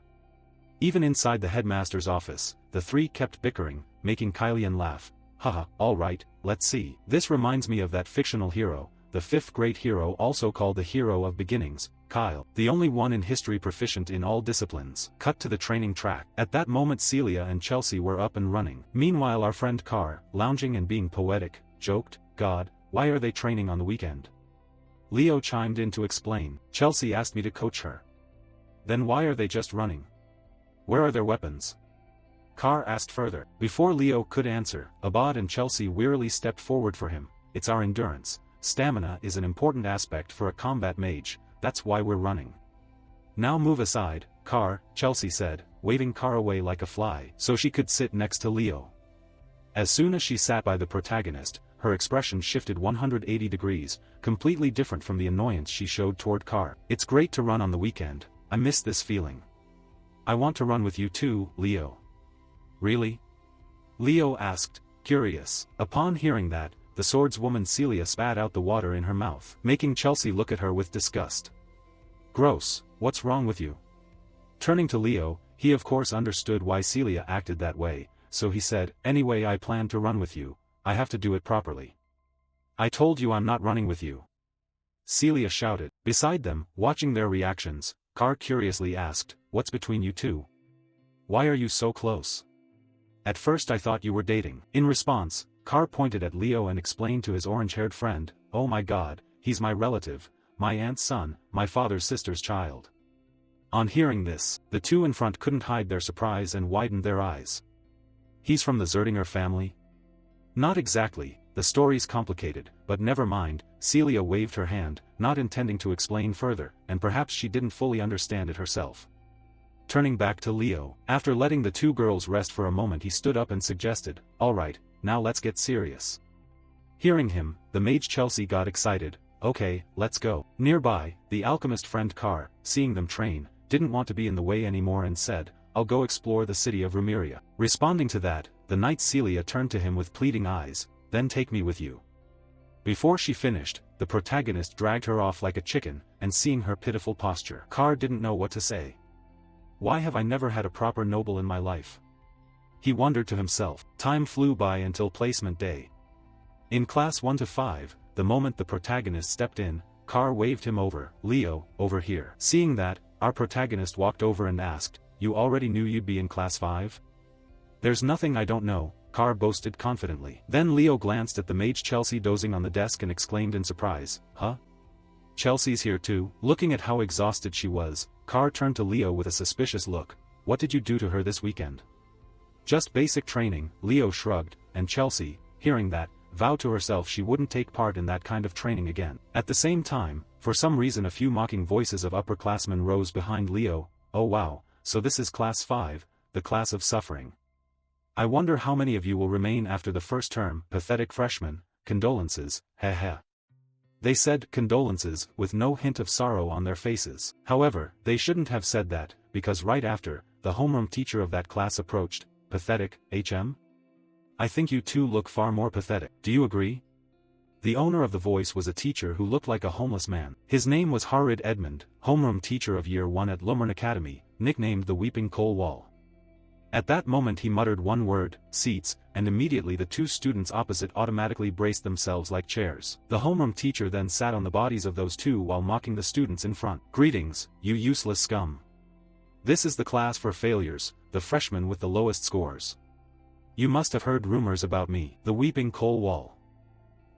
Even inside the headmaster's office, the three kept bickering, making Kylian laugh. Haha, alright, let's see. This reminds me of that fictional hero, the fifth great hero also called the Hero of Beginnings, Kyle, the only one in history proficient in all disciplines. Cut to the training track. At that moment Celia and Chelsea were up and running. Meanwhile our friend Carr, lounging and being poetic, joked, God, why are they training on the weekend? Leo chimed in to explain. Chelsea asked me to coach her. Then why are they just running? Where are their weapons? Carr asked further. Before Leo could answer, Abad and Chelsea wearily stepped forward for him. It's our endurance. Stamina is an important aspect for a combat mage, that's why we're running. Now move aside, Carr, Chelsea said, waving Carr away like a fly so she could sit next to Leo. As soon as she sat by the protagonist, her expression shifted 180 degrees, completely different from the annoyance she showed toward Carr. It's great to run on the weekend, I miss this feeling. I want to run with you too, Leo. Really? Leo asked, curious. Upon hearing that, the swordswoman Celia spat out the water in her mouth, making Chelsea look at her with disgust. Gross, what's wrong with you? Turning to Leo, he of course understood why Celia acted that way, so he said, anyway I plan to run with you, I have to do it properly. I told you I'm not running with you. Celia shouted. Beside them, watching their reactions, Carr curiously asked, what's between you two? Why are you so close? At first I thought you were dating. In response, Carr pointed at Leo and explained to his orange-haired friend, oh my god, he's my relative, my aunt's son, my father's sister's child. On hearing this, the two in front couldn't hide their surprise and widened their eyes. He's from the Zerdinger family? Not exactly, the story's complicated, but never mind, Celia waved her hand, not intending to explain further, and perhaps she didn't fully understand it herself. Turning back to Leo, after letting the two girls rest for a moment he stood up and suggested, alright, now let's get serious. Hearing him, the mage Chelsea got excited, okay, let's go. Nearby, the alchemist friend Carr, seeing them train, didn't want to be in the way anymore and said, I'll go explore the city of Rumeria. Responding to that, the knight Celia turned to him with pleading eyes, then take me with you. Before she finished, the protagonist dragged her off like a chicken, and seeing her pitiful posture, Carr didn't know what to say. Why have I never had a proper noble in my life? He wondered to himself. Time flew by until placement day. In class 1 to 5, the moment the protagonist stepped in, Carr waved him over. Leo, over here. Seeing that, our protagonist walked over and asked, you already knew you'd be in class 5? There's nothing I don't know, Carr boasted confidently. Then Leo glanced at the mage Chelsea dozing on the desk and exclaimed in surprise, huh? Chelsea's here too? Looking at how exhausted she was, Carr turned to Leo with a suspicious look. What did you do to her this weekend? Just basic training, Leo shrugged, and Chelsea, hearing that, vowed to herself she wouldn't take part in that kind of training again. At the same time, for some reason a few mocking voices of upperclassmen rose behind Leo. Oh wow, so this is class 5, the class of suffering. I wonder how many of you will remain after the first term. Pathetic freshmen, condolences, heh heh. They said condolences with no hint of sorrow on their faces. However, they shouldn't have said that, because right after, the homeroom teacher of that class approached. Pathetic, HM? I think you two look far more pathetic. Do you agree? The owner of the voice was a teacher who looked like a homeless man. His name was Harid Edmund, homeroom teacher of year 1 at Lumern Academy, nicknamed the Weeping Coal Wall. At that moment he muttered one word, seats, and immediately the two students opposite automatically braced themselves like chairs. The homeroom teacher then sat on the bodies of those two while mocking the students in front. Greetings, you useless scum. This is the class for failures, the freshman with the lowest scores. You must have heard rumors about me, the weeping coal wall.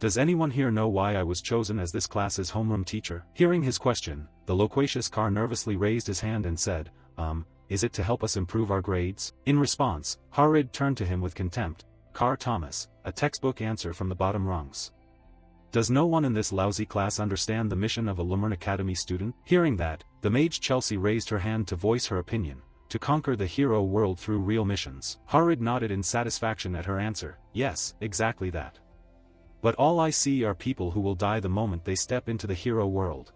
Does anyone here know why I was chosen as this class's homeroom teacher? Hearing his question, the loquacious Carr nervously raised his hand and said, is it to help us improve our grades? In response, Harid turned to him with contempt. Carr Thomas, a textbook answer from the bottom rungs. Does no one in this lousy class understand the mission of a Reborn Academy student? Hearing that, the mage Chelsea raised her hand to voice her opinion, to conquer the hero world through real missions. Harid nodded in satisfaction at her answer. Yes, exactly that. But all I see are people who will die the moment they step into the hero world.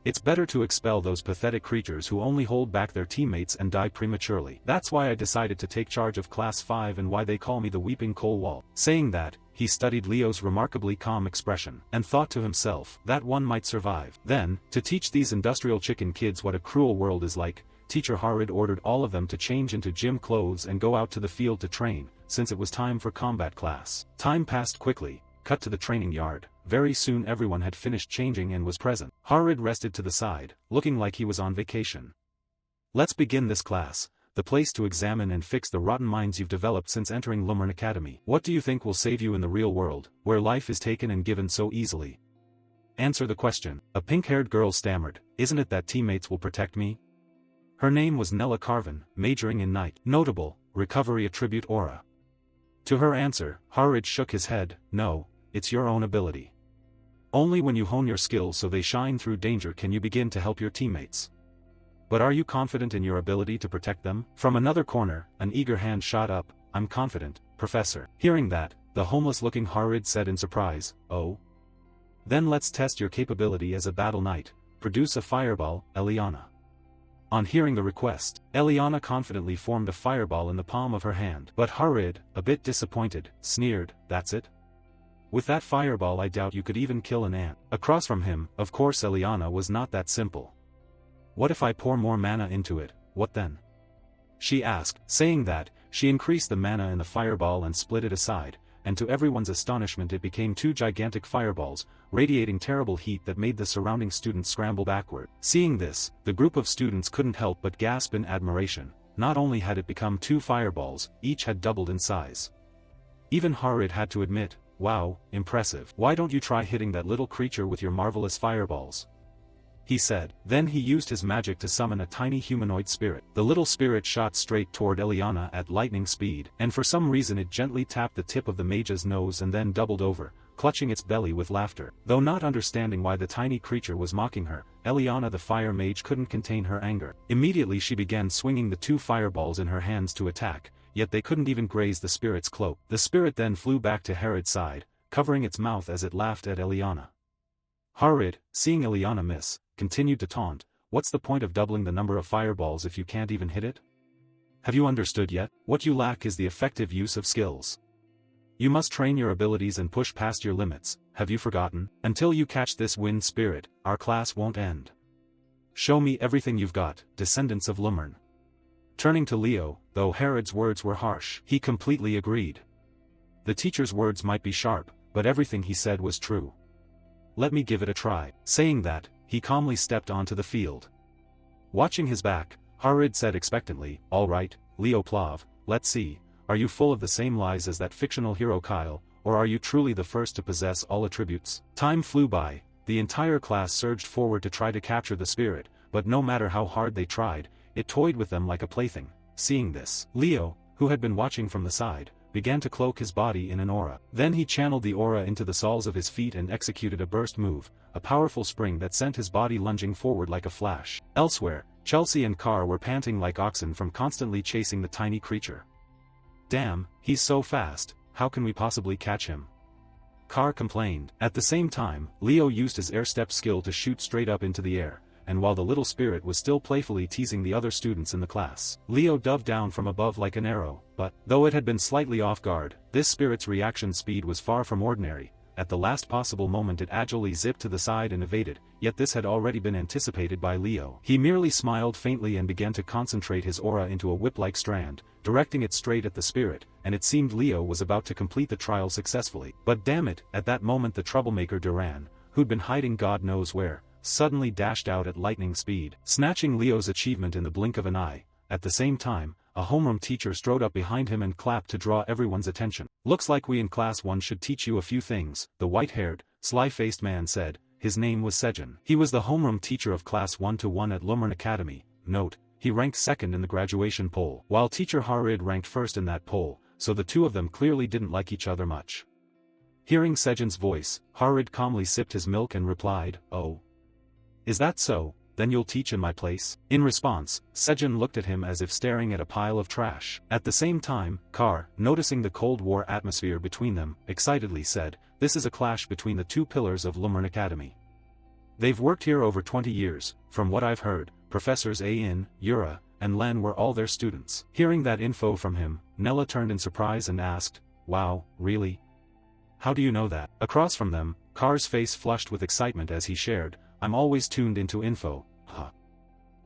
It's better to expel those pathetic creatures who only hold back their teammates and die prematurely. That's why I decided to take charge of Class 5 and why they call me the Weeping Coal Wall. Saying that, he studied Leo's remarkably calm expression, and thought to himself, that one might survive. Then, to teach these industrial chicken kids what a cruel world is like, Teacher Harid ordered all of them to change into gym clothes and go out to the field to train, since it was time for combat class. Time passed quickly. Cut to the training yard. Very soon everyone had finished changing and was present. Harid rested to the side, looking like he was on vacation. Let's begin this class, the place to examine and fix the rotten minds you've developed since entering Reborn Academy. What do you think will save you in the real world, where life is taken and given so easily? Answer the question. A pink-haired girl stammered, isn't it that teammates will protect me? Her name was Nella Carvin, majoring in night. Notable, recovery attribute aura. To her answer, Harid shook his head. No, it's your own ability. Only when you hone your skills so they shine through danger can you begin to help your teammates. But are you confident in your ability to protect them? From another corner, an eager hand shot up. I'm confident, Professor. Hearing that, the homeless-looking Harid said in surprise, oh? Then let's test your capability as a battle knight. Produce a fireball, Eliana. On hearing the request, Eliana confidently formed a fireball in the palm of her hand. But Harid, a bit disappointed, sneered, that's it? With that fireball I doubt you could even kill an ant. Across from him, of course Eliana was not that simple. What if I pour more mana into it, what then? She asked. Saying that, she increased the mana in the fireball and split it aside, and to everyone's astonishment it became two gigantic fireballs, radiating terrible heat that made the surrounding students scramble backward. Seeing this, the group of students couldn't help but gasp in admiration. Not only had it become two fireballs, each had doubled in size. Even Harid had to admit, wow, impressive. Why don't you try hitting that little creature with your marvelous fireballs? He said. Then he used his magic to summon a tiny humanoid spirit. The little spirit shot straight toward Eliana at lightning speed, and for some reason it gently tapped the tip of the mage's nose and then doubled over, clutching its belly with laughter. Though not understanding why the tiny creature was mocking her, Eliana the fire mage couldn't contain her anger. Immediately she began swinging the two fireballs in her hands to attack, yet they couldn't even graze the spirit's cloak. The spirit then flew back to Harid's side, covering its mouth as it laughed at Eliana. Harid, seeing Eliana miss, continued to taunt, what's the point of doubling the number of fireballs if you can't even hit it? Have you understood yet? What you lack is the effective use of skills. You must train your abilities and push past your limits. Have you forgotten? Until you catch this wind spirit, our class won't end. Show me everything you've got, descendants of Reborn. Turning to Leo, though Harid's words were harsh, he completely agreed. The teacher's words might be sharp, but everything he said was true. Let me give it a try. Saying that, he calmly stepped onto the field. Watching his back, Harid said expectantly, all right, Leo Plav, let's see, are you full of the same lies as that fictional hero Kyle, or are you truly the first to possess all attributes? Time flew by, the entire class surged forward to try to capture the spirit, but no matter how hard they tried, it toyed with them like a plaything. Seeing this, Leo, who had been watching from the side, began to cloak his body in an aura. Then he channeled the aura into the soles of his feet and executed a burst move, a powerful spring that sent his body lunging forward like a flash. Elsewhere, Chelsea and Carr were panting like oxen from constantly chasing the tiny creature. Damn, he's so fast, how can we possibly catch him? Carr complained. At the same time, Leo used his air step skill to shoot straight up into the air, and while the little spirit was still playfully teasing the other students in the class, Leo dove down from above like an arrow. But, though it had been slightly off guard, this spirit's reaction speed was far from ordinary. At the last possible moment it agilely zipped to the side and evaded, yet this had already been anticipated by Leo. He merely smiled faintly and began to concentrate his aura into a whip-like strand, directing it straight at the spirit, and it seemed Leo was about to complete the trial successfully. But damn it, at that moment the troublemaker Duran, who'd been hiding God knows where, suddenly dashed out at lightning speed, snatching Leo's achievement in the blink of an eye. At the same time, a homeroom teacher strode up behind him and clapped to draw everyone's attention. "Looks like we in Class 1 should teach you a few things," the white-haired, sly-faced man said. His name was Sejin. He was the homeroom teacher of Class 1-1 at Reborn Academy. Note, he ranked second in the graduation poll, while teacher Harid ranked first in that poll, so the two of them clearly didn't like each other much. Hearing Sejin's voice, Harid calmly sipped his milk and replied, "Oh. Is that so? Then you'll teach in my place?" In response, Sejin looked at him as if staring at a pile of trash. At the same time, Kar, noticing the Cold War atmosphere between them, excitedly said, "This is a clash between the two pillars of Reborn Academy. They've worked here over 20 years, from what I've heard. Professors Ain, Yura, and Len were all their students." Hearing that info from him, Nella turned in surprise and asked, "Wow, really? How do you know that?" Across from them, Kar's face flushed with excitement as he shared, "I'm always tuned into info, huh."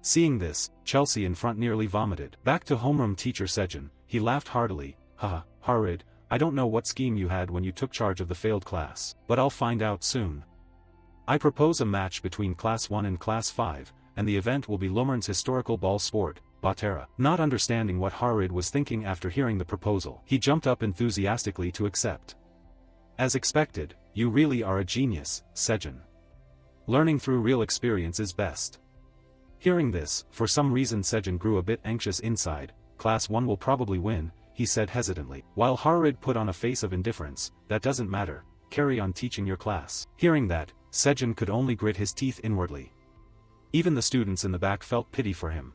Seeing this, Chelsea in front nearly vomited. Back to homeroom teacher Sejin, he laughed heartily, "Haha, Harid, I don't know what scheme you had when you took charge of the failed class, but I'll find out soon. I propose a match between Class 1 and Class 5, and the event will be Reborn's historical ball sport, Batera." Not understanding what Harid was thinking after hearing the proposal, he jumped up enthusiastically to accept. "As expected, you really are a genius, Sejin. Learning through real experience is best." Hearing this, for some reason Sejin grew a bit anxious inside. "Class 1 will probably win," he said hesitantly. While Harid put on a face of indifference, "That doesn't matter, carry on teaching your class." Hearing that, Sejin could only grit his teeth inwardly. Even the students in the back felt pity for him.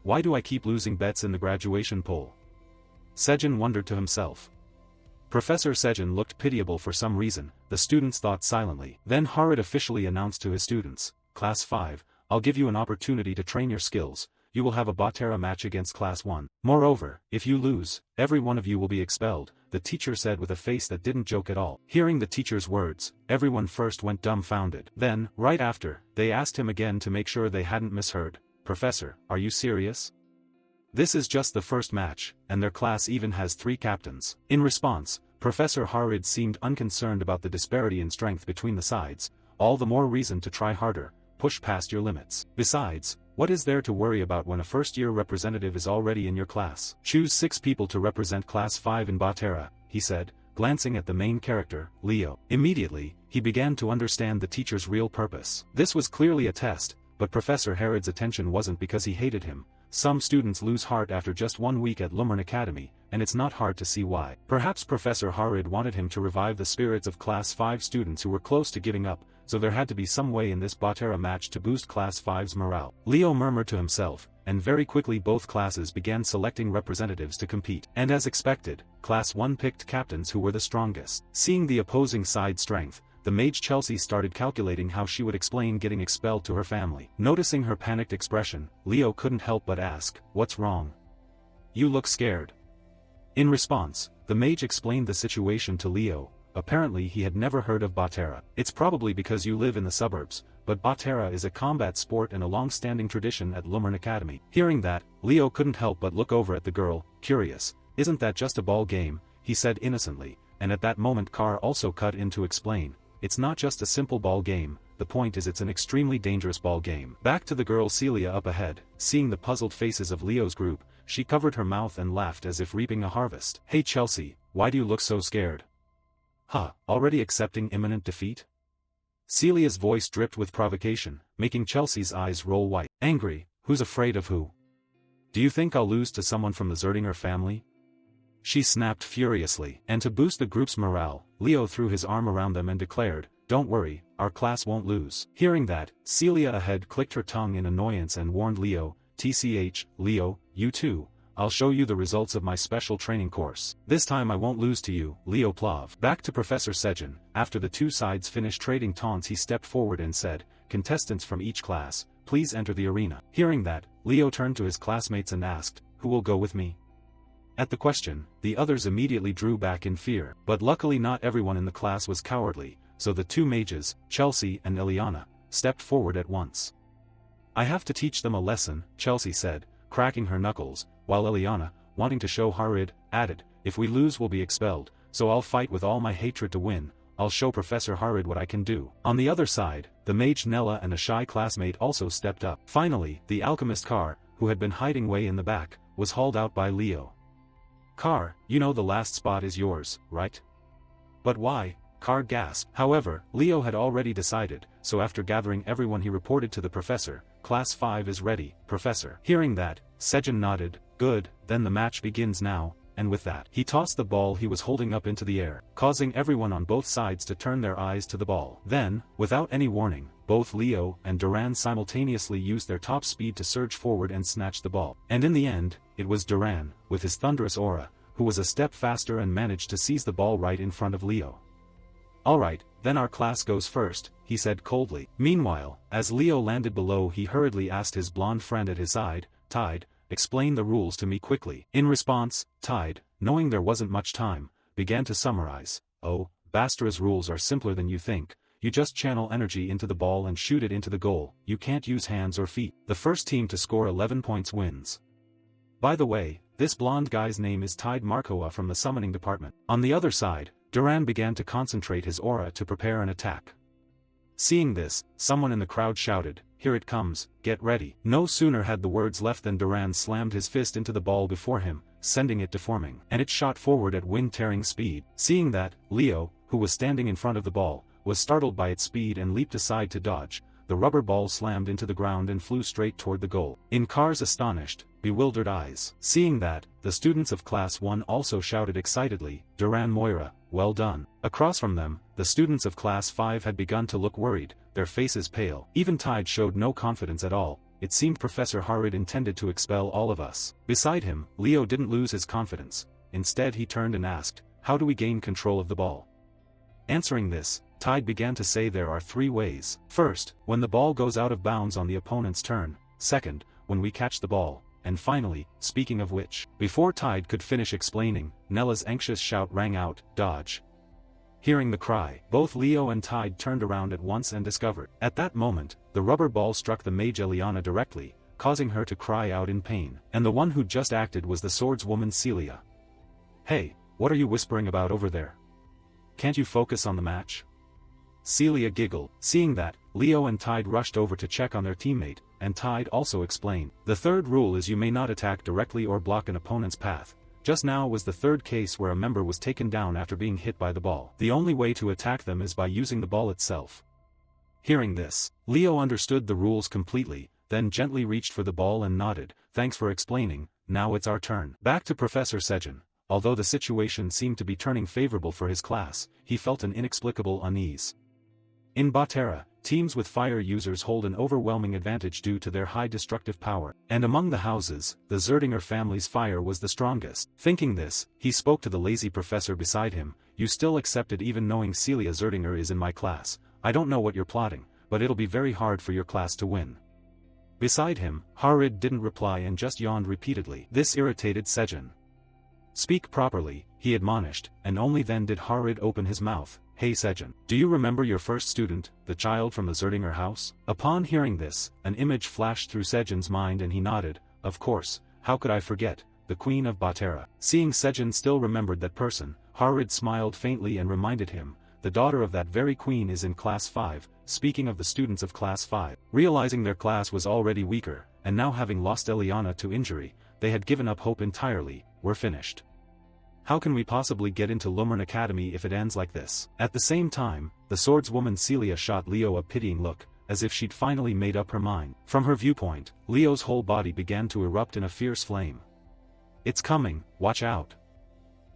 "Why do I keep losing bets in the graduation poll?" Sejin wondered to himself. Professor Sejin looked pitiable for some reason, the students thought silently. Then Harid officially announced to his students, "Class 5, I'll give you an opportunity to train your skills. You will have a Batera match against Class 1. Moreover, if you lose, every one of you will be expelled," the teacher said with a face that didn't joke at all. Hearing the teacher's words, everyone first went dumbfounded. Then, right after, they asked him again to make sure they hadn't misheard, "Professor, are you serious? This is just the first match, and their class even has 3 captains." In response, Professor Harid seemed unconcerned about the disparity in strength between the sides. "All the more reason to try harder, push past your limits. Besides, what is there to worry about when a first-year representative is already in your class? Choose 6 people to represent Class 5 in Batera," he said, glancing at the main character, Leo. Immediately, he began to understand the teacher's real purpose. This was clearly a test, but Professor Harid's attention wasn't because he hated him. Some students lose heart after just 1 week at Reborn Academy, and it's not hard to see why. Perhaps Professor Harid wanted him to revive the spirits of Class 5 students who were close to giving up, so there had to be some way in this Batera match to boost Class 5's morale. Leo murmured to himself, and very quickly both classes began selecting representatives to compete. And as expected, Class 1 picked captains who were the strongest. Seeing the opposing side's strength, the mage Chelsea started calculating how she would explain getting expelled to her family. Noticing her panicked expression, Leo couldn't help but ask, "What's wrong? You look scared." In response, the mage explained the situation to Leo. Apparently he had never heard of Batera. "It's probably because you live in the suburbs, but Batera is a combat sport and a long-standing tradition at Reborn Academy." Hearing that, Leo couldn't help but look over at the girl, curious. "Isn't that just a ball game?" he said innocently, and at that moment Kar also cut in to explain. "It's not just a simple ball game, the point is it's an extremely dangerous ball game." Back to the girl Celia up ahead, seeing the puzzled faces of Leo's group, she covered her mouth and laughed as if reaping a harvest. "Hey Chelsea, why do you look so scared? Huh, already accepting imminent defeat?" Celia's voice dripped with provocation, making Chelsea's eyes roll white. "Angry? Who's afraid of who? Do you think I'll lose to someone from the Zerdinger family?" she snapped furiously. And to boost the group's morale, Leo threw his arm around them and declared, "Don't worry, our class won't lose." Hearing that, Celia ahead clicked her tongue in annoyance and warned Leo, "TCH, Leo, you too. I'll show you the results of my special training course. This time I won't lose to you, Leo Plav." Back to Professor Sejin, after the two sides finished trading taunts he stepped forward and said, "Contestants from each class, please enter the arena." Hearing that, Leo turned to his classmates and asked, "Who will go with me?" At the question, the others immediately drew back in fear. But luckily not everyone in the class was cowardly, so the 2 mages, Chelsea and Eliana, stepped forward at once. "I have to teach them a lesson," Chelsea said, cracking her knuckles, while Eliana, wanting to show Harid, added, "If we lose we'll be expelled, so I'll fight with all my hatred to win." I'll show Professor Harid what I can do. On the other side, the mage Nella and a shy classmate also stepped up. Finally, the alchemist Kar, who had been hiding way in the back, was hauled out by Leo. Kar, you know the last spot is yours, right? But why? Kar gasped. However, Leo had already decided, so after gathering everyone he reported to the professor, Class 5 is ready, Professor. Hearing that, Sejin nodded, good, then the match begins now, and with that, he tossed the ball he was holding up into the air, causing everyone on both sides to turn their eyes to the ball. Then, without any warning, both Leo and Duran simultaneously used their top speed to surge forward and snatch the ball. And in the end, it was Duran, with his thunderous aura, who was a step faster and managed to seize the ball right in front of Leo. Alright, then our class goes first, he said coldly. Meanwhile, as Leo landed below he hurriedly asked his blonde friend at his side, Tide, explain the rules to me quickly. In response, Tide, knowing there wasn't much time, began to summarize. Oh, Bastra's rules are simpler than you think. You just channel energy into the ball and shoot it into the goal. You can't use hands or feet. The first team to score 11 points wins. By the way, this blonde guy's name is Tide Markoa from the summoning department. On the other side, Duran began to concentrate his aura to prepare an attack. Seeing this, someone in the crowd shouted, here it comes, get ready. No sooner had the words left than Duran slammed his fist into the ball before him, sending it deforming. And it shot forward at wind-tearing speed. Seeing that, Leo, who was standing in front of the ball, was startled by its speed and leaped aside to dodge. The rubber ball slammed into the ground and flew straight toward the goal. In Kar's astonished, bewildered eyes. Seeing that, the students of Class 1 also shouted excitedly, Duran Moira, well done. Across from them, the students of Class 5 had begun to look worried, their faces pale. Even Tide showed no confidence at all. It seemed Professor Harid intended to expel all of us. Beside him, Leo didn't lose his confidence. Instead he turned and asked, how do we gain control of the ball? Answering this, Tide began to say there are 3 ways. First, when the ball goes out of bounds on the opponent's turn. Second, when we catch the ball. And finally, speaking of which, before Tide could finish explaining, Nella's anxious shout rang out, dodge. Hearing the cry, both Leo and Tide turned around at once and discovered. At that moment, the rubber ball struck the mage Eliana directly, causing her to cry out in pain. And the one who just acted was the swordswoman Celia. Hey, what are you whispering about over there? Can't you focus on the match? Celia giggled. Seeing that, Leo and Tide rushed over to check on their teammate, and Tide also explained. The third rule is you may not attack directly or block an opponent's path. Just now was the third case where a member was taken down after being hit by the ball. The only way to attack them is by using the ball itself. Hearing this, Leo understood the rules completely, then gently reached for the ball and nodded, thanks for explaining, now it's our turn. Back to Professor Sejin. Although the situation seemed to be turning favorable for his class, he felt an inexplicable unease. In Batera, teams with fire users hold an overwhelming advantage due to their high destructive power, and among the houses, the Zerdinger family's fire was the strongest. Thinking this, he spoke to the lazy professor beside him, you still accept it even knowing Celia Zerdinger is in my class. I don't know what you're plotting, but it'll be very hard for your class to win. Beside him, Harid didn't reply and just yawned repeatedly. This irritated Sejin. Speak properly, he admonished, and only then did Harid open his mouth. Hey Sejin, do you remember your first student, the child from the Zerdinger house? Upon hearing this, an image flashed through Sejin's mind and he nodded, of course, how could I forget, the Queen of Batera. Seeing Sejin still remembered that person, Harid smiled faintly and reminded him, the daughter of that very queen is in Class 5, speaking of the students of Class 5. Realizing their class was already weaker, and now having lost Eliana to injury, they had given up hope entirely, we're finished. How can we possibly get into Lumern Academy if it ends like this? At the same time, the swordswoman Celia shot Leo a pitying look, as if she'd finally made up her mind. From her viewpoint, Leo's whole body began to erupt in a fierce flame. It's coming, watch out!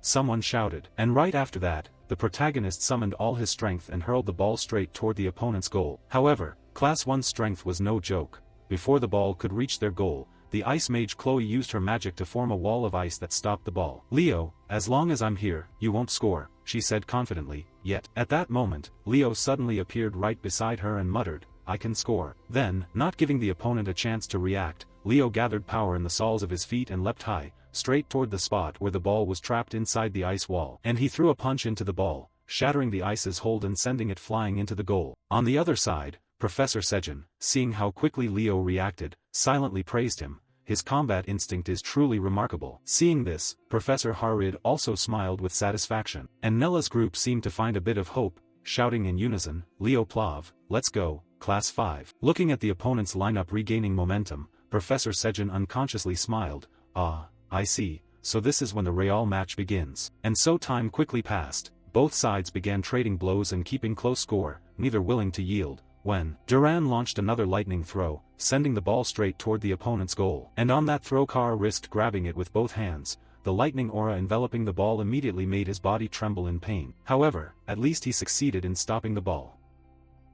Someone shouted, and right after that, the protagonist summoned all his strength and hurled the ball straight toward the opponent's goal. However, Class 1's strength was no joke. Before the ball could reach their goal, the ice mage Chloe used her magic to form a wall of ice that stopped the ball. Leo, as long as I'm here, you won't score, she said confidently, yet, at that moment, Leo suddenly appeared right beside her and muttered, I can score. Then, not giving the opponent a chance to react, Leo gathered power in the soles of his feet and leapt high, straight toward the spot where the ball was trapped inside the ice wall. And he threw a punch into the ball, shattering the ice's hold and sending it flying into the goal. On the other side, Professor Sejin, seeing how quickly Leo reacted, silently praised him. His combat instinct is truly remarkable. Seeing this, Professor Harid also smiled with satisfaction. And Nella's group seemed to find a bit of hope, shouting in unison, Leo Plav, let's go, Class 5. Looking at the opponent's lineup regaining momentum, Professor Sejin unconsciously smiled. Ah, I see, so this is when the real match begins. And so time quickly passed, both sides began trading blows and keeping close score, neither willing to yield, when Duran launched another lightning throw, sending the ball straight toward the opponent's goal. And on that throw Carr risked grabbing it with both hands. The lightning aura enveloping the ball immediately made his body tremble in pain. However, at least he succeeded in stopping the ball.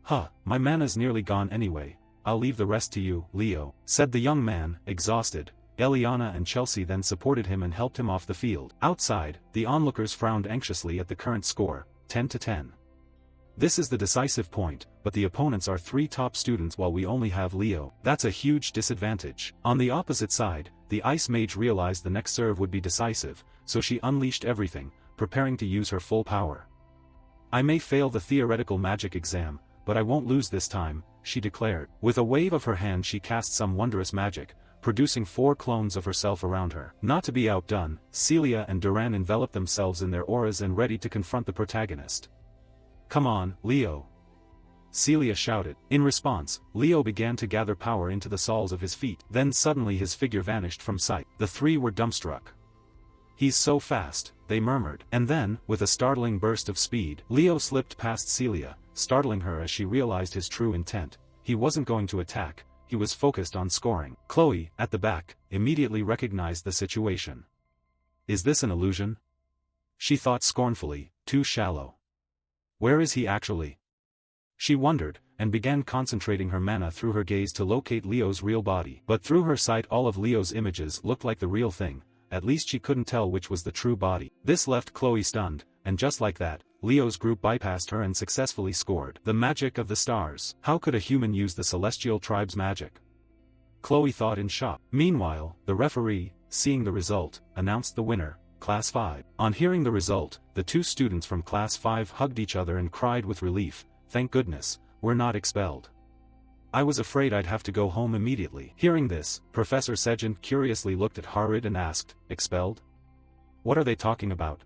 Huh, my mana's nearly gone anyway, I'll leave the rest to you, Leo, said the young man, exhausted. Eliana and Chelsea then supported him and helped him off the field. Outside, the onlookers frowned anxiously at the current score, 10-10. This is the decisive point, but the opponents are 3 top students while we only have Leo. That's a huge disadvantage. On the opposite side, the Ice Mage realized the next serve would be decisive, so she unleashed everything, preparing to use her full power. I may fail the theoretical magic exam, but I won't lose this time, she declared. With a wave of her hand she cast some wondrous magic, producing 4 clones of herself around her. Not to be outdone, Celia and Duran enveloped themselves in their auras and ready to confront the protagonist. Come on, Leo, Celia shouted. In response, Leo began to gather power into the soles of his feet. Then suddenly his figure vanished from sight. The 3 were dumbstruck. He's so fast, they murmured. And then, with a startling burst of speed, Leo slipped past Celia, startling her as she realized his true intent. He wasn't going to attack, he was focused on scoring. Chloe, at the back, immediately recognized the situation. Is this an illusion? She thought scornfully, too shallow. Where is he actually? She wondered, and began concentrating her mana through her gaze to locate Leo's real body. But through her sight all of Leo's images looked like the real thing, at least she couldn't tell which was the true body. This left Chloe stunned, and just like that, Leo's group bypassed her and successfully scored. The magic of the stars. How could a human use the celestial tribe's magic? Chloe thought in shock. Meanwhile, the referee, seeing the result, announced the winner, Class 5. On hearing the result, the 2 students from Class 5 hugged each other and cried with relief. Thank goodness, we're not expelled. I was afraid I'd have to go home immediately. Hearing this, Professor Sejin curiously looked at Harid and asked, expelled? What are they talking about?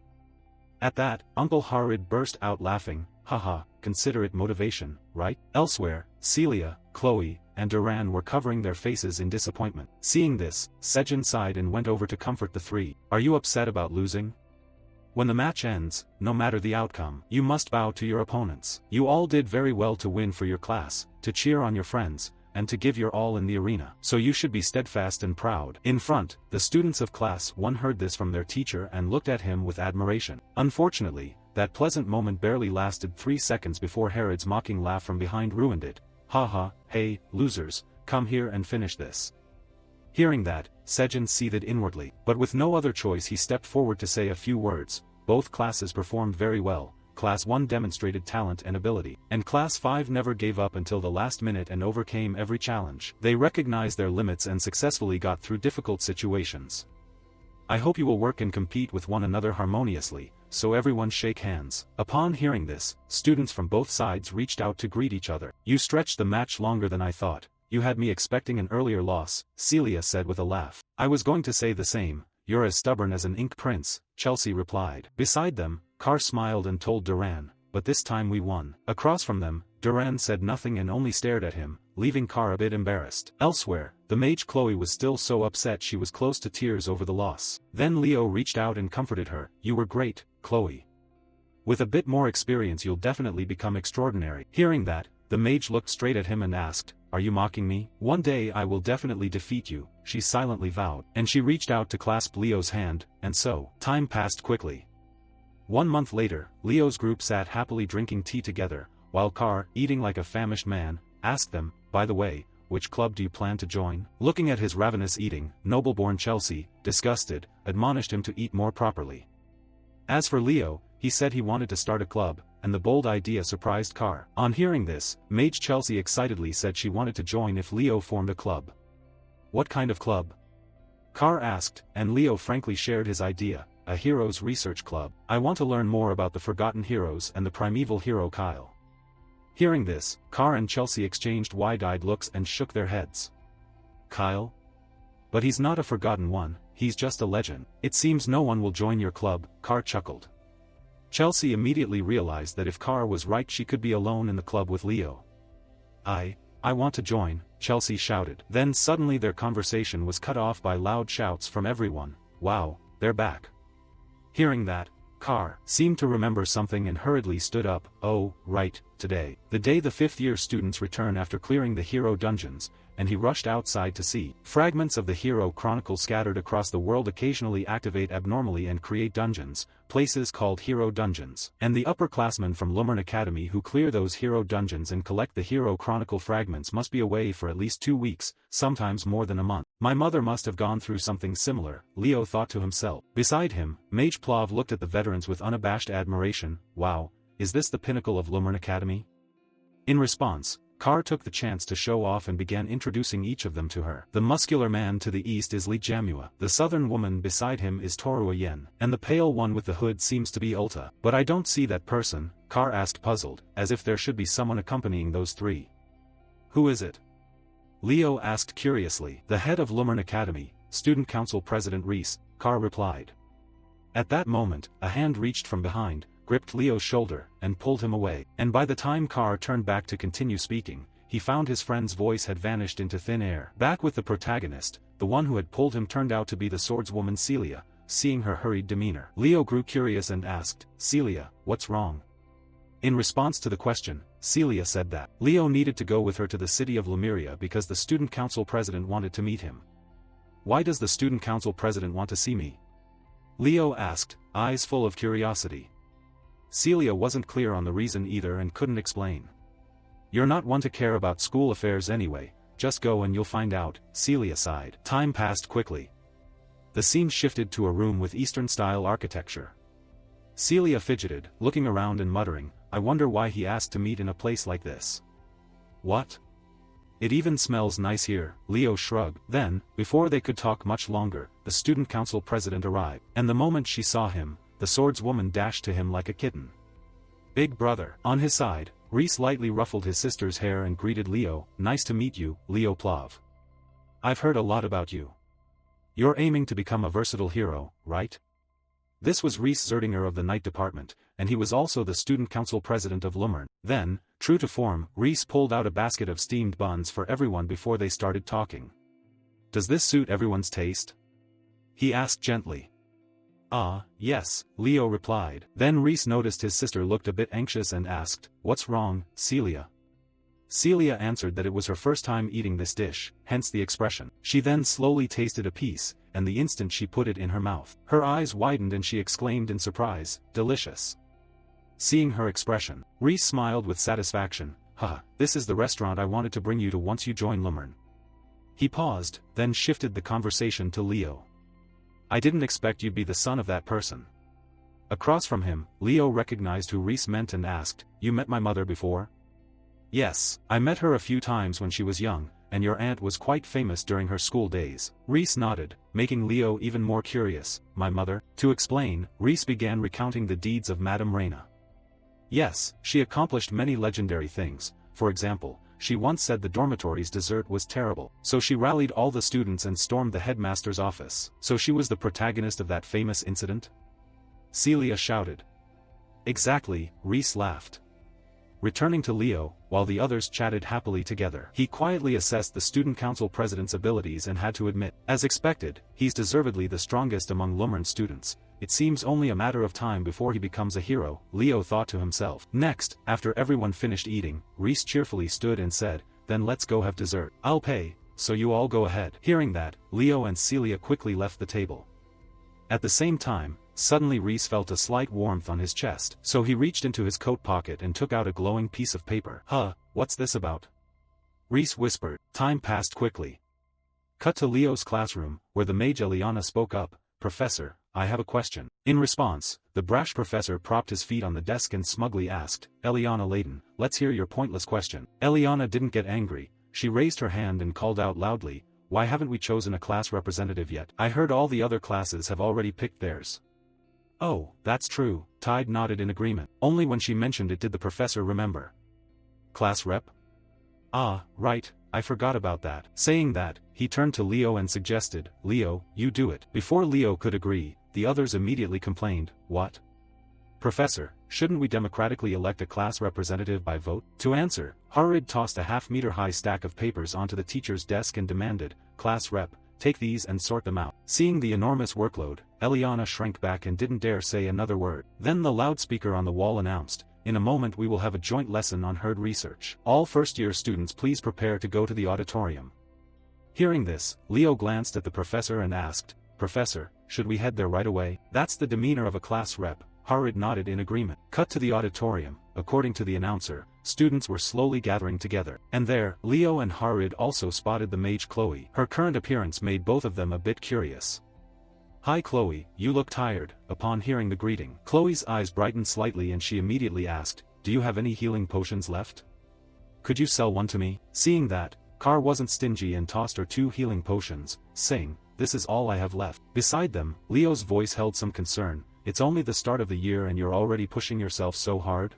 At that, Uncle Harid burst out laughing. Haha, consider it motivation, right? Elsewhere, Celia, Chloe, and Duran were covering their faces in disappointment. Seeing this, Sejin sighed and went over to comfort the 3. Are you upset about losing? When the match ends, no matter the outcome, you must bow to your opponents. You all did very well to win for your class, to cheer on your friends, and to give your all in the arena. So you should be steadfast and proud. In front, the students of Class 1 heard this from their teacher and looked at him with admiration. Unfortunately, that pleasant moment barely lasted 3 seconds before Herod's mocking laugh from behind ruined it. Haha, hey, losers, come here and finish this. Hearing that, Sejin seethed inwardly, but with no other choice he stepped forward to say a few words. Both classes performed very well. Class 1 demonstrated talent and ability, and Class 5 never gave up until the last minute and overcame every challenge. They recognized their limits and successfully got through difficult situations. I hope you will work and compete with one another harmoniously, so everyone shake hands. Upon hearing this, students from both sides reached out to greet each other. You stretched the match longer than I thought. You had me expecting an earlier loss, Celia said with a laugh. I was going to say the same, you're as stubborn as an ink prince, Chelsea replied. Beside them, Carr smiled and told Duran, but this time we won. Across from them, Duran said nothing and only stared at him, leaving Carr a bit embarrassed. Elsewhere, the mage Chloe was still so upset she was close to tears over the loss. Then Leo reached out and comforted her. You were great, Chloe. With a bit more experience you'll definitely become extraordinary. Hearing that, the mage looked straight at him and asked, are you mocking me? One day I will definitely defeat you, she silently vowed. And she reached out to clasp Leo's hand, and so, time passed quickly. 1 month later, Leo's group sat happily drinking tea together, while Carr, eating like a famished man, asked them, by the way, which club do you plan to join? Looking at his ravenous eating, noble-born Chelsea, disgusted, admonished him to eat more properly. As for Leo, he said he wanted to start a club, and the bold idea surprised Carr. On hearing this, Mage Chelsea excitedly said she wanted to join if Leo formed a club. What kind of club? Carr asked, and Leo frankly shared his idea, a heroes research club. I want to learn more about the forgotten heroes and the primeval hero Kyle. Hearing this, Carr and Chelsea exchanged wide-eyed looks and shook their heads. Kyle? But he's not a forgotten one, he's just a legend. It seems no one will join your club, Carr chuckled. Chelsea immediately realized that if Car was right she could be alone in the club with Leo. I want to join, Chelsea shouted. Then suddenly their conversation was cut off by loud shouts from everyone. Wow, they're back. Hearing that, Car seemed to remember something and hurriedly stood up. Oh, right, today. The day the fifth-year students return after clearing the hero dungeons, and he rushed outside to see. Fragments of the hero chronicle scattered across the world occasionally activate abnormally and create dungeons, places called hero dungeons. And the upperclassmen from Lummern Academy who clear those hero dungeons and collect the hero chronicle fragments must be away for at least 2 weeks, sometimes more than a month. My mother must have gone through something similar, Leo thought to himself. Beside him, Mage Plov looked at the veterans with unabashed admiration. Wow, is this the pinnacle of Lummern Academy? In response, Car took the chance to show off and began introducing each of them to her. The muscular man to the east is Lee Jamua. The southern woman beside him is Torua Yen. And the pale one with the hood seems to be Ulta. But I don't see that person, Car asked puzzled, as if there should be someone accompanying those three. Who is it? Leo asked curiously. The head of Lummern Academy, Student Council President Reese, Car replied. At that moment, a hand reached from behind, gripped Leo's shoulder, and pulled him away. And by the time Car turned back to continue speaking, he found his friend's voice had vanished into thin air. Back with the protagonist, the one who had pulled him turned out to be the swordswoman Celia. Seeing her hurried demeanor, Leo grew curious and asked, Celia, what's wrong? In response to the question, Celia said that Leo needed to go with her to the city of Lemuria because the student council president wanted to meet him. Why does the student council president want to see me? Leo asked, eyes full of curiosity. Celia wasn't clear on the reason either and couldn't explain. You're not one to care about school affairs anyway, just go and you'll find out, Celia sighed. Time passed quickly. The scene shifted to a room with Eastern-style architecture. Celia fidgeted, looking around and muttering, I wonder why he asked to meet in a place like this. What? It even smells nice here, Leo shrugged. Then, before they could talk much longer, the student council president arrived, and the moment she saw him, the swordswoman dashed to him like a kitten. Big brother. On his side, Reese lightly ruffled his sister's hair and greeted Leo. Nice to meet you, Leo Plov. I've heard a lot about you. You're aiming to become a versatile hero, right? This was Reese Zerdinger of the Night Department, and he was also the student council president of Lummern. Then, true to form, Reese pulled out a basket of steamed buns for everyone before they started talking. Does this suit everyone's taste? He asked gently. Yes, Leo replied. Then Reese noticed his sister looked a bit anxious and asked, what's wrong, Celia? Celia answered that it was her first time eating this dish, hence the expression. She then slowly tasted a piece, and the instant she put it in her mouth, her eyes widened and she exclaimed in surprise, delicious. Seeing her expression, Reese smiled with satisfaction. This is the restaurant I wanted to bring you to once you join Lummern. He paused, then shifted the conversation to Leo. I didn't expect you'd be the son of that person. Across from him, Leo recognized who Reese meant and asked, you met my mother before? Yes, I met her a few times when she was young, and your aunt was quite famous during her school days. Reese nodded, making Leo even more curious. My mother? To explain, Reese began recounting the deeds of Madame Reina. Yes, she accomplished many legendary things. For example, she once said the dormitory's dessert was terrible, so she rallied all the students and stormed the headmaster's office. So she was the protagonist of that famous incident? Celia shouted. Exactly, Reese laughed. Returning to Leo, while the others chatted happily together, he quietly assessed the student council president's abilities and had to admit, as expected, he's deservedly the strongest among Lummern students. It seems only a matter of time before he becomes a hero, Leo thought to himself. Next, after everyone finished eating, Reese cheerfully stood and said, then let's go have dessert. I'll pay, so you all go ahead. Hearing that, Leo and Celia quickly left the table. At the same time, suddenly Reese felt a slight warmth on his chest, so he reached into his coat pocket and took out a glowing piece of paper. What's this about? Reese whispered. Time passed quickly. Cut to Leo's classroom, where the mage Eliana spoke up. Professor, I have a question. In response, the brash professor propped his feet on the desk and smugly asked, Eliana Layden, let's hear your pointless question. Eliana didn't get angry. She raised her hand and called out loudly, why haven't we chosen a class representative yet? I heard all the other classes have already picked theirs. Oh, that's true, Tide nodded in agreement. Only when she mentioned it did the professor remember. Class rep? Right, I forgot about that. Saying that, he turned to Leo and suggested, Leo, you do it. Before Leo could agree, the others immediately complained, what? "Professor, shouldn't we democratically elect a class representative by vote?" To answer, Harid tossed a half-meter-high stack of papers onto the teacher's desk and demanded, "Class rep, take these and sort them out." Seeing the enormous workload, Eliana shrank back and didn't dare say another word. Then the loudspeaker on the wall announced, "In a moment we will have a joint lesson on herd research. All first-year students please prepare to go to the auditorium." Hearing this, Leo glanced at the professor and asked, "Professor, should we head there right away?" "That's the demeanor of a class rep." Harid nodded in agreement. Cut to the auditorium. According to the announcer, students were slowly gathering together. And there, Leo and Harid also spotted the mage Chloe. Her current appearance made both of them a bit curious. "Hi Chloe, you look tired." Upon hearing the greeting, Chloe's eyes brightened slightly and she immediately asked, "Do you have any healing potions left? Could you sell one to me?" Seeing that, Car wasn't stingy and tossed her 2 healing potions, saying, "This is all I have left." Beside them, Leo's voice held some concern, "It's only the start of the year and you're already pushing yourself so hard?"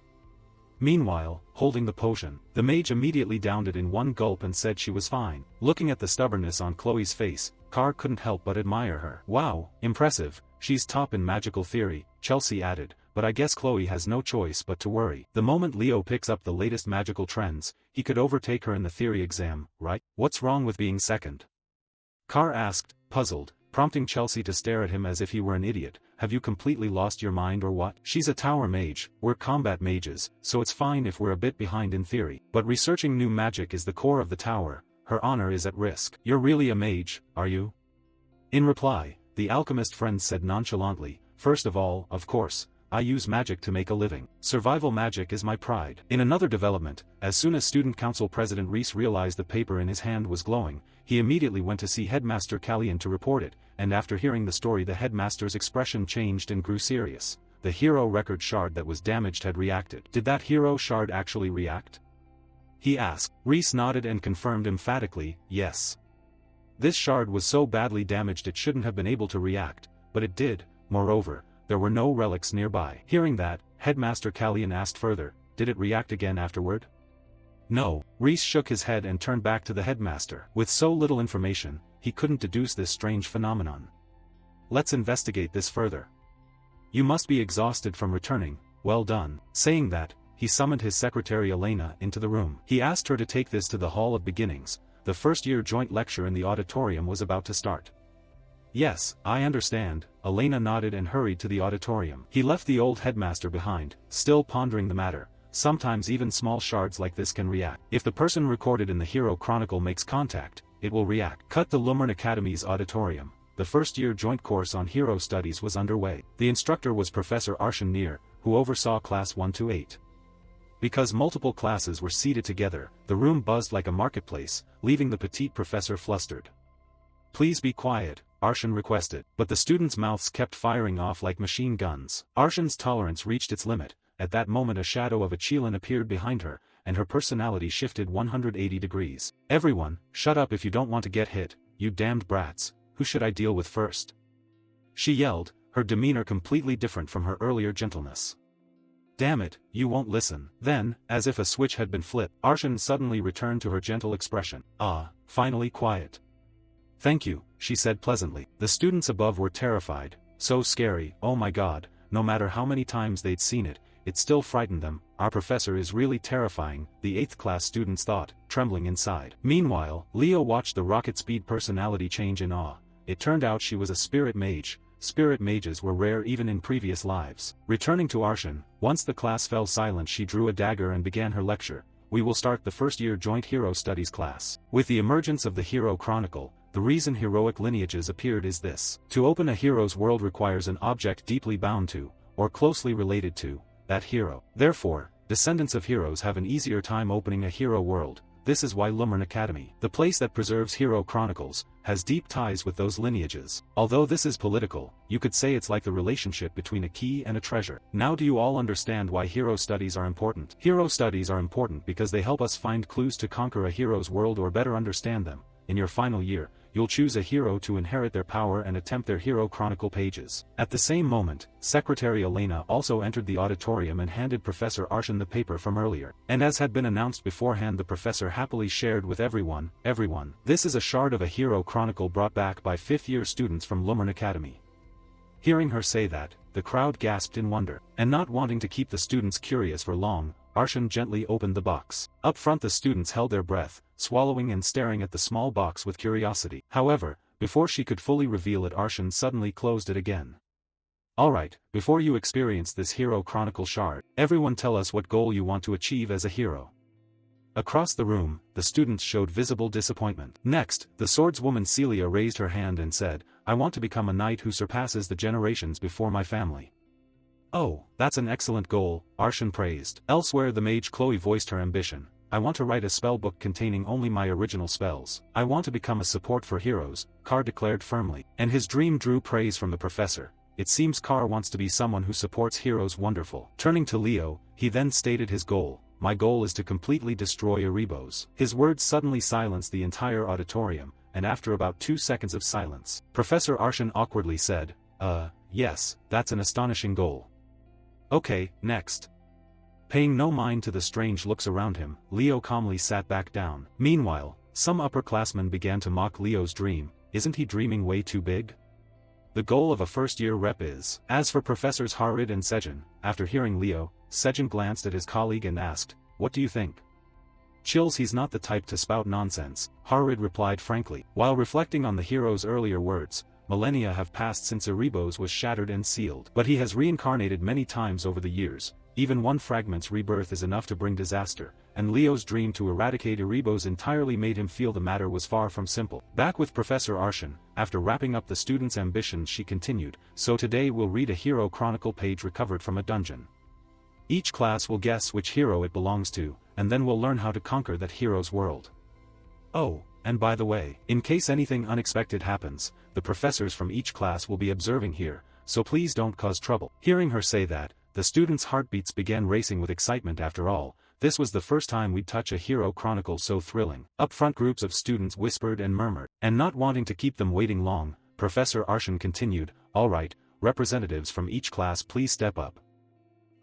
Meanwhile, holding the potion, the mage immediately downed it in one gulp and said she was fine. Looking at the stubbornness on Chloe's face, Car couldn't help but admire her. "Wow, impressive, she's top in magical theory," Chelsea added, "but I guess Chloe has no choice but to worry. The moment Leo picks up the latest magical trends, he could overtake her in the theory exam, right? What's wrong with being second?" Car asked, puzzled, prompting Chelsea to stare at him as if he were an idiot. "Have you completely lost your mind or what? She's a tower mage, we're combat mages, so it's fine if we're a bit behind in theory. But researching new magic is the core of the tower, her honor is at risk." "You're really a mage, are you?" In reply, the alchemist friend said nonchalantly, "First of all, of course, I use magic to make a living. Survival magic is my pride." In another development, as soon as Student Council President Reese realized the paper in his hand was glowing, he immediately went to see Headmaster Callian to report it, and after hearing the story the headmaster's expression changed and grew serious. The hero record shard that was damaged had reacted. "Did that hero shard actually react?" he asked. Reese nodded and confirmed emphatically, "Yes. This shard was so badly damaged it shouldn't have been able to react, but it did. Moreover, there were no relics nearby." Hearing that, Headmaster Callian asked further, "Did it react again afterward?" "No." Reese shook his head and turned back to the headmaster. With so little information, he couldn't deduce this strange phenomenon. "Let's investigate this further. You must be exhausted from returning, well done." Saying that, he summoned his secretary Elena into the room. He asked her to take this to the Hall of Beginnings. The first-year joint lecture in the auditorium was about to start. "Yes, I understand." Elena nodded and hurried to the auditorium. He left the old headmaster behind, still pondering the matter. Sometimes even small shards like this can react. If the person recorded in the Hero Chronicle makes contact, it will react. Cut to Lumern Academy's auditorium. The first-year joint course on hero studies was underway. The instructor was Professor Arshan Nir, who oversaw Class 1 to 8. Because multiple classes were seated together, the room buzzed like a marketplace, leaving the petite professor flustered. "Please be quiet," Arshan requested, but the students' mouths kept firing off like machine guns. Arshan's tolerance reached its limit. At that moment a shadow of a Chelan appeared behind her, and her personality shifted 180 degrees. "Everyone, shut up if you don't want to get hit, you damned brats, who should I deal with first?" she yelled, her demeanor completely different from her earlier gentleness. "Damn it, you won't listen." Then, as if a switch had been flipped, Arshan suddenly returned to her gentle expression. "Ah, finally quiet. Thank you," she said pleasantly. The students above were terrified. "So scary, oh my god," no matter how many times they'd seen it, it still frightened them. "Our professor is really terrifying," the 8th class students thought, trembling inside. Meanwhile, Leo watched the rocket-speed personality change in awe. It turned out she was a spirit mage. Spirit mages were rare even in previous lives. Returning to Arshan, once the class fell silent she drew a dagger and began her lecture. "We will start the first-year joint hero studies class. With the emergence of the Hero Chronicle, the reason heroic lineages appeared is this. To open a hero's world requires an object deeply bound to, or closely related to, that hero. Therefore, descendants of heroes have an easier time opening a hero world. This is why Lumern Academy, the place that preserves Hero Chronicles, has deep ties with those lineages. Although this is political, you could say it's like the relationship between a key and a treasure. Now do you all understand why hero studies are important? Hero studies are important because they help us find clues to conquer a hero's world or better understand them. In your final year, you'll choose a hero to inherit their power and attempt their Hero Chronicle pages." At the same moment, Secretary Elena also entered the auditorium and handed Professor Arshan the paper from earlier. And as had been announced beforehand, the professor happily shared with everyone, "This is a shard of a Hero Chronicle brought back by 5th-year students from Lumern Academy. Hearing her say that, the crowd gasped in wonder. And not wanting to keep the students curious for long, Arshan gently opened the box. Up front the students held their breath, swallowing and staring at the small box with curiosity. However, before she could fully reveal it, Arshan suddenly closed it again. Alright, before you experience this Hero Chronicle shard, everyone tell us what goal you want to achieve as a hero. Across the room, the students showed visible disappointment. Next, the swordswoman Celia raised her hand and said, I want to become a knight who surpasses the generations before my family. Oh, that's an excellent goal, Arshan praised. Elsewhere the mage Chloe voiced her ambition. I want to write a spell book containing only my original spells. I want to become a support for heroes, Kar declared firmly. And his dream drew praise from the professor. It seems Kar wants to be someone who supports heroes. Wonderful. Turning to Leo, he then stated his goal. My goal is to completely destroy Erebos. His words suddenly silenced the entire auditorium, and after about 2 seconds of silence, Professor Arshan awkwardly said, yes, that's an astonishing goal. Okay, next. Paying no mind to the strange looks around him, Leo calmly sat back down. Meanwhile, some upperclassmen began to mock Leo's dream. Isn't he dreaming way too big? The goal of a first-year rep is. As for Professors Harid and Sejin, after hearing Leo, Sejin glanced at his colleague and asked, what do you think? Chills, he's not the type to spout nonsense, Harid replied frankly. While reflecting on the hero's earlier words, millennia have passed since Erebos was shattered and sealed. But he has reincarnated many times over the years. Even one fragment's rebirth is enough to bring disaster, and Leo's dream to eradicate Erebos entirely made him feel the matter was far from simple. Back with Professor Arshan, after wrapping up the students' ambitions, she continued, so today we'll read a Hero Chronicle page recovered from a dungeon. Each class will guess which hero it belongs to, and then we'll learn how to conquer that hero's world. Oh, and by the way, in case anything unexpected happens, the professors from each class will be observing here, so please don't cause trouble. Hearing her say that, the students' heartbeats began racing with excitement. After all, this was the first time we'd touch a Hero Chronicle so thrilling. Up front groups of students whispered and murmured, and not wanting to keep them waiting long, Professor Arshan continued, alright, representatives from each class please step up.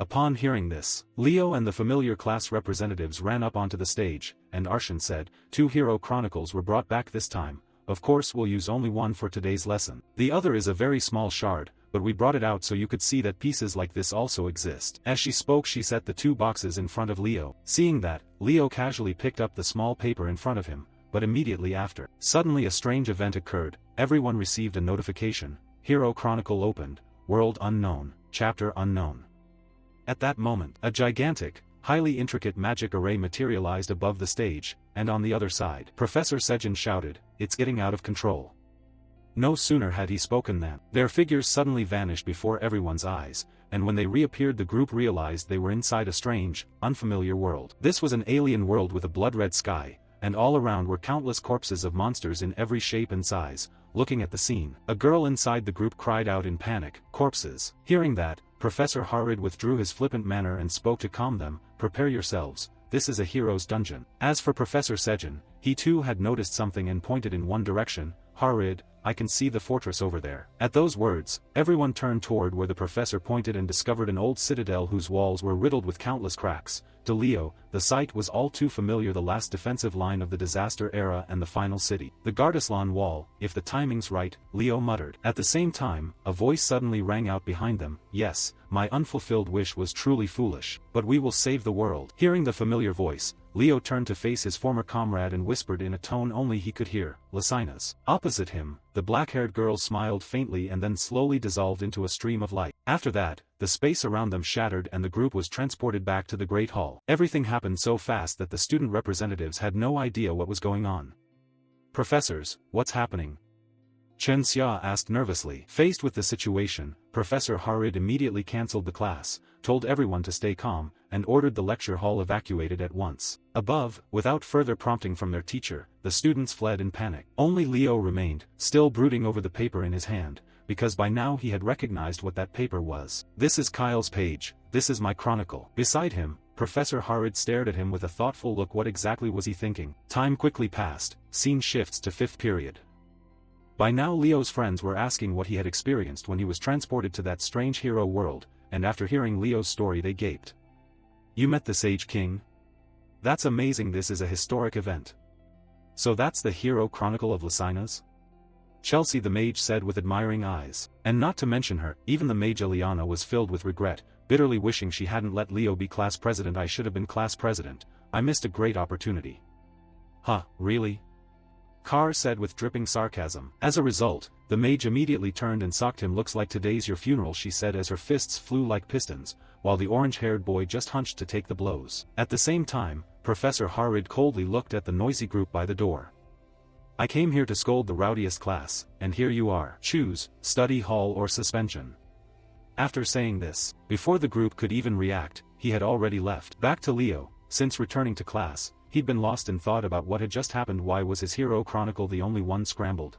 Upon hearing this, Leo and the familiar class representatives ran up onto the stage, and Arshan said, 2 Hero Chronicles were brought back this time. Of course we'll use only one for today's lesson. The other is a very small shard, but we brought it out so you could see that pieces like this also exist. As she spoke she set the 2 boxes in front of Leo. Seeing that, Leo casually picked up the small paper in front of him, but immediately after, suddenly a strange event occurred. Everyone received a notification. Hero Chronicle opened, World Unknown, Chapter Unknown. At that moment, a gigantic, highly intricate magic array materialized above the stage, and on the other side, Professor Sejin shouted, it's getting out of control. No sooner had he spoken than their figures suddenly vanished before everyone's eyes, and when they reappeared the group realized they were inside a strange, unfamiliar world. This was an alien world with a blood-red sky, and all around were countless corpses of monsters in every shape and size. Looking at the scene, a girl inside the group cried out in panic, corpses. Hearing that, Professor Harid withdrew his flippant manner and spoke to calm them, prepare yourselves, this is a hero's dungeon. As for Professor Sejin, he too had noticed something and pointed in one direction, Harid, I can see the fortress over there. At those words, everyone turned toward where the professor pointed and discovered an old citadel whose walls were riddled with countless cracks. To Leo, the sight was all too familiar, the last defensive line of the disaster era and the final city. The Gardaslan wall, if the timing's right, Leo muttered. At the same time, a voice suddenly rang out behind them, yes, my unfulfilled wish was truly foolish, but we will save the world. Hearing the familiar voice, Leo turned to face his former comrade and whispered in a tone only he could hear, Lacinas. Opposite him, the black-haired girl smiled faintly and then slowly dissolved into a stream of light. After that, the space around them shattered and the group was transported back to the Great Hall. Everything happened so fast that the student representatives had no idea what was going on. Professors, what's happening? Chen Xia asked nervously. Faced with the situation, Professor Harid immediately cancelled the class, told everyone to stay calm, and ordered the lecture hall evacuated at once. Above, without further prompting from their teacher, the students fled in panic. Only Leo remained, still brooding over the paper in his hand, because by now he had recognized what that paper was. This is Kyle's page, this is my chronicle. Beside him, Professor Harid stared at him with a thoughtful look. What exactly was he thinking? Time quickly passed, scene shifts to 5th period. By now Leo's friends were asking what he had experienced when he was transported to that strange hero world, and after hearing Leo's story they gaped. You met the Sage King? That's amazing, this is a historic event. So that's the Hero Chronicle of Lacinas? Chelsea the mage said with admiring eyes. And not to mention her, even the mage Eliana was filled with regret, bitterly wishing she hadn't let Leo be class president. I should have been class president. I missed a great opportunity. Huh, really? Carr said with dripping sarcasm. As a result, the mage immediately turned and socked him. Looks like today's your funeral, she said as her fists flew like pistons, while the orange-haired boy just hunched to take the blows. At the same time, Professor Harrid coldly looked at the noisy group by the door. I came here to scold the rowdiest class, and here you are. Choose, study hall or suspension. After saying this, before the group could even react, he had already left. Back to Leo, since returning to class, he'd been lost in thought about what had just happened. Why was his hero chronicle the only one scrambled?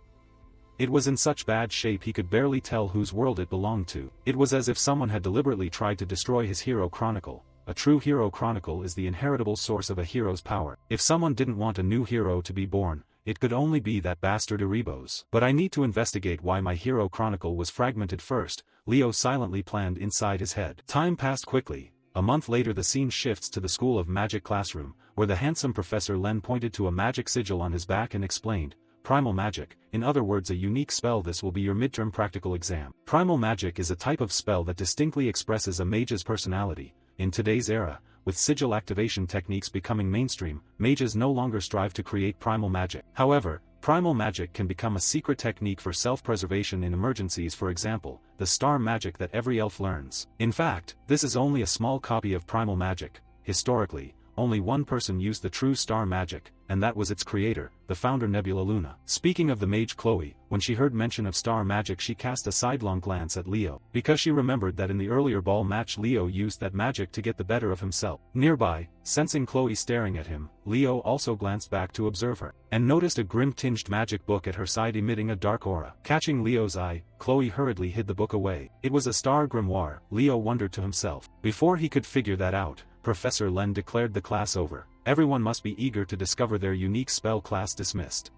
It was in such bad shape he could barely tell whose world it belonged to. It was as if someone had deliberately tried to destroy his hero chronicle. A true hero chronicle is the inheritable source of a hero's power. If someone didn't want a new hero to be born, it could only be that bastard Erebos. But I need to investigate why my hero chronicle was fragmented first, Leo silently planned inside his head. Time passed quickly. A month later the scene shifts to the School of Magic classroom, where the handsome Professor Len pointed to a magic sigil on his back and explained, Primal Magic, in other words a unique spell. This will be your midterm practical exam. Primal Magic is a type of spell that distinctly expresses a mage's personality. In today's era, with sigil activation techniques becoming mainstream, mages no longer strive to create primal magic. However, primal magic can become a secret technique for self-preservation in emergencies. For example, the star magic that every elf learns. In fact, this is only a small copy of primal magic. Historically, only one person used the true star magic, and that was its creator, the founder Nebula Luna. Speaking of the mage Chloe, when she heard mention of star magic she cast a sidelong glance at Leo, because she remembered that in the earlier ball match Leo used that magic to get the better of himself. Nearby, sensing Chloe staring at him, Leo also glanced back to observe her, and noticed a grim-tinged magic book at her side emitting a dark aura. Catching Leo's eye, Chloe hurriedly hid the book away. It was a star grimoire, Leo wondered to himself. Before he could figure that out, Professor Len declared the class over. Everyone must be eager to discover their unique spell. Class dismissed.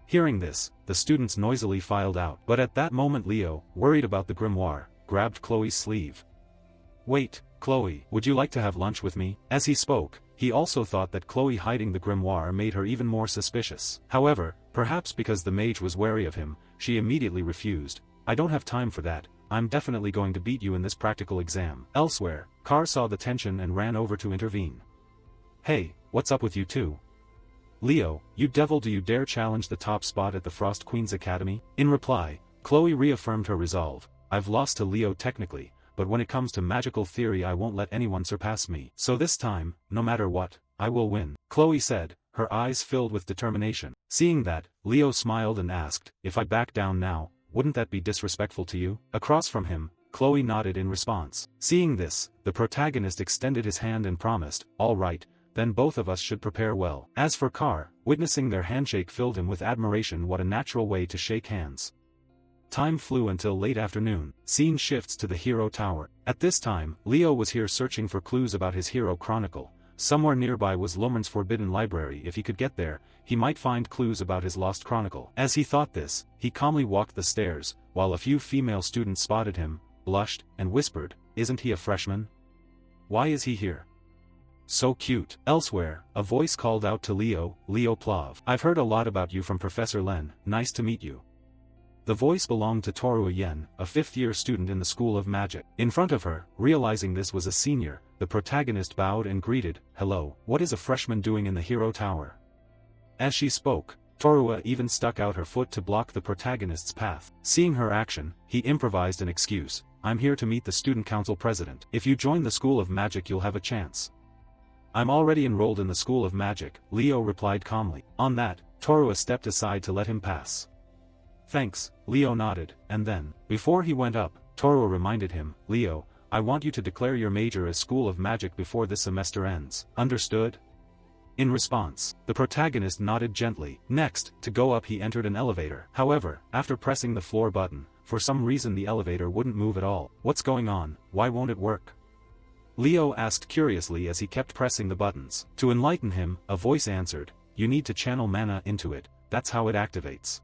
Hearing this, the students noisily filed out. But at that moment Leo, worried about the grimoire, grabbed Chloe's sleeve. Wait, Chloe, would you like to have lunch with me? As he spoke, he also thought that Chloe hiding the grimoire made her even more suspicious. However, perhaps because the mage was wary of him, she immediately refused. I don't have time for that. I'm definitely going to beat you in this practical exam. Elsewhere, Carr saw the tension and ran over to intervene. Hey, what's up with you two? Leo, you devil, do you dare challenge the top spot at the Frost Queen's Academy? In reply, Chloe reaffirmed her resolve. I've lost to Leo technically, but when it comes to magical theory I won't let anyone surpass me. So this time, no matter what, I will win, Chloe said, her eyes filled with determination. Seeing that, Leo smiled and asked, if I back down now, wouldn't that be disrespectful to you? Across from him, Chloe nodded in response. Seeing this, the protagonist extended his hand and promised, all right, then both of us should prepare well. As for Carr, witnessing their handshake filled him with admiration. What a natural way to shake hands. Time flew until late afternoon. Scene shifts to the Hero Tower. At this time, Leo was here searching for clues about his hero chronicle. Somewhere nearby was Loman's forbidden library. If he could get there, he might find clues about his lost chronicle. As he thought this, he calmly walked the stairs, while a few female students spotted him, blushed, and whispered, isn't he a freshman? Why is he here? So cute. Elsewhere, a voice called out to Leo, Leo Plav. I've heard a lot about you from Professor Len, nice to meet you. The voice belonged to Toru Yen, a fifth-year student in the School of Magic. In front of her, realizing this was a senior, the protagonist bowed and greeted, hello, what is a freshman doing in the Hero Tower? As she spoke, Torua even stuck out her foot to block the protagonist's path. Seeing her action, he improvised an excuse, I'm here to meet the student council president. If you join the School of Magic you'll have a chance. I'm already enrolled in the School of Magic, Leo replied calmly. On that, Torua stepped aside to let him pass. Thanks, Leo nodded, and then, before he went up, Torua reminded him, Leo, I want you to declare your major as School of Magic before this semester ends. Understood? In response, the protagonist nodded gently. Next, to go up he entered an elevator. However, after pressing the floor button, for some reason the elevator wouldn't move at all. What's going on? Why won't it work? Leo asked curiously as he kept pressing the buttons. To enlighten him, a voice answered, you need to channel mana into it, that's how it activates.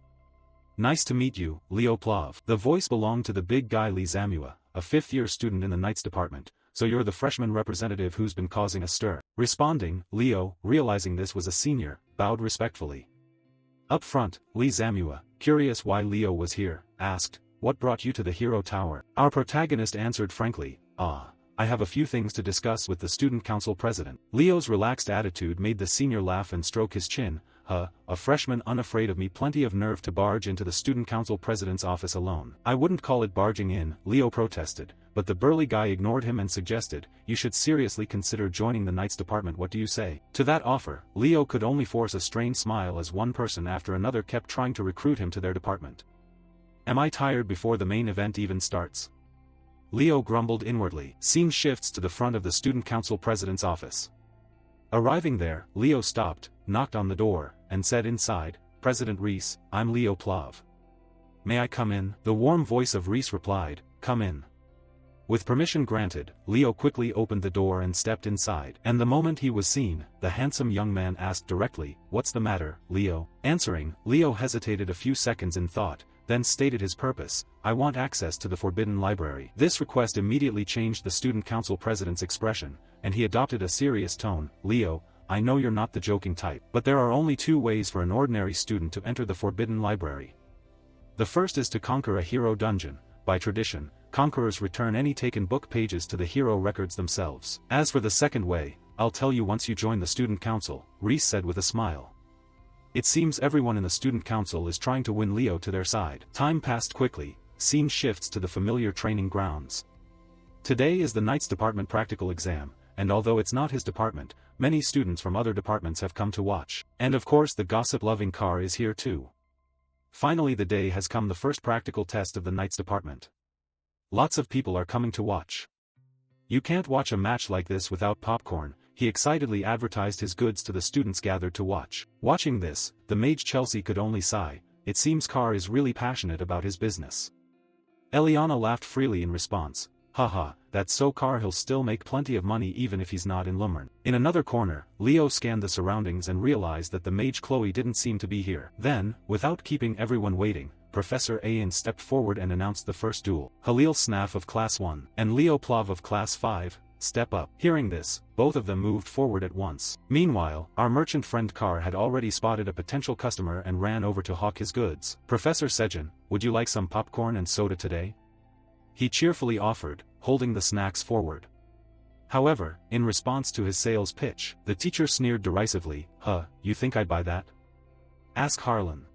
Nice to meet you, Leo Plav. The voice belonged to the big guy Lee Zamua, a fifth-year student in the Knights department, so you're the freshman representative who's been causing a stir. Responding, Leo, realizing this was a senior, bowed respectfully. Up front, Lee Zamua, curious why Leo was here, asked, "What brought you to the Hero Tower?" Our protagonist answered frankly, I have a few things to discuss with the student council president." Leo's relaxed attitude made the senior laugh and stroke his chin. A freshman unafraid of me, plenty of nerve to barge into the student council president's office alone." "I wouldn't call it barging in," Leo protested, but the burly guy ignored him and suggested, "You should seriously consider joining the Knights department. What do you say?" To that offer, Leo could only force a strained smile as one person after another kept trying to recruit him to their department. "Am I tired before the main event even starts?" Leo grumbled inwardly. Scene shifts to the front of the student council president's office. Arriving there, Leo stopped, knocked on the door, and said inside, "President Reese, I'm Leo Plav. May I come in?" The warm voice of Reese replied, "Come in." With permission granted, Leo quickly opened the door and stepped inside. And the moment he was seen, the handsome young man asked directly, "What's the matter, Leo?" Answering, Leo hesitated a few seconds in thought, then stated his purpose, "I want access to the Forbidden Library." This request immediately changed the student council president's expression, and he adopted a serious tone. "Leo, I know you're not the joking type, but there are only two ways for an ordinary student to enter the Forbidden Library. The first is to conquer a hero dungeon. By tradition, conquerors return any taken book pages to the hero records themselves. As for the second way, I'll tell you once you join the student council," Reese said with a smile. It seems everyone in the student council is trying to win Leo to their side. Time passed quickly, scene shifts to the familiar training grounds. Today is the Knights department practical exam, and although it's not his department, many students from other departments have come to watch. And of course the gossip-loving Car is here too. Finally the day has come, the first practical test of the Knights department. Lots of people are coming to watch. "You can't watch a match like this without popcorn," he excitedly advertised his goods to the students gathered to watch. Watching this, the mage Chelsea could only sigh. It seems Car is really passionate about his business. Eliana laughed freely in response. "Haha, that's so Car, he'll still make plenty of money even if he's not in Lumern." In another corner, Leo scanned the surroundings and realized that the mage Chloe didn't seem to be here. Then, without keeping everyone waiting, Professor Ayan stepped forward and announced the first duel. Halil Snaff of Class 1 and Leo Plav of Class 5, step up. Hearing this, both of them moved forward at once. Meanwhile, our merchant friend Car had already spotted a potential customer and ran over to hawk his goods. "Professor Sejin, would you like some popcorn and soda today?" he cheerfully offered, holding the snacks forward. However, in response to his sales pitch, the teacher sneered derisively, "You think I'd buy that? Ask Harlan."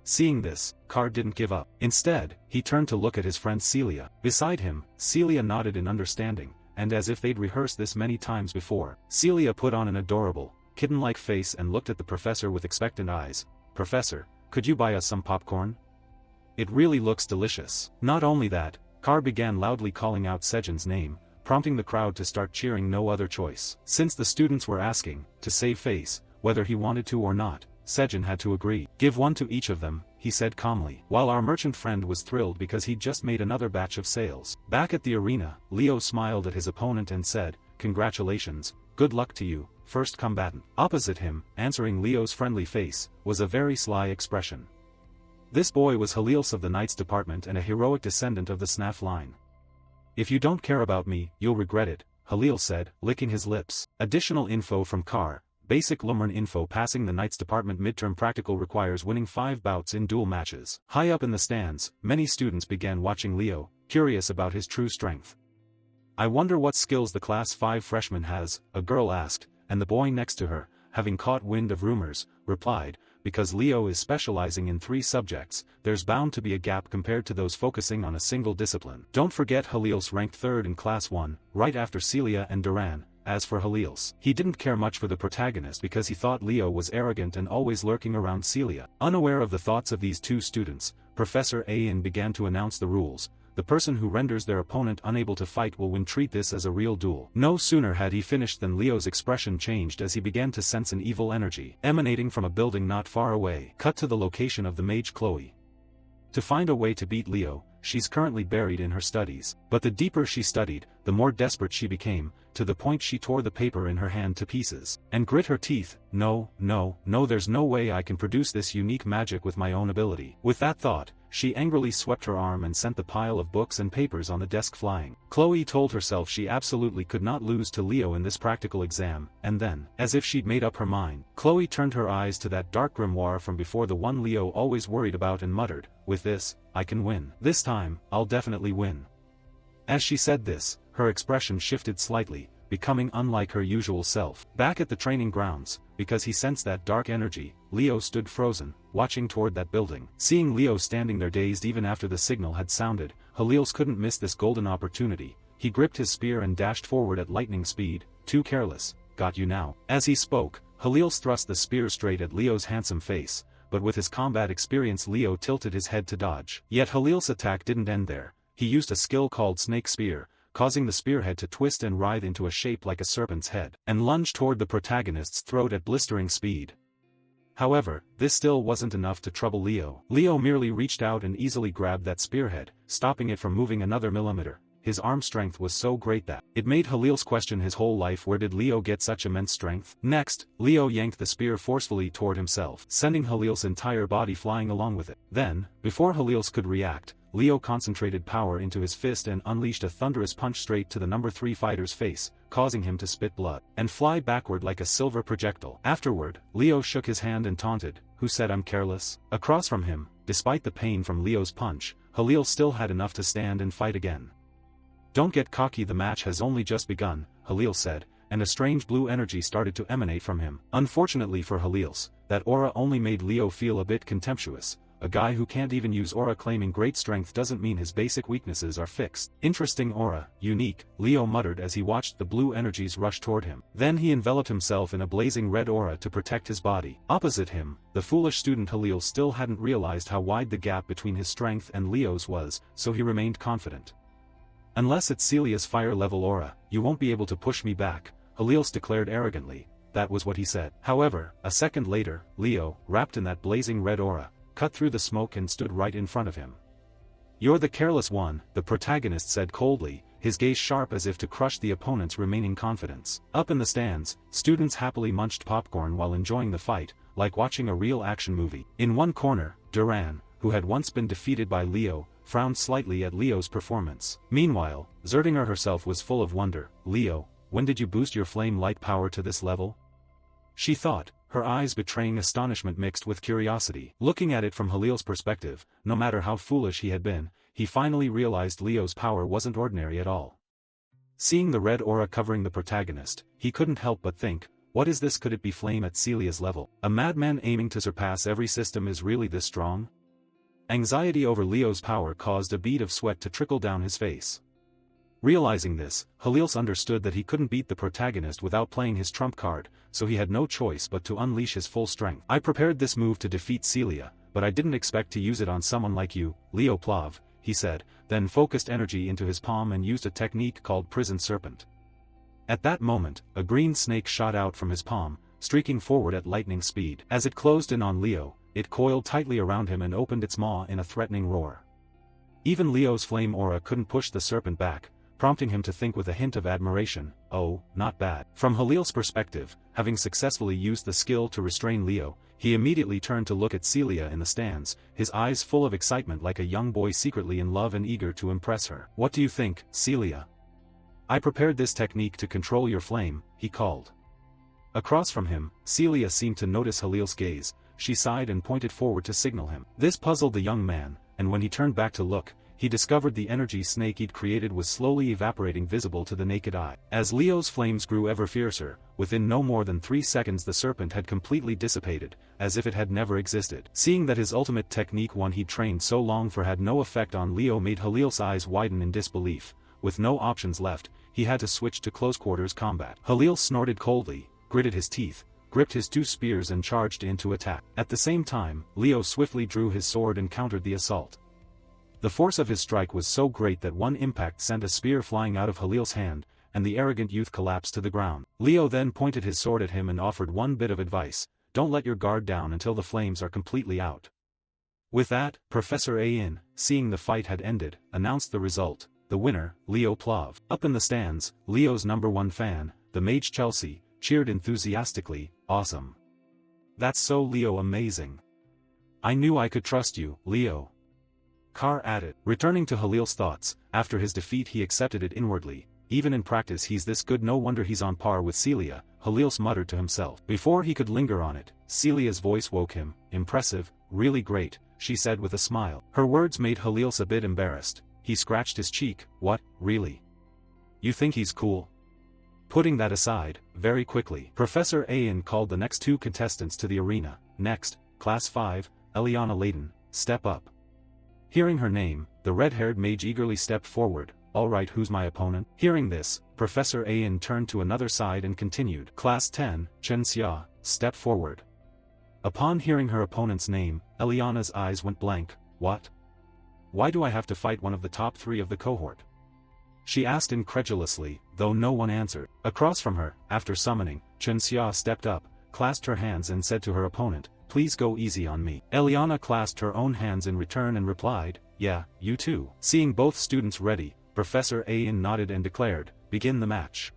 Seeing this, Car didn't give up. Instead, he turned to look at his friend Celia. Beside him, Celia nodded in understanding, and as if they'd rehearsed this many times before, Celia put on an adorable, kitten-like face and looked at the professor with expectant eyes. "Professor, could you buy us some popcorn? It really looks delicious." Not only that, Car began loudly calling out Sejin's name, prompting the crowd to start cheering. No other choice. Since the students were asking, to save face, whether he wanted to or not, Sejin had to agree. "Give one to each of them," he said calmly. While our merchant friend was thrilled because he'd just made another batch of sales. Back at the arena, Leo smiled at his opponent and said, "Congratulations, good luck to you, first combatant." Opposite him, answering Leo's friendly face, was a very sly expression. This boy was Halils of the Knights department and a heroic descendant of the Snaff line. "If you don't care about me, you'll regret it," Halil said, licking his lips. Additional info from Car. Basic Lumern info: passing the Knights department midterm practical requires winning 5 bouts in duel matches. High up in the stands, many students began watching Leo, curious about his true strength. "I wonder what skills the Class 5 freshman has," a girl asked, and the boy next to her, having caught wind of rumors, replied, "Because Leo is specializing in 3 subjects, there's bound to be a gap compared to those focusing on a single discipline." Don't forget Halil's ranked 3rd in Class 1, right after Celia and Duran. As for Halil's, he didn't care much for the protagonist because he thought Leo was arrogant and always lurking around Celia. Unaware of the thoughts of these two students, Professor Ayan began to announce the rules. The person who renders their opponent unable to fight will win. Treat this as a real duel. No sooner had he finished than Leo's expression changed as he began to sense an evil energy emanating from a building not far away. Cut to the location of the mage Chloe. To find a way to beat Leo, she's currently buried in her studies. But the deeper she studied, the more desperate she became, to the point she tore the paper in her hand to pieces, and grit her teeth. No, there's no way I can produce this unique magic with my own ability." With that thought, she angrily swept her arm and sent the pile of books and papers on the desk flying. Chloe told herself she absolutely could not lose to Leo in this practical exam, and then, as if she'd made up her mind, Chloe turned her eyes to that dark grimoire from before the one Leo always worried about and muttered, "With this, I can win. This time, I'll definitely win." As she said this, her expression shifted slightly, becoming unlike her usual self. Back at the training grounds, because he sensed that dark energy, Leo stood frozen, watching toward that building. Seeing Leo standing there dazed even after the signal had sounded, Halils couldn't miss this golden opportunity. He gripped his spear and dashed forward at lightning speed. "Too careless, got you now." As he spoke, Halils thrust the spear straight at Leo's handsome face, but with his combat experience Leo tilted his head to dodge. Yet Halils' attack didn't end there. He used a skill called Snake Spear, causing the spearhead to twist and writhe into a shape like a serpent's head, and lunge toward the protagonist's throat at blistering speed. However, this still wasn't enough to trouble Leo. Leo merely reached out and easily grabbed that spearhead, stopping it from moving another millimeter. His arm strength was so great that it made Halils question his whole life, where did Leo get such immense strength? Next, Leo yanked the spear forcefully toward himself, sending Halils' entire body flying along with it. Then, before Halils could react, Leo concentrated power into his fist and unleashed a thunderous punch straight to the number 3 fighter's face, causing him to spit blood and fly backward like a silver projectile. Afterward, Leo shook his hand and taunted, "Who said I'm careless?" Across from him, despite the pain from Leo's punch, Halil still had enough to stand and fight again. "Don't get cocky, the match has only just begun," Halil said, and a strange blue energy started to emanate from him. Unfortunately for Halils, that aura only made Leo feel a bit contemptuous. A guy who can't even use aura claiming great strength doesn't mean his basic weaknesses are fixed. "Interesting aura, unique," Leo muttered as he watched the blue energies rush toward him. Then he enveloped himself in a blazing red aura to protect his body. Opposite him, the foolish student Halil still hadn't realized how wide the gap between his strength and Leo's was, so he remained confident. "Unless it's Celia's fire-level aura, you won't be able to push me back," Halils declared arrogantly. That was what he said. However, a second later, Leo, wrapped in that blazing red aura, cut through the smoke and stood right in front of him. "You're the careless one," the protagonist said coldly, his gaze sharp as if to crush the opponent's remaining confidence. Up in the stands, students happily munched popcorn while enjoying the fight, like watching a real action movie. In one corner, Duran, who had once been defeated by Leo, frowned slightly at Leo's performance. Meanwhile, Zerdinger herself was full of wonder. "Leo, when did you boost your flame light power to this level?" she thought, her eyes betraying astonishment mixed with curiosity. Looking at it from Halil's perspective, no matter how foolish he had been, he finally realized Leo's power wasn't ordinary at all. Seeing the red aura covering the protagonist, he couldn't help but think, what is this? Could it be flame at Celia's level? A madman aiming to surpass every system is really this strong? Anxiety over Leo's power caused a bead of sweat to trickle down his face. Realizing this, Halils understood that he couldn't beat the protagonist without playing his trump card, so he had no choice but to unleash his full strength. "I prepared this move to defeat Celia, but I didn't expect to use it on someone like you, Leo Plav," he said, then focused energy into his palm and used a technique called Prison Serpent. At that moment, a green snake shot out from his palm, streaking forward at lightning speed. As it closed in on Leo, it coiled tightly around him and opened its maw in a threatening roar. Even Leo's flame aura couldn't push the serpent back, prompting him to think with a hint of admiration, "Oh, not bad." From Halil's perspective, having successfully used the skill to restrain Leo, he immediately turned to look at Celia in the stands, his eyes full of excitement like a young boy secretly in love and eager to impress her. "What do you think, Celia?" "I prepared this technique to control your flame," he called. Across from him, Celia seemed to notice Halil's gaze. She sighed and pointed forward to signal him. This puzzled the young man, and when he turned back to look, he discovered the energy snake he'd created was slowly evaporating, visible to the naked eye. As Leo's flames grew ever fiercer, within no more than 3 seconds the serpent had completely dissipated, as if it had never existed. Seeing that his ultimate technique, one he'd trained so long for, had no effect on Leo, made Halil's eyes widen in disbelief. With no options left, he had to switch to close-quarters combat. Halil snorted coldly, gritted his teeth, gripped his 2 spears and charged into attack. At the same time, Leo swiftly drew his sword and countered the assault. The force of his strike was so great that one impact sent a spear flying out of Halil's hand, and the arrogant youth collapsed to the ground. Leo then pointed his sword at him and offered one bit of advice: "Don't let your guard down until the flames are completely out." With that, Professor Ain, seeing the fight had ended, announced the result: the winner, Leo Plav. Up in the stands, Leo's #1 fan, the mage Chelsea, cheered enthusiastically, "Awesome. That's so Leo, amazing. I knew I could trust you, Leo." Carr added. Returning to Halil's thoughts, after his defeat he accepted it inwardly. Even in practice he's this good, no wonder he's on par with Celia, Halil muttered to himself. Before he could linger on it, Celia's voice woke him. Impressive, really great, she said with a smile. Her words made Halil a bit embarrassed. He scratched his cheek. What, really? You think he's cool? Putting that aside, very quickly, Professor Ayan called the next two contestants to the arena. Next, Class 5, Eliana Layton, step up. Hearing her name, the red-haired mage eagerly stepped forward. Alright, who's my opponent? Hearing this, Professor Ayan turned to another side and continued. Class 10, Chen Xia, step forward. Upon hearing her opponent's name, Eliana's eyes went blank. What? Why do I have to fight one of the top 3 of the cohort? She asked incredulously, though no one answered. Across from her, after summoning, Chen Xia stepped up, clasped her hands and said to her opponent, please go easy on me. Eliana clasped her own hands in return and replied, yeah, you too. Seeing both students ready, Professor Ayan nodded and declared, begin the match.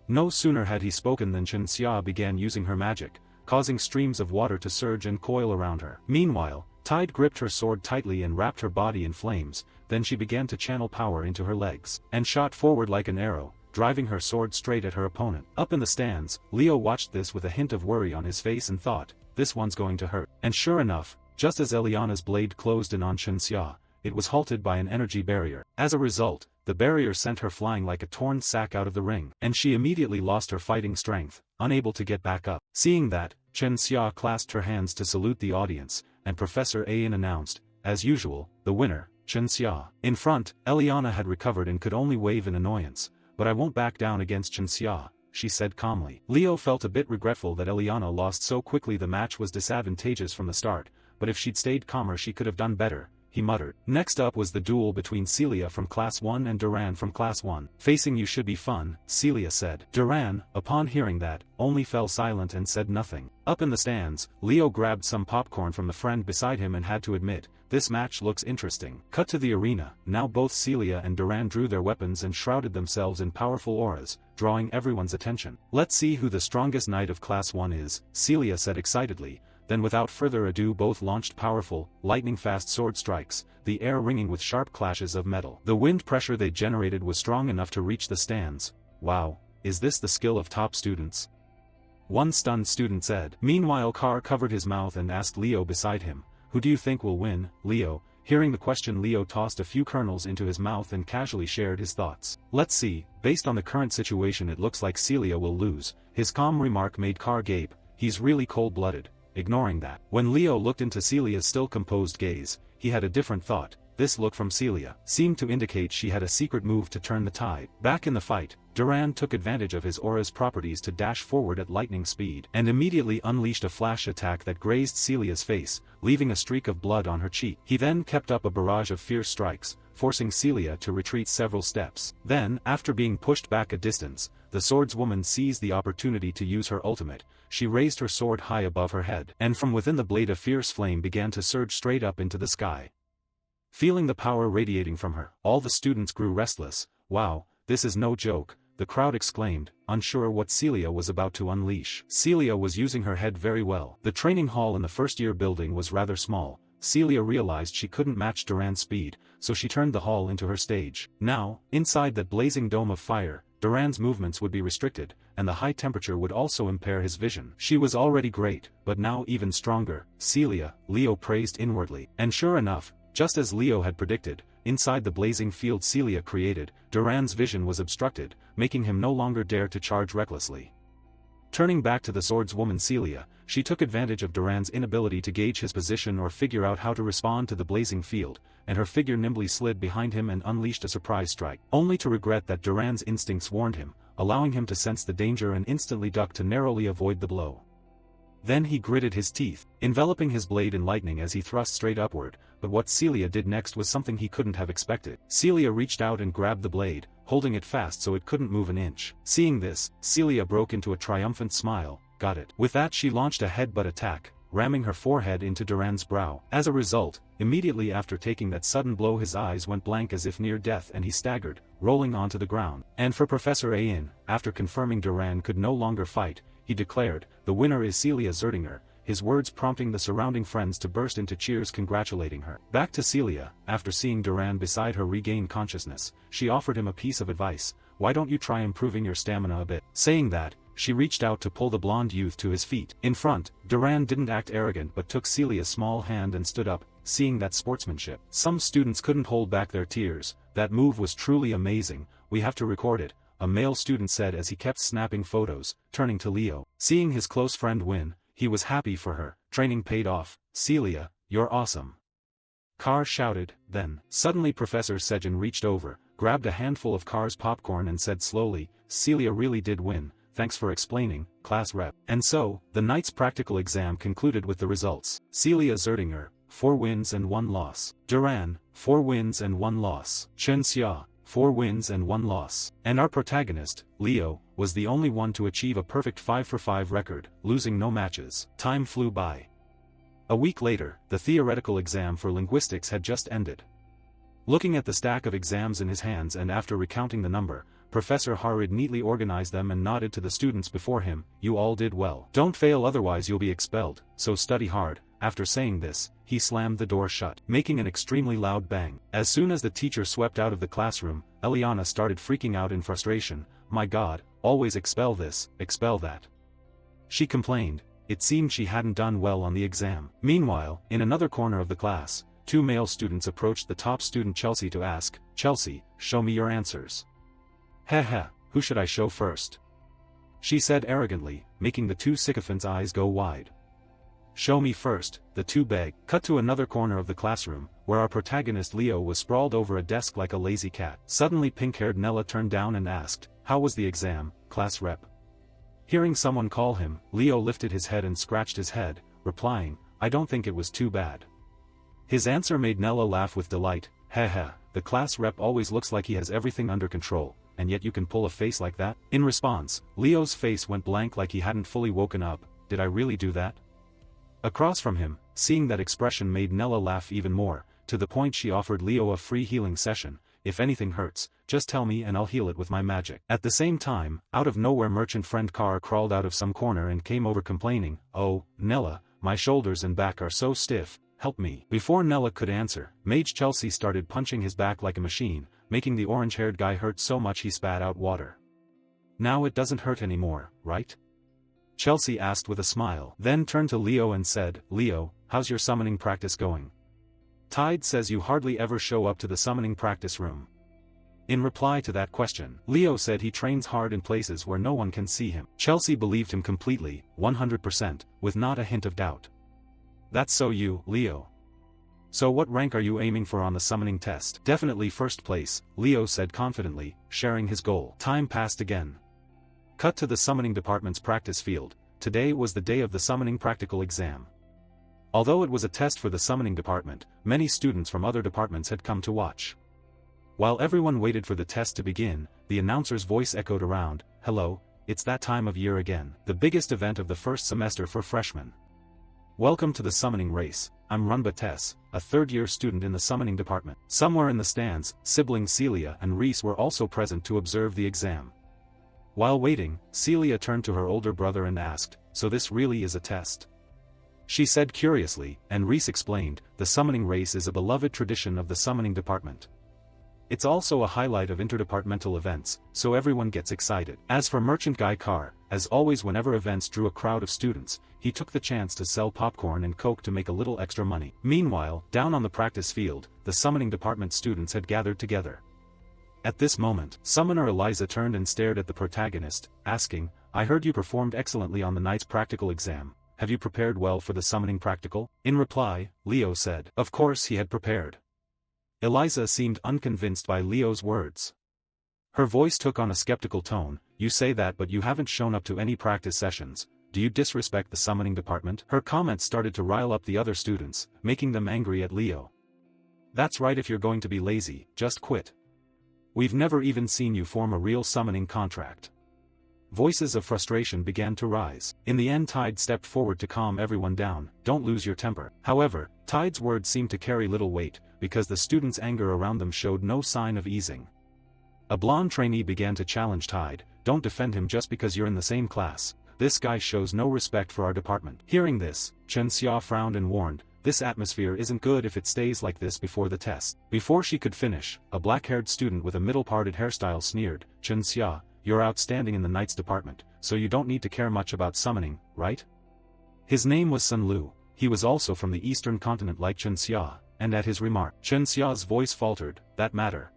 No sooner had he spoken than Chen Xia began using her magic, causing streams of water to surge and coil around her. Meanwhile, Tide gripped her sword tightly and wrapped her body in flames, then she began to channel power into her legs, and shot forward like an arrow, driving her sword straight at her opponent. Up in the stands, Leo watched this with a hint of worry on his face and thought, this one's going to hurt. And sure enough, just as Eliana's blade closed in on Chen Xia, it was halted by an energy barrier. As a result, the barrier sent her flying like a torn sack out of the ring, and she immediately lost her fighting strength, unable to get back up. Seeing that, Chen Xia clasped her hands to salute the audience, and Professor Ayan announced, as usual, the winner, Chen Xia. In front, Eliana had recovered and could only wave in annoyance, but I won't back down against Chen Xia, she said calmly. Leo felt a bit regretful that Eliana lost so quickly. The match was disadvantageous from the start, but if she'd stayed calmer she could have done better, he muttered. Next up was the duel between Celia from Class 1 and Duran from Class 1. Facing you should be fun, Celia said. Duran, upon hearing that, only fell silent and said nothing. Up in the stands, Leo grabbed some popcorn from the friend beside him and had to admit, this match looks interesting. Cut to the arena. Now both Celia and Duran drew their weapons and shrouded themselves in powerful auras, drawing everyone's attention. Let's see who the strongest knight of Class 1 is, Celia said excitedly. Then without further ado both launched powerful, lightning-fast sword strikes, the air ringing with sharp clashes of metal. The wind pressure they generated was strong enough to reach the stands. Wow, is this the skill of top students? One stunned student said. Meanwhile Carr covered his mouth and asked Leo beside him, who do you think will win, Leo? Hearing the question, Leo tossed a few kernels into his mouth and casually shared his thoughts. Let's see, based on the current situation it looks like Celia will lose. His calm remark made Carr gape. He's really cold-blooded. Ignoring that, when Leo looked into Celia's still composed gaze, he had a different thought. This look from Celia seemed to indicate she had a secret move to turn the tide. Back in the fight, Duran took advantage of his aura's properties to dash forward at lightning speed, and immediately unleashed a flash attack that grazed Celia's face, leaving a streak of blood on her cheek. He then kept up a barrage of fierce strikes, forcing Celia to retreat several steps. Then, after being pushed back a distance, the swordswoman seized the opportunity to use her ultimate. She raised her sword high above her head, and from within the blade a fierce flame began to surge straight up into the sky. Feeling the power radiating from her, all the students grew restless. Wow, this is no joke, the crowd exclaimed, unsure what Celia was about to unleash. Celia was using her head very well. The training hall in the first-year building was rather small. Celia realized she couldn't match Duran's speed, so she turned the hall into her stage. Now, inside that blazing dome of fire, Duran's movements would be restricted, and the high temperature would also impair his vision. She was already great, but now even stronger. Celia, Leo praised inwardly. And sure enough, just as Leo had predicted, inside the blazing field Celia created, Duran's vision was obstructed, making him no longer dare to charge recklessly. Turning back to the swordswoman Celia, she took advantage of Duran's inability to gauge his position or figure out how to respond to the blazing field, and her figure nimbly slid behind him and unleashed a surprise strike, only to regret that Duran's instincts warned him, allowing him to sense the danger and instantly duck to narrowly avoid the blow. Then he gritted his teeth, enveloping his blade in lightning as he thrust straight upward, but what Celia did next was something he couldn't have expected. Celia reached out and grabbed the blade, holding it fast so it couldn't move an inch. Seeing this, Celia broke into a triumphant smile. Got it. With that she launched a headbutt attack, ramming her forehead into Duran's brow. As a result, immediately after taking that sudden blow his eyes went blank as if near death and he staggered, rolling onto the ground. And for Professor Ayan, after confirming Duran could no longer fight, he declared, the winner is Celia Zerdinger, his words prompting the surrounding friends to burst into cheers congratulating her. Back to Celia, after seeing Duran beside her regain consciousness, she offered him a piece of advice: "Why don't you try improving your stamina a bit?" Saying that, she reached out to pull the blonde youth to his feet. In front, Duran didn't act arrogant but took Celia's small hand and stood up, seeing that sportsmanship. Some students couldn't hold back their tears. "That move was truly amazing, we have to record it," a male student said as he kept snapping photos, turning to Leo. Seeing his close friend win, he was happy for her. Training paid off. "Celia, you're awesome," Carr shouted. Then, suddenly Professor Sejin reached over, grabbed a handful of Carr's popcorn and said slowly, "Celia really did win, thanks for explaining, class rep." And so, the night's practical exam concluded with the results. Celia Zertinger, 4 wins and 1 loss. Duran, 4 wins and 1 loss. Chen Xia, 4 wins and 1 loss. And our protagonist, Leo, was the only one to achieve a perfect 5 for 5 record, losing no matches. Time flew by. A week later, the theoretical exam for linguistics had just ended. Looking at the stack of exams in his hands and after recounting the number, Professor Harid neatly organized them and nodded to the students before him. "You all did well. Don't fail, otherwise you'll be expelled, so study hard." After saying this, he slammed the door shut, making an extremely loud bang. As soon as the teacher swept out of the classroom, Eliana started freaking out in frustration. "My God, always expel this, expel that," she complained. It seemed she hadn't done well on the exam. Meanwhile, in another corner of the class, 2 male students approached the top student Chelsea to ask, "Chelsea, show me your answers." "Heh, who should I show first?" she said arrogantly, making the 2 sycophants' eyes go wide. "Show me first," the 2 begged. Cut to another corner of the classroom, where our protagonist Leo was sprawled over a desk like a lazy cat. Suddenly pink-haired Nella turned down and asked, "How was the exam, class rep?" Hearing someone call him, Leo lifted his head and scratched his head, replying, "I don't think it was too bad." His answer made Nella laugh with delight. "Heh, the class rep always looks like he has everything under control, and yet you can pull a face like that?" In response, Leo's face went blank like he hadn't fully woken up. "Did I really do that?" Across from him, seeing that expression made Nella laugh even more, to the point she offered Leo a free healing session. "If anything hurts, just tell me and I'll heal it with my magic." At the same time, out of nowhere merchant friend Carr crawled out of some corner and came over complaining, "Oh, Nella, my shoulders and back are so stiff, help me." Before Nella could answer, Mage Chelsea started punching his back like a machine, making the orange-haired guy hurt so much he spat out water. "Now it doesn't hurt anymore, right?" Chelsea asked with a smile, then turned to Leo and said, "Leo, how's your summoning practice going? Tide says you hardly ever show up to the summoning practice room." In reply to that question, Leo said he trains hard in places where no one can see him. Chelsea believed him completely, 100%, with not a hint of doubt. "That's so you, Leo. So what rank are you aiming for on the summoning test?" "Definitely first place," Leo said confidently, sharing his goal. Time passed again. Cut to the summoning department's practice field. Today was the day of the summoning practical exam. Although it was a test for the summoning department, many students from other departments had come to watch. While everyone waited for the test to begin, the announcer's voice echoed around, "Hello, it's that time of year again. The biggest event of the first semester for freshmen. Welcome to the summoning race. I'm Runba Tess, a third-year student in the summoning department." Somewhere in the stands, siblings Celia and Reese were also present to observe the exam. While waiting, Celia turned to her older brother and asked, "So this really is a test?" She said curiously, and Reese explained, "The summoning race is a beloved tradition of the summoning department. It's also a highlight of interdepartmental events, so everyone gets excited." As for Merchant Guy Carr, as always whenever events drew a crowd of students, he took the chance to sell popcorn and coke to make a little extra money. Meanwhile, down on the practice field, the summoning department students had gathered together. At this moment, Summoner Eliza turned and stared at the protagonist, asking, "I heard you performed excellently on the night's practical exam. Have you prepared well for the summoning practical?" In reply, Leo said, of course he had prepared. Eliza seemed unconvinced by Leo's words. Her voice took on a skeptical tone, "You say that but you haven't shown up to any practice sessions. Do you disrespect the summoning department?" Her comments started to rile up the other students, making them angry at Leo. "That's right, if you're going to be lazy, just quit. We've never even seen you form a real summoning contract." Voices of frustration began to rise. In the end Tide stepped forward to calm everyone down. "Don't lose your temper." However, Tide's words seemed to carry little weight, because the students' anger around them showed no sign of easing. A blonde trainee began to challenge Tide, "Don't defend him just because you're in the same class. this guy shows no respect for our department. Hearing this, Chen Xia frowned and warned, this atmosphere isn't good if it stays like this before the test. Before she could finish, a black-haired student with a middle-parted hairstyle sneered, Chen Xia, you're outstanding in the Knights department, so you don't need to care much about summoning, right? His name was Sun Lu. He was also from the eastern continent like Chen Xia, and at his remark, Chen Xia's voice faltered, that matter.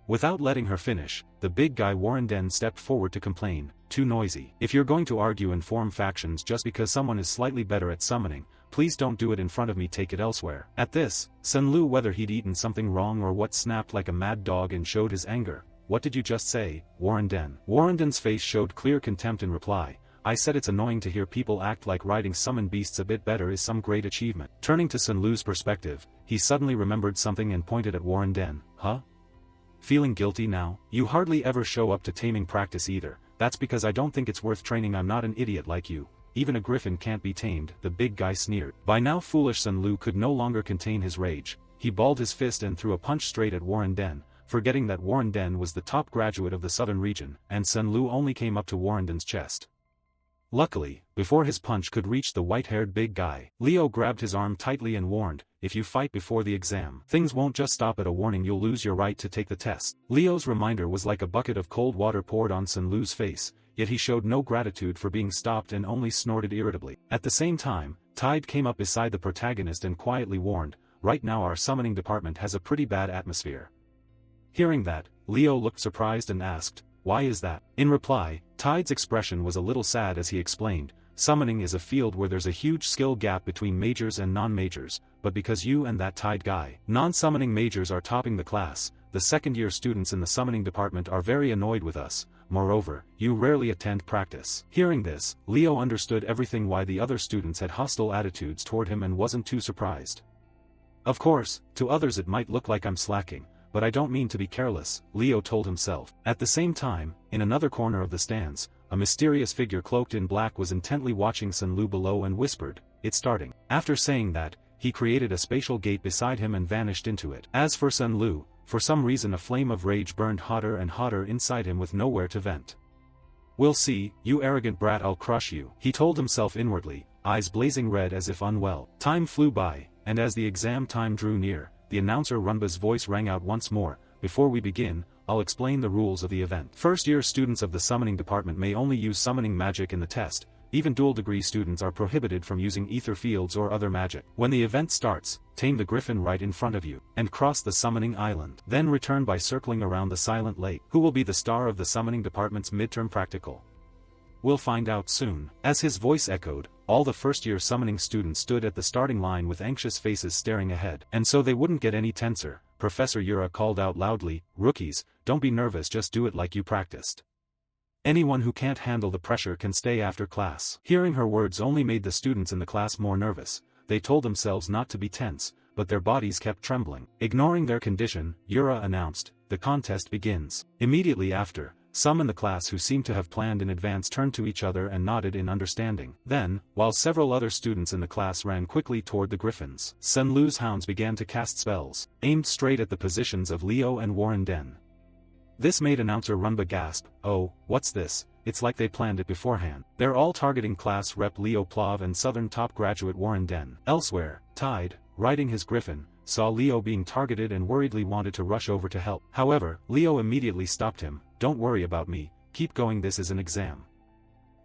Without letting her finish, the big guy Warren Den stepped forward to complain, too noisy. If you're going to argue and form factions just because someone is slightly better at summoning, please don't do it in front of me, take it elsewhere. At this, Sun Lu, whether he'd eaten something wrong or what, snapped like a mad dog and showed his anger. What did you just say, Warren Den? Warren Den's face showed clear contempt in reply. I said it's annoying to hear people act like riding summoned beasts a bit better is some great achievement. Turning to Sun Lu's perspective, he suddenly remembered something and pointed at Warren Den. Huh? Feeling guilty now? You hardly ever show up to taming practice either. That's because I don't think it's worth training. I'm not an idiot like you. Even a griffin can't be tamed, the big guy sneered. By now foolish Sun Lu could no longer contain his rage. He balled his fist and threw a punch straight at Warren Den, forgetting that Warren Den was the top graduate of the southern region, and Sun Lu only came up to Warren Den's chest. Luckily, before his punch could reach the white-haired big guy, Leo grabbed his arm tightly and warned, if you fight before the exam, things won't just stop at a warning, you'll lose your right to take the test. Leo's reminder was like a bucket of cold water poured on Sun Lu's face, yet he showed no gratitude for being stopped and only snorted irritably. At the same time, Tide came up beside the protagonist and quietly warned, right now our summoning department has a pretty bad atmosphere. Hearing that, Leo looked surprised and asked, why is that? In reply, Tide's expression was a little sad as he explained, summoning is a field where there's a huge skill gap between majors and non-majors, but because you and that Tide guy, non-summoning majors, are topping the class, the second-year students in the summoning department are very annoyed with us. Moreover, you rarely attend practice. Hearing this, Leo understood everything why the other students had hostile attitudes toward him and wasn't too surprised. Of course, to others it might look like I'm slacking, but I don't mean to be careless, Leo told himself. At the same time, in another corner of the stands, a mysterious figure cloaked in black was intently watching Sun Lu below and whispered, it's starting. After saying that, he created a spatial gate beside him and vanished into it. As for Sun Lu, for some reason a flame of rage burned hotter and hotter inside him with nowhere to vent. We'll see, you arrogant brat, I'll crush you, he told himself inwardly, eyes blazing red as if unwell. Time flew by, and as the exam time drew near, the announcer Runba's voice rang out once more, before we begin, I'll explain the rules of the event. First-year students of the summoning department may only use summoning magic in the test, even dual-degree students are prohibited from using ether fields or other magic. When the event starts, tame the griffin right in front of you, and cross the summoning island. Then return by circling around the silent lake. Who will be the star of the summoning department's midterm practical? We'll find out soon. As his voice echoed, all the first-year summoning students stood at the starting line with anxious faces staring ahead. And so they wouldn't get any tenser, Professor Yura called out loudly, rookies, don't be nervous, just do it like you practiced. Anyone who can't handle the pressure can stay after class. Hearing her words only made the students in the class more nervous. They told themselves not to be tense, but their bodies kept trembling. Ignoring their condition, Yura announced, the contest begins. Immediately after, some in the class who seemed to have planned in advance turned to each other and nodded in understanding. Then, while several other students in the class ran quickly toward the griffins, Sun Lu's hounds began to cast spells, aimed straight at the positions of Leo and Warren Den. This made announcer Runba gasp, oh, what's this? It's like they planned it beforehand. They're all targeting class rep Leo Plav and Southern top graduate Warren Den. Elsewhere, Tide, riding his griffin, saw Leo being targeted and worriedly wanted to rush over to help. However, Leo immediately stopped him, don't worry about me, keep going, this is an exam.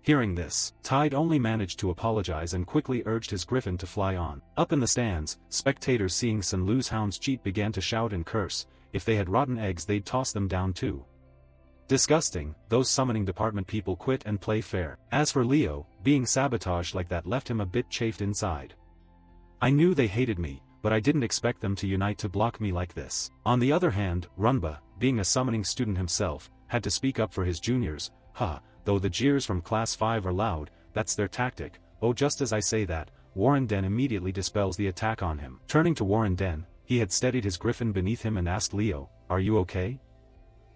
Hearing this, Tide only managed to apologize and quickly urged his griffin to fly on. Up in the stands, spectators seeing Sun Lu's hounds cheat began to shout and curse, if they had rotten eggs they'd toss them down too. Disgusting, those summoning department people quit and play fair. As for Leo, being sabotaged like that left him a bit chafed inside. I knew they hated me, but I didn't expect them to unite to block me like this. On the other hand, Runba, being a summoning student himself, had to speak up for his juniors. Though the jeers from class 5 are loud, that's their tactic. Oh, just as I say that, Warren Den immediately dispels the attack on him. Turning to Warren Den, he had steadied his griffin beneath him and asked Leo, are you okay?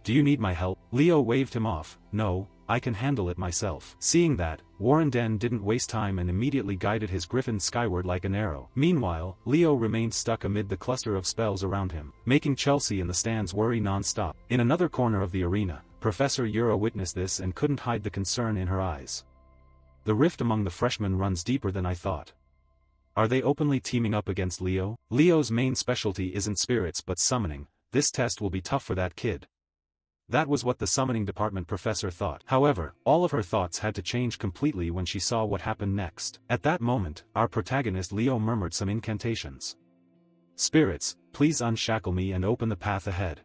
Do you need my help? Leo waved him off, no, I can handle it myself. Seeing that, Warren Den didn't waste time and immediately guided his griffin skyward like an arrow. Meanwhile, Leo remained stuck amid the cluster of spells around him, making Chelsea in the stands worry non-stop. In another corner of the arena, Professor Yura witnessed this and couldn't hide the concern in her eyes. the rift among the freshmen runs deeper than I thought. Are they openly teaming up against Leo? Leo's main specialty isn't spirits but summoning. This test will be tough for that kid. That was what the summoning department professor thought. However, all of her thoughts had to change completely when she saw what happened next. At that moment, our protagonist Leo murmured some incantations. Spirits, please unshackle me and open the path ahead.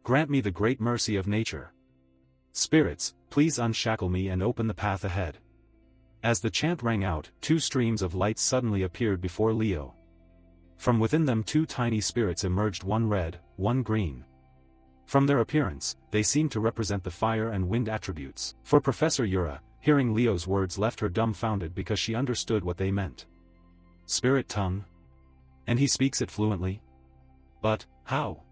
Grant me the great mercy of nature. Spirits, please unshackle me and open the path ahead. As the chant rang out, two streams of light suddenly appeared before Leo. From within them two tiny spirits emerged, one red, one green. From their appearance, they seemed to represent the fire and wind attributes. For Professor Yura, hearing Leo's words left her dumbfounded because she understood what they meant. Spirit tongue? And he speaks it fluently? But, how?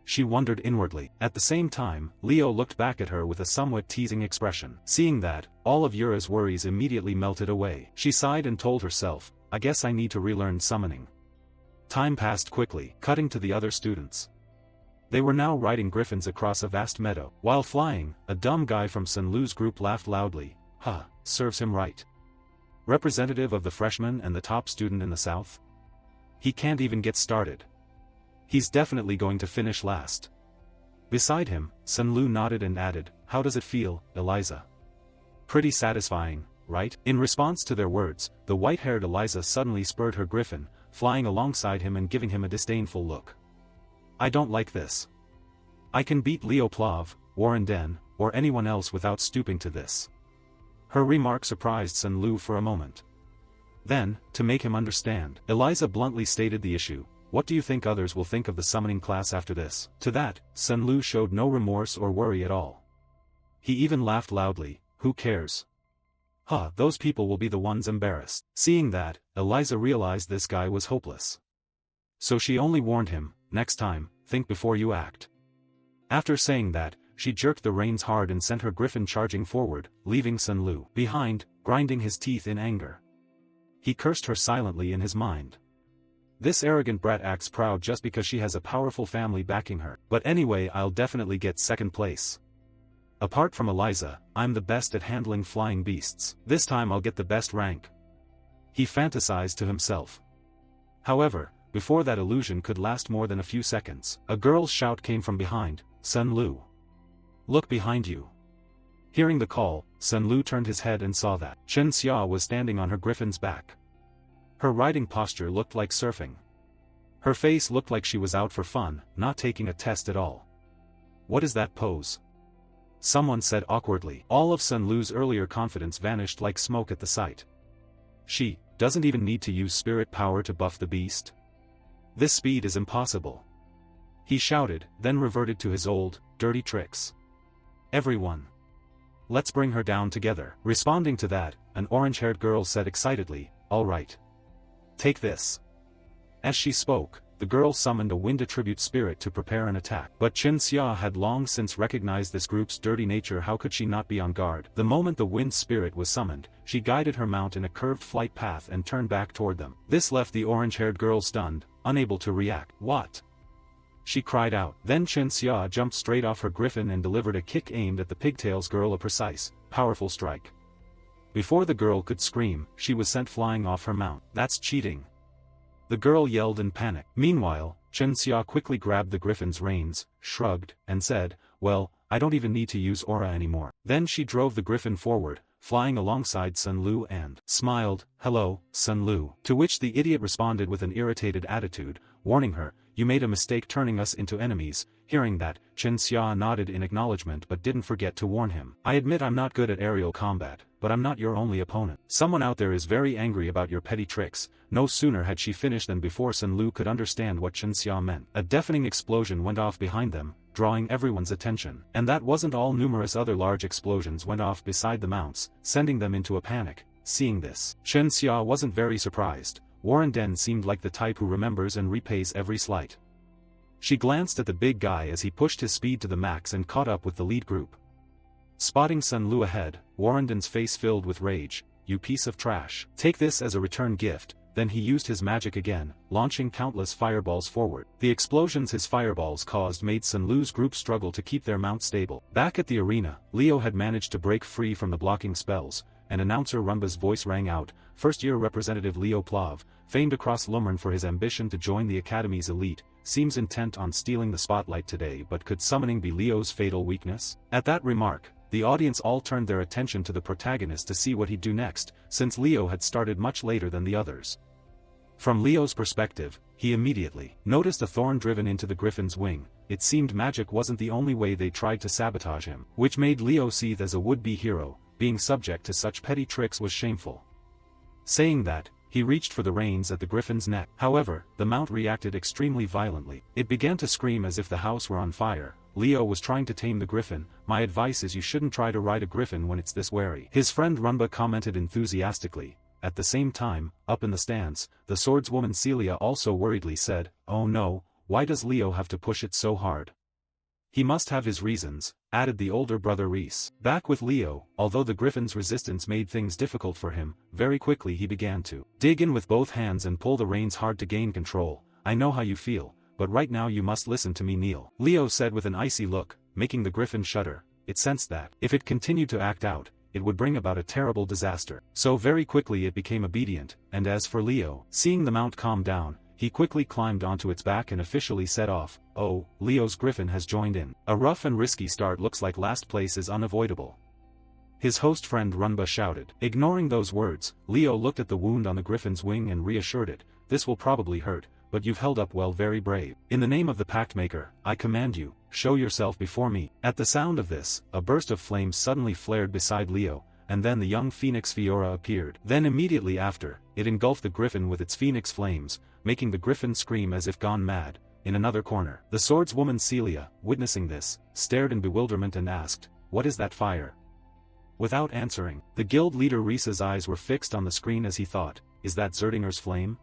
She wondered inwardly. At the same time, Leo looked back at her with a somewhat teasing expression. Seeing that, all of Yura's worries immediately melted away. She sighed and told herself, I guess I need to relearn summoning. Time passed quickly, cutting to the other students. They were now riding griffins across a vast meadow. While flying, a dumb guy from Sunlu's group laughed loudly. Serves him right. Representative of the freshmen and the top student in the south? He can't even get started. He's definitely going to finish last. Beside him, Sunlu nodded and added, how does it feel, Eliza? Pretty satisfying, right? In response to their words, the white-haired Eliza suddenly spurred her griffin, flying alongside him and giving him a disdainful look. I don't like this. I can beat Leo Plav, Warren Den, or anyone else without stooping to this. Her remark surprised Sunlu for a moment. Then, to make him understand, Eliza bluntly stated the issue. What do you think others will think of the summoning class after this? To that, Sunlu showed no remorse or worry at all. He even laughed loudly, who cares? Those people will be the ones embarrassed. Seeing that, Eliza realized this guy was hopeless. So she only warned him, next time, think before you act. After saying that, she jerked the reins hard and sent her griffin charging forward, leaving Sunlu behind, grinding his teeth in anger. He cursed her silently in his mind. This arrogant brat acts proud just because she has a powerful family backing her. But anyway, I'll definitely get second place. Apart from Eliza, I'm the best at handling flying beasts. This time I'll get the best rank. He fantasized to himself. However, before that illusion could last more than a few seconds, a girl's shout came from behind, Sunlu. Look behind you. Hearing the call, Sunlu turned his head and saw that Chen Xia was standing on her griffin's back. Her riding posture looked like surfing. Her face looked like she was out for fun, not taking a test at all. What is that pose? Someone said awkwardly. All of Sunlu's earlier confidence vanished like smoke at the sight. She doesn't even need to use spirit power to buff the beast. This speed is impossible. He shouted, then reverted to his old, dirty tricks. Everyone. Let's bring her down together. Responding to that, an orange-haired girl said excitedly, all right. Take this. As she spoke, the girl summoned a wind attribute spirit to prepare an attack. But Chen Xia had long since recognized this group's dirty nature. How could she not be on guard? The moment the wind spirit was summoned, she guided her mount in a curved flight path and turned back toward them. This left the orange-haired girl stunned, unable to react. What? She cried out. Then Chen Xia jumped straight off her griffin and delivered a kick aimed at the pigtails girl, a precise, powerful strike. Before the girl could scream, she was sent flying off her mount. That's cheating. The girl yelled in panic. Meanwhile, Chen Xia quickly grabbed the griffin's reins, shrugged, and said, well, I don't even need to use aura anymore. Then she drove the griffin forward, flying alongside Sunlu and smiled, hello, Sunlu. To which the idiot responded with an irritated attitude, warning her, you made a mistake turning us into enemies. Hearing that, Chen Xia nodded in acknowledgement but didn't forget to warn him. I admit I'm not good at aerial combat, but I'm not your only opponent. Someone out there is very angry about your petty tricks. No sooner had she finished than before Sunlu could understand what Chen Xia meant. A deafening explosion went off behind them, drawing everyone's attention. And that wasn't all. Numerous other large explosions went off beside the mounts, sending them into a panic. Seeing this, Chen Xia wasn't very surprised. Warren Den seemed like the type who remembers and repays every slight. She glanced at the big guy as he pushed his speed to the max and caught up with the lead group. Spotting Sunlu ahead, Warren Den's face filled with rage. You piece of trash. Take this as a return gift. Then he used his magic again, launching countless fireballs forward. The explosions his fireballs caused made Sunlu's group struggle to keep their mount stable. Back at the arena, Leo had managed to break free from the blocking spells, and announcer Rumba's voice rang out. First-year representative Leo Plav, famed across Lumern for his ambition to join the Academy's elite, seems intent on stealing the spotlight today, but could summoning be Leo's fatal weakness? At that remark, the audience all turned their attention to the protagonist to see what he'd do next, since Leo had started much later than the others. From Leo's perspective, he immediately noticed a thorn driven into the griffin's wing. It seemed magic wasn't the only way they tried to sabotage him, which made Leo seethe as a would-be hero. Being subject to such petty tricks was shameful. Saying that, he reached for the reins at the griffin's neck. However, the mount reacted extremely violently. It began to scream as if the house were on fire. Leo was trying to tame the griffin. "My advice is you shouldn't try to ride a griffin when it's this wary," his friend Rumba commented enthusiastically. At the same time, up in the stands, the swordswoman Celia also worriedly said, "Oh no, why does Leo have to push it so hard? He must have his reasons," added the older brother Reese. Back with Leo, although the griffin's resistance made things difficult for him, very quickly he began to dig in with both hands and pull the reins hard to gain control. "I know how you feel, but right now you must listen to me, Neil," Leo said with an icy look, making the griffin shudder. It sensed that, if it continued to act out, it would bring about a terrible disaster. So very quickly it became obedient, and as for Leo, seeing the mount calm down, he quickly climbed onto its back and officially set off. Oh, Leo's griffin has joined in. A rough and risky start. Looks like last place is unavoidable, his host friend Rumba shouted. Ignoring those words, Leo looked at the wound on the griffin's wing and reassured it. "This will probably hurt, but you've held up well, very brave. In the name of the Pact Maker, I command you, show yourself before me." At the sound of this, a burst of flames suddenly flared beside Leo, and then the young phoenix Fiora appeared. Then immediately after, it engulfed the griffin with its phoenix flames, making the griffin scream as if gone mad. In another corner, the swordswoman Celia, witnessing this, stared in bewilderment and asked, "What is that fire?" Without answering, the guild leader Reese's eyes were fixed on the screen as he thought, "Is that Zerdinger's flame?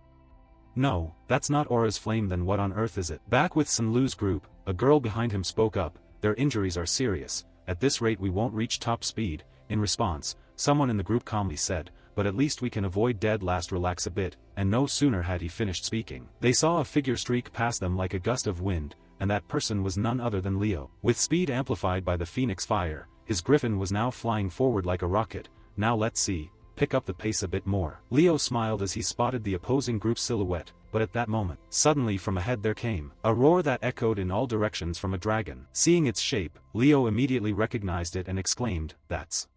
No, that's not Aura's flame. Then what on earth is it?" Back with Sunlu's group, a girl behind him spoke up, "Their injuries are serious. At this rate we won't reach top speed." In response, someone in the group calmly said, "But at least we can avoid dead last. Relax a bit," and no sooner had he finished speaking, they saw a figure streak past them like a gust of wind, and that person was none other than Leo. With speed amplified by the phoenix fire, his griffin was now flying forward like a rocket. "Now let's see, pick up the pace a bit more." Leo smiled as he spotted the opposing group's silhouette, but at that moment, suddenly from ahead there came a roar that echoed in all directions from a dragon. Seeing its shape, Leo immediately recognized it and exclaimed, "That's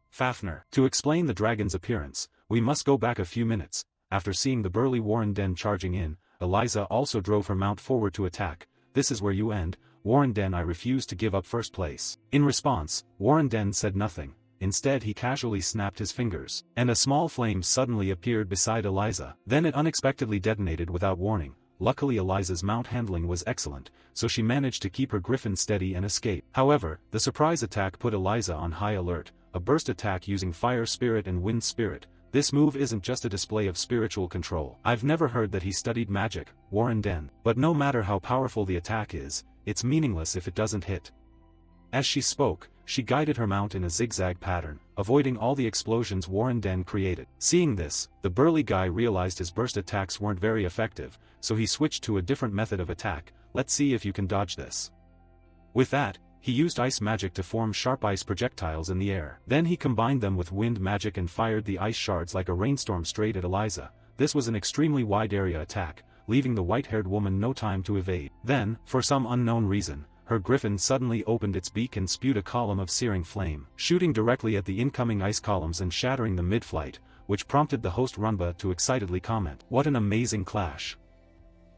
Fafnir." To explain the dragon's appearance, we must go back a few minutes. After seeing the burly Warren Den charging in, Eliza also drove her mount forward to attack. "This is where you end, Warren Den. I refuse to give up first place." In response, Warren Den said nothing. Instead he casually snapped his fingers, and a small flame suddenly appeared beside Eliza. Then it unexpectedly detonated without warning. Luckily Eliza's mount handling was excellent, so she managed to keep her griffin steady and escape. However, the surprise attack put Eliza on high alert. A burst attack using Fire Spirit and Wind Spirit. This move isn't just a display of spiritual control. I've never heard that he studied magic, Warren Den. But no matter how powerful the attack is, it's meaningless if it doesn't hit. As she spoke, she guided her mount in a zigzag pattern, avoiding all the explosions Warren Den created. Seeing this, the burly guy realized his burst attacks weren't very effective, so he switched to a different method of attack. "Let's see if you can dodge this." With that, he used ice magic to form sharp ice projectiles in the air. Then he combined them with wind magic and fired the ice shards like a rainstorm straight at Eliza. This was an extremely wide area attack, leaving the white-haired woman no time to evade. Then, for some unknown reason, her griffin suddenly opened its beak and spewed a column of searing flame, shooting directly at the incoming ice columns and shattering them mid-flight, which prompted the host Runba to excitedly comment, "What an amazing clash."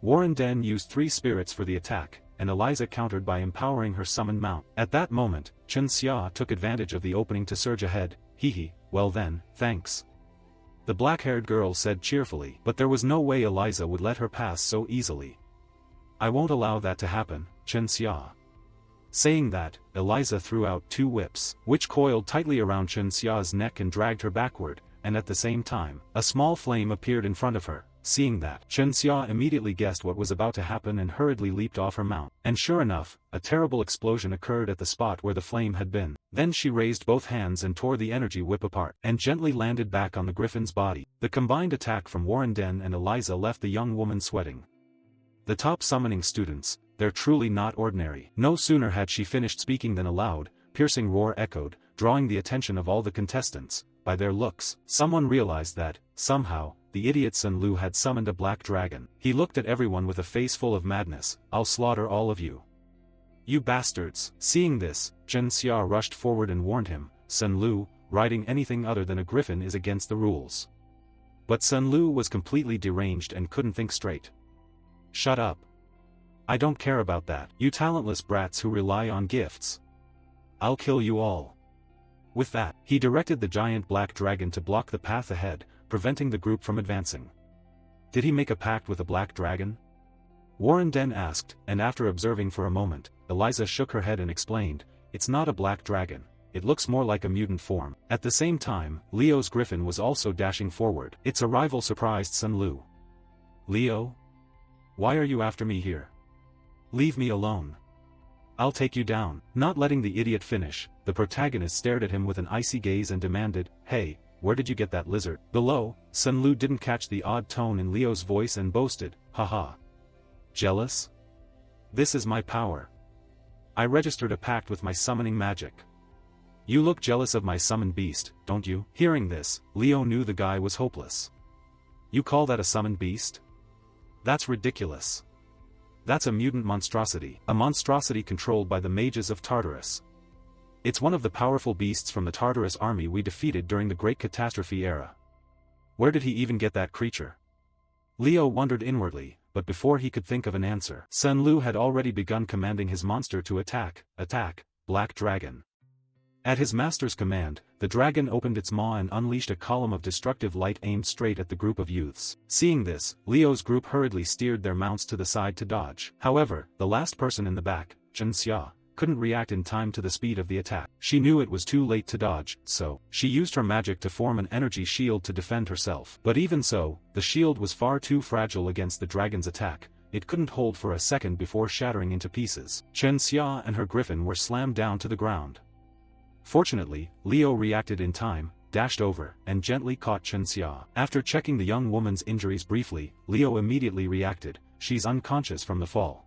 Warren Den used 3 spirits for the attack, and Eliza countered by empowering her summoned mount. At that moment, Chun Xia took advantage of the opening to surge ahead. "Hee, well then, thanks," the black-haired girl said cheerfully. But there was no way Eliza would let her pass so easily. "I won't allow that to happen, Chun Xia." Saying that, Eliza threw out 2 whips, which coiled tightly around Chun Xia's neck and dragged her backward, and at the same time, a small flame appeared in front of her. Seeing that, Chun Xia immediately guessed what was about to happen and hurriedly leaped off her mount. And sure enough, a terrible explosion occurred at the spot where the flame had been. Then she raised both hands and tore the energy whip apart, and gently landed back on the griffin's body. The combined attack from Warren Den and Eliza left the young woman sweating. The top summoning students, they're truly not ordinary. No sooner had she finished speaking than a loud, piercing roar echoed, drawing the attention of all the contestants. by their looks. Someone realized that, somehow, the idiot Sun Lu had summoned a black dragon. He looked at everyone with a face full of madness. "I'll slaughter all of you. You bastards." Seeing this, Chen Xia rushed forward and warned him, "Sun Lu, riding anything other than a griffin is against the rules." But Sun Lu was completely deranged and couldn't think straight. "Shut up. I don't care about that. You talentless brats who rely on gifts. I'll kill you all." With that, he directed the giant black dragon to block the path ahead, preventing the group from advancing. Did he make a pact with a black dragon? Warren then asked, and after observing for a moment, Eliza shook her head and explained, "It's not a black dragon. It looks more like a mutant form." At the same time, Leo's griffin was also dashing forward. Its arrival surprised Sun Lu. "Leo? Why are you after me here? Leave me alone. I'll take you down." Not letting the idiot finish, the protagonist stared at him with an icy gaze and demanded, "Hey, where did you get that lizard?" Below, Sun Lu didn't catch the odd tone in Leo's voice and boasted, "Haha. Jealous? This is my power. I registered a pact with my summoning magic. You look jealous of my summoned beast, don't you?" Hearing this, Leo knew the guy was hopeless. "You call that a summoned beast? That's ridiculous. That's a mutant monstrosity. A monstrosity controlled by the mages of Tartarus. It's one of the powerful beasts from the Tartarus army we defeated during the Great Catastrophe era. Where did he even get that creature?" Leo wondered inwardly, but before he could think of an answer, Sun Lu had already begun commanding his monster to attack, Black Dragon. At his master's command, the dragon opened its maw and unleashed a column of destructive light aimed straight at the group of youths. Seeing this, Leo's group hurriedly steered their mounts to the side to dodge. However, the last person in the back, Chen Xia, couldn't react in time to the speed of the attack. She knew it was too late to dodge, so she used her magic to form an energy shield to defend herself. But even so, the shield was far too fragile against the dragon's attack. It couldn't hold for a second before shattering into pieces. Chen Xia and her griffin were slammed down to the ground. Fortunately, Leo reacted in time, dashed over, and gently caught Chen Xia. After checking the young woman's injuries briefly, Leo immediately reacted, "She's unconscious from the fall.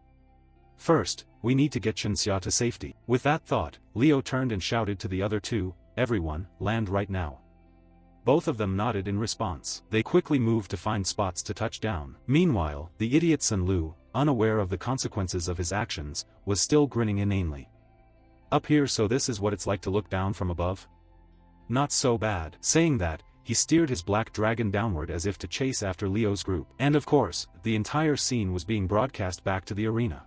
First, we need to get Chen Xia to safety." With that thought, Leo turned and shouted to the other two, "Everyone, land right now." Both of them nodded in response. They quickly moved to find spots to touch down. Meanwhile, the idiot Sun Lu, unaware of the consequences of his actions, was still grinning inanely. "Up here, so this is what it's like to look down from above? Not so bad." Saying that, he steered his black dragon downward as if to chase after Leo's group. And of course, the entire scene was being broadcast back to the arena.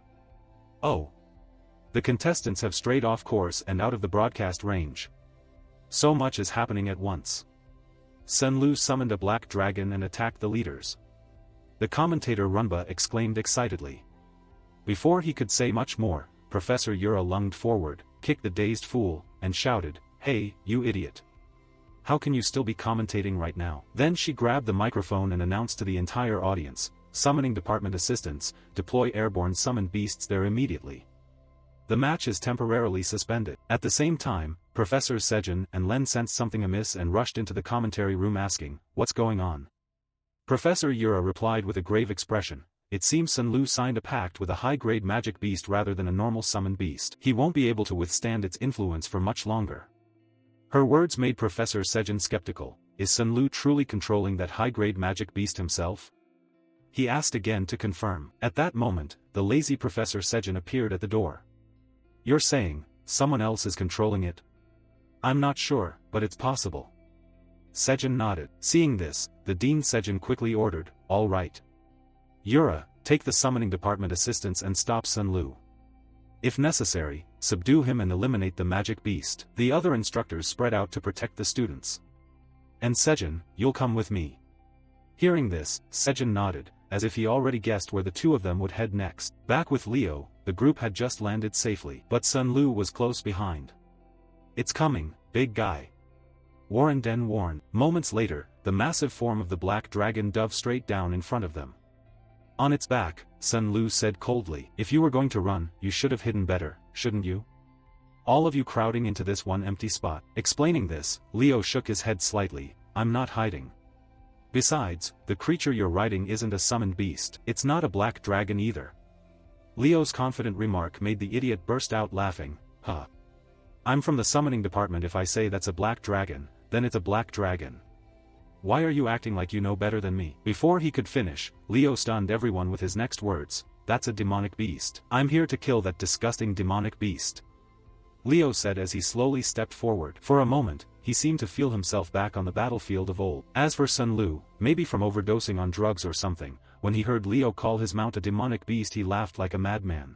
Oh. The contestants have strayed off course and out of the broadcast range. So much is happening at once. Sun Lu summoned a black dragon and attacked the leaders. The commentator Runba exclaimed excitedly. Before he could say much more, Professor Yura lunged forward, kicked the dazed fool, and shouted, "Hey, you idiot. How can you still be commentating right now?" Then she grabbed the microphone and announced to the entire audience, "Summoning department assistants, deploy airborne summoned beasts there immediately. The match is temporarily suspended." At the same time, Professors Sejin and Len sensed something amiss and rushed into the commentary room asking, "What's going on?" Professor Yura replied with a grave expression, "It seems Sun Lu signed a pact with a high-grade magic beast rather than a normal summoned beast. He won't be able to withstand its influence for much longer." Her words made Professor Sejin skeptical. Is Sun Lu truly controlling that high-grade magic beast himself? He asked again to confirm. At that moment, the lazy Professor Sejin appeared at the door. "You're saying, someone else is controlling it?" "I'm not sure, but it's possible." Sejin nodded. Seeing this, the Dean Sejin quickly ordered, "All right. Yura, take the summoning department assistants and stop Sun Lu. If necessary, subdue him and eliminate the magic beast." The other instructors spread out to protect the students. "And Sejin, you'll come with me." Hearing this, Sejin nodded, as if he already guessed where the two of them would head next. Back with Leo, the group had just landed safely, but Sun Lu was close behind. "It's coming, big guy." Warren Den warned. Moments later, the massive form of the black dragon dove straight down in front of them. On its back, Sun Lu said coldly, "If you were going to run, you should have hidden better, shouldn't you? All of you crowding into this one empty spot." Explaining this, Leo shook his head slightly, "I'm not hiding. Besides, the creature you're riding isn't a summoned beast. It's not a black dragon either." Leo's confident remark made the idiot burst out laughing, "Huh. I'm from the summoning department. If I say that's a black dragon, then it's a black dragon. Why are you acting like you know better than me? Before he could finish, Leo stunned everyone with his next words. That's a demonic beast. I'm here to kill that disgusting demonic beast. Leo said as he slowly stepped forward. For a moment, he seemed to feel himself back on the battlefield of old. As for Sun Lu, maybe from overdosing on drugs or something, when he heard Leo call his mount a demonic beast he laughed like a madman.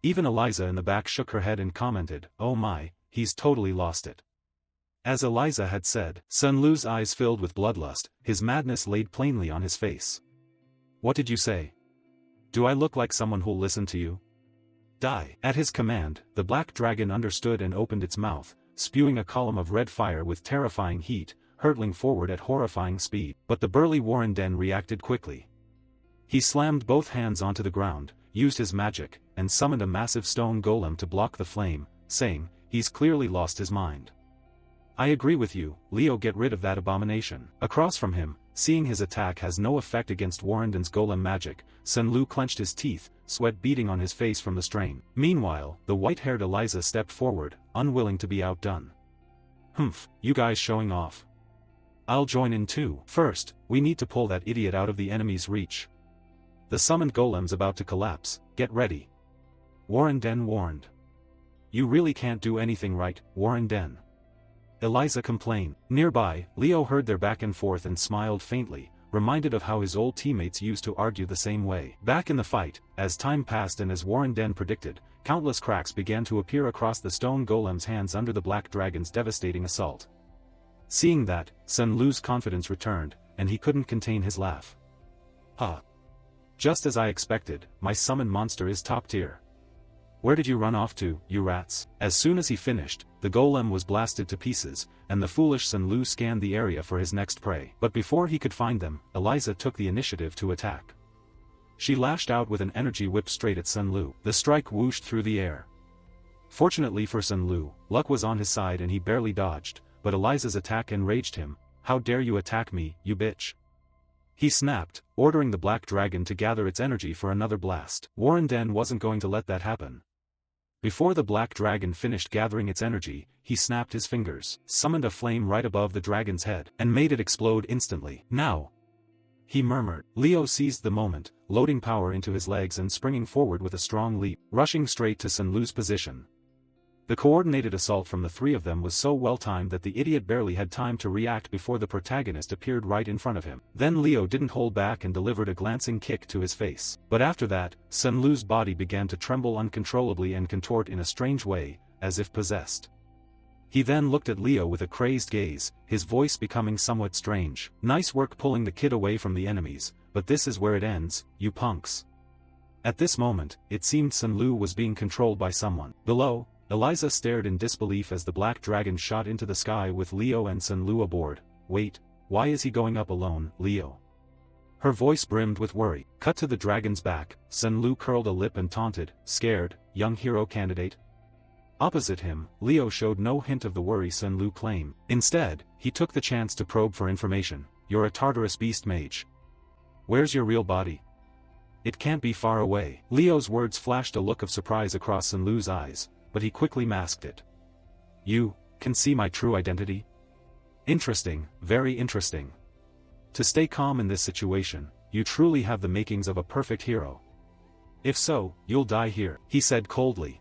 Even Eliza in the back shook her head and commented, "Oh my, he's totally lost it." As Eliza had said, Sun Lu's eyes filled with bloodlust, his madness laid plainly on his face. "What did you say? Do I look like someone who'll listen to you? Die." At his command, the black dragon understood and opened its mouth, spewing a column of red fire with terrifying heat, hurtling forward at horrifying speed. But the burly Warren reacted quickly. He slammed both hands onto the ground, used his magic, and summoned a massive stone golem to block the flame, saying, "He's clearly lost his mind." "I agree with you, Leo, get rid of that abomination." Across from him, seeing his attack has no effect against Warren's golem magic, Sun Lu clenched his teeth, sweat beading on his face from the strain. Meanwhile, the white-haired Eliza stepped forward, unwilling to be outdone. "Humph, you guys showing off. I'll join in too. First, we need to pull that idiot out of the enemy's reach. The summoned golem's about to collapse, get ready." Warren warned. "You really can't do anything right, Warren." Eliza complained. Nearby, Leo heard their back and forth and smiled faintly, reminded of how his old teammates used to argue the same way. Back in the fight, as time passed and as Warren predicted, countless cracks began to appear across the stone golem's hands under the black dragon's devastating assault. Seeing that, Sun Lu's confidence returned, and he couldn't contain his laugh. "Ha! Just as I expected, my summoned monster is top tier. Where did you run off to, you rats?" As soon as he finished, the golem was blasted to pieces, and the foolish Sun Lu scanned the area for his next prey. But before he could find them, Eliza took the initiative to attack. She lashed out with an energy whip straight at Sun Lu. The strike whooshed through the air. Fortunately for Sun Lu, luck was on his side and he barely dodged, but Eliza's attack enraged him. "How dare you attack me, you bitch!" He snapped, ordering the black dragon to gather its energy for another blast. Warren wasn't going to let that happen. Before the black dragon finished gathering its energy, he snapped his fingers, summoned a flame right above the dragon's head, and made it explode instantly. "Now!" he murmured. Leo seized the moment, loading power into his legs and springing forward with a strong leap, rushing straight to Sun Lu's position. The coordinated assault from the three of them was so well-timed that the idiot barely had time to react before the protagonist appeared right in front of him. Then Leo didn't hold back and delivered a glancing kick to his face. But after that, Sun Lu's body began to tremble uncontrollably and contort in a strange way, as if possessed. He then looked at Leo with a crazed gaze, his voice becoming somewhat strange. "Nice work pulling the kid away from the enemies, but this is where it ends, you punks." At this moment, it seemed Sun Lu was being controlled by someone. Below, Eliza stared in disbelief as the black dragon shot into the sky with Leo and Sun Lu aboard. "Wait, why is he going up alone, Leo?" Her voice brimmed with worry. Cut to the dragon's back, Sun Lu curled a lip and taunted, "Scared, young hero candidate?" Opposite him, Leo showed no hint of the worry Sun Lu claimed. Instead, he took the chance to probe for information. "You're a Tartarus beast mage. Where's your real body? It can't be far away." Leo's words flashed a look of surprise across Sun Lu's eyes, but he quickly masked it. "You can see my true identity? Interesting, very interesting. To stay calm in this situation, you truly have the makings of a perfect hero. If so, you'll die here," he said coldly.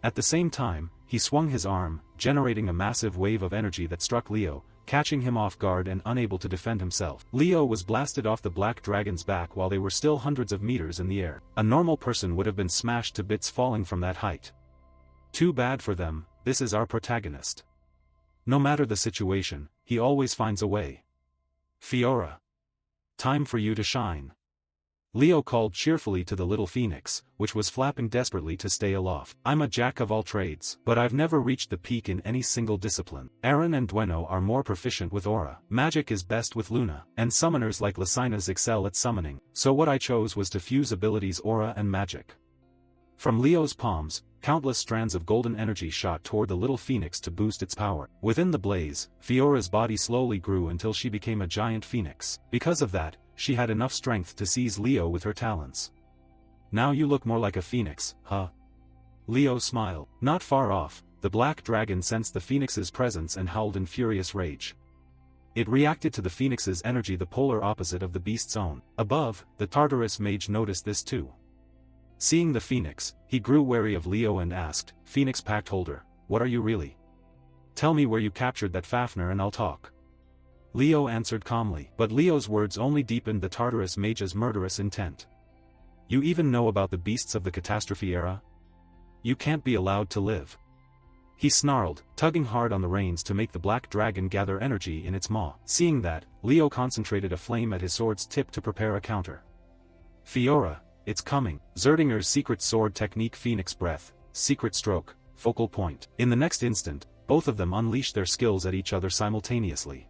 At the same time, he swung his arm, generating a massive wave of energy that struck Leo, catching him off guard and unable to defend himself. Leo was blasted off the black dragon's back while they were still hundreds of meters in the air. A normal person would have been smashed to bits falling from that height. Too bad for them, this is our protagonist. No matter the situation, he always finds a way. "Fiora. Time for you to shine." Leo called cheerfully to the little phoenix, which was flapping desperately to stay aloft. "I'm a jack of all trades, but I've never reached the peak in any single discipline. Aaron and Dueno are more proficient with aura. Magic is best with Luna, and summoners like Lacinas excel at summoning, so what I chose was to fuse abilities aura and magic." From Leo's palms, countless strands of golden energy shot toward the little phoenix to boost its power. Within the blaze, Fiora's body slowly grew until she became a giant phoenix. Because of that, she had enough strength to seize Leo with her talons. "Now you look more like a phoenix, huh?" Leo smiled. Not far off, the black dragon sensed the phoenix's presence and howled in furious rage. It reacted to the phoenix's energy, the polar opposite of the beast's own. Above, the Tartarus mage noticed this too. Seeing the phoenix, he grew wary of Leo and asked, "Phoenix Pact Holder, what are you really? Tell me where you captured that Fafnir and I'll talk." Leo answered calmly, but Leo's words only deepened the Tartarus mage's murderous intent. "You even know about the beasts of the catastrophe era? You can't be allowed to live." He snarled, tugging hard on the reins to make the black dragon gather energy in its maw. Seeing that, Leo concentrated a flame at his sword's tip to prepare a counter. "Fiora, it's coming." Zerdinger's secret sword technique, Phoenix Breath, secret stroke, focal point. In the next instant, both of them unleashed their skills at each other simultaneously.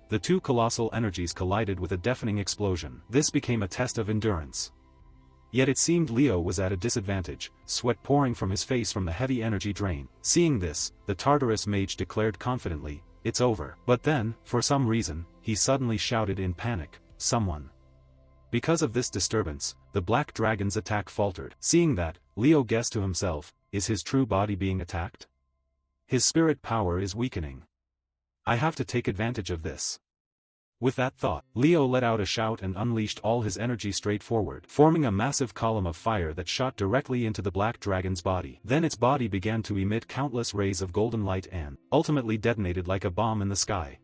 The two colossal energies collided with a deafening explosion. This became a test of endurance. Yet it seemed Leo was at a disadvantage, sweat pouring from his face from the heavy energy drain. Seeing this, the Tartarus mage declared confidently, "It's over." But then, for some reason, he suddenly shouted in panic, "Someone!" Because of this disturbance, the black dragon's attack faltered. Seeing that, Leo guessed to himself, is his true body being attacked? His spirit power is weakening. I have to take advantage of this. With that thought, Leo let out a shout and unleashed all his energy straight forward, forming a massive column of fire that shot directly into the black dragon's body. Then its body began to emit countless rays of golden light and, ultimately detonated like a bomb in the sky.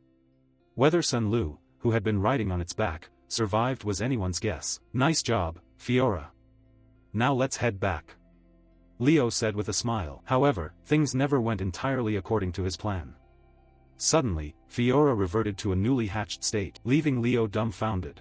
Whether Sun Lu, who had been riding on its back, survived was anyone's guess. "Nice job, Fiora. Now let's head back," Leo said with a smile. However, things never went entirely according to his plan. Suddenly, Fiora reverted to a newly hatched state, leaving Leo dumbfounded.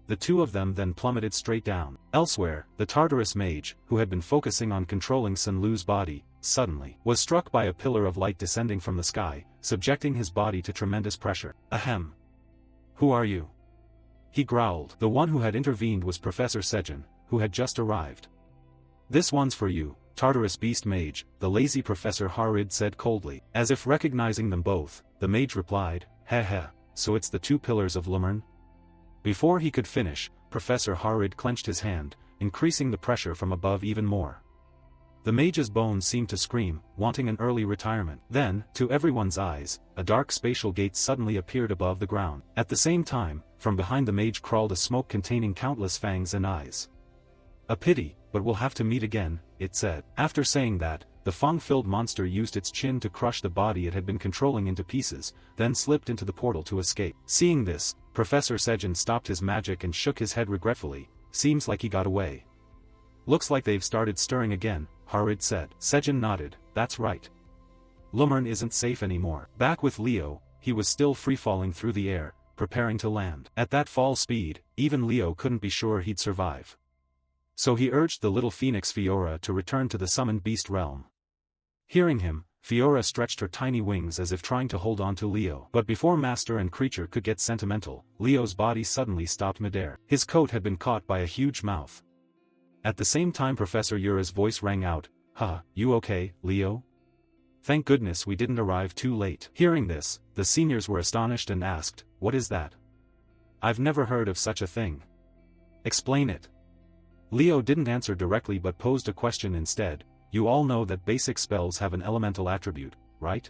The two of them then plummeted straight down. Elsewhere, the Tartarus mage, who had been focusing on controlling Sun Lu's body, suddenly was struck by a pillar of light descending from the sky, subjecting his body to tremendous pressure. "Ahem. Who are you?" he growled. The one who had intervened was Professor Sejin, who had just arrived. "This one's for you, Tartarus beast mage," the lazy Professor Harid said coldly. As if recognizing them both, the mage replied, "Heh heh, so it's the two pillars of Lumern?" Before he could finish, Professor Harid clenched his hand, increasing the pressure from above even more. The mage's bones seemed to scream, wanting an early retirement. Then, to everyone's eyes, a dark spatial gate suddenly appeared above the ground. At the same time, from behind the mage crawled a smoke containing countless fangs and eyes. "A pity, but we'll have to meet again," it said. After saying that, the fang-filled monster used its chin to crush the body it had been controlling into pieces, then slipped into the portal to escape. Seeing this, Professor Sejin stopped his magic and shook his head regretfully. "Seems like he got away." "Looks like they've started stirring again," Harid said. Sejin nodded, "That's right. Lumern isn't safe anymore." Back with Leo, he was still free-falling through the air, preparing to land. At that fall speed, even Leo couldn't be sure he'd survive. So he urged the little phoenix Fiora to return to the summoned beast realm. Hearing him, Fiora stretched her tiny wings as if trying to hold on to Leo. But before master and creature could get sentimental, Leo's body suddenly stopped midair. His coat had been caught by a huge mouth. At the same time Professor Yura's voice rang out, "Huh, you okay, Leo? Thank goodness we didn't arrive too late." Hearing this, the seniors were astonished and asked, "What is that? I've never heard of such a thing. Explain it." Leo didn't answer directly but posed a question instead. "You all know that basic spells have an elemental attribute, right?"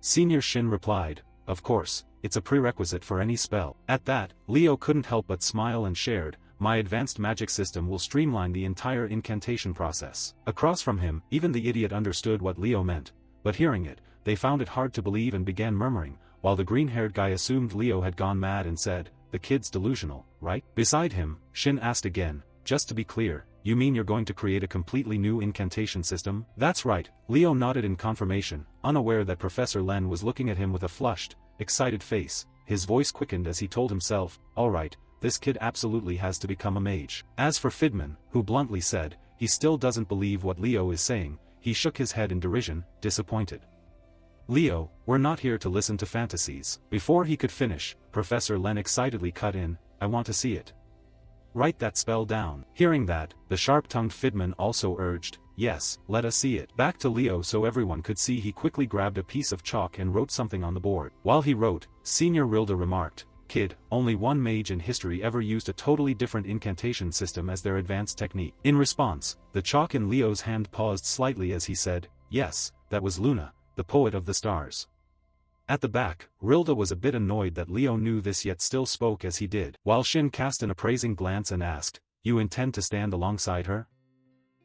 Senior Shin replied, "Of course, it's a prerequisite for any spell." At that, Leo couldn't help but smile and shared, "My advanced magic system will streamline the entire incantation process." Across from him, even the idiot understood what Leo meant, but hearing it, they found it hard to believe and began murmuring, while the green-haired guy assumed Leo had gone mad and said, "The kid's delusional, right?" Beside him, Shin asked again, "Just to be clear, you mean you're going to create a completely new incantation system?" "That's right," Leo nodded in confirmation, unaware that Professor Len was looking at him with a flushed, excited face. His voice quickened as he told himself, "All right, this kid absolutely has to become a mage." As for Fidman, who bluntly said, he still doesn't believe what Leo is saying, he shook his head in derision, disappointed. "Leo, we're not here to listen to fantasies." Before he could finish, Professor Len excitedly cut in, "I want to see it. Write that spell down." Hearing that, the sharp-tongued Fidman also urged, "Yes, let us see it." Back to Leo so everyone could see, he quickly grabbed a piece of chalk and wrote something on the board. While he wrote, Senior Rilda remarked, "Kid, only one mage in history ever used a totally different incantation system as their advanced technique." In response, the chalk in Leo's hand paused slightly as he said, "Yes, that was Luna, the poet of the stars. At the back, Rilda was a bit annoyed that Leo knew this yet still spoke as he did, while Shin cast an appraising glance and asked, "You intend to stand alongside her?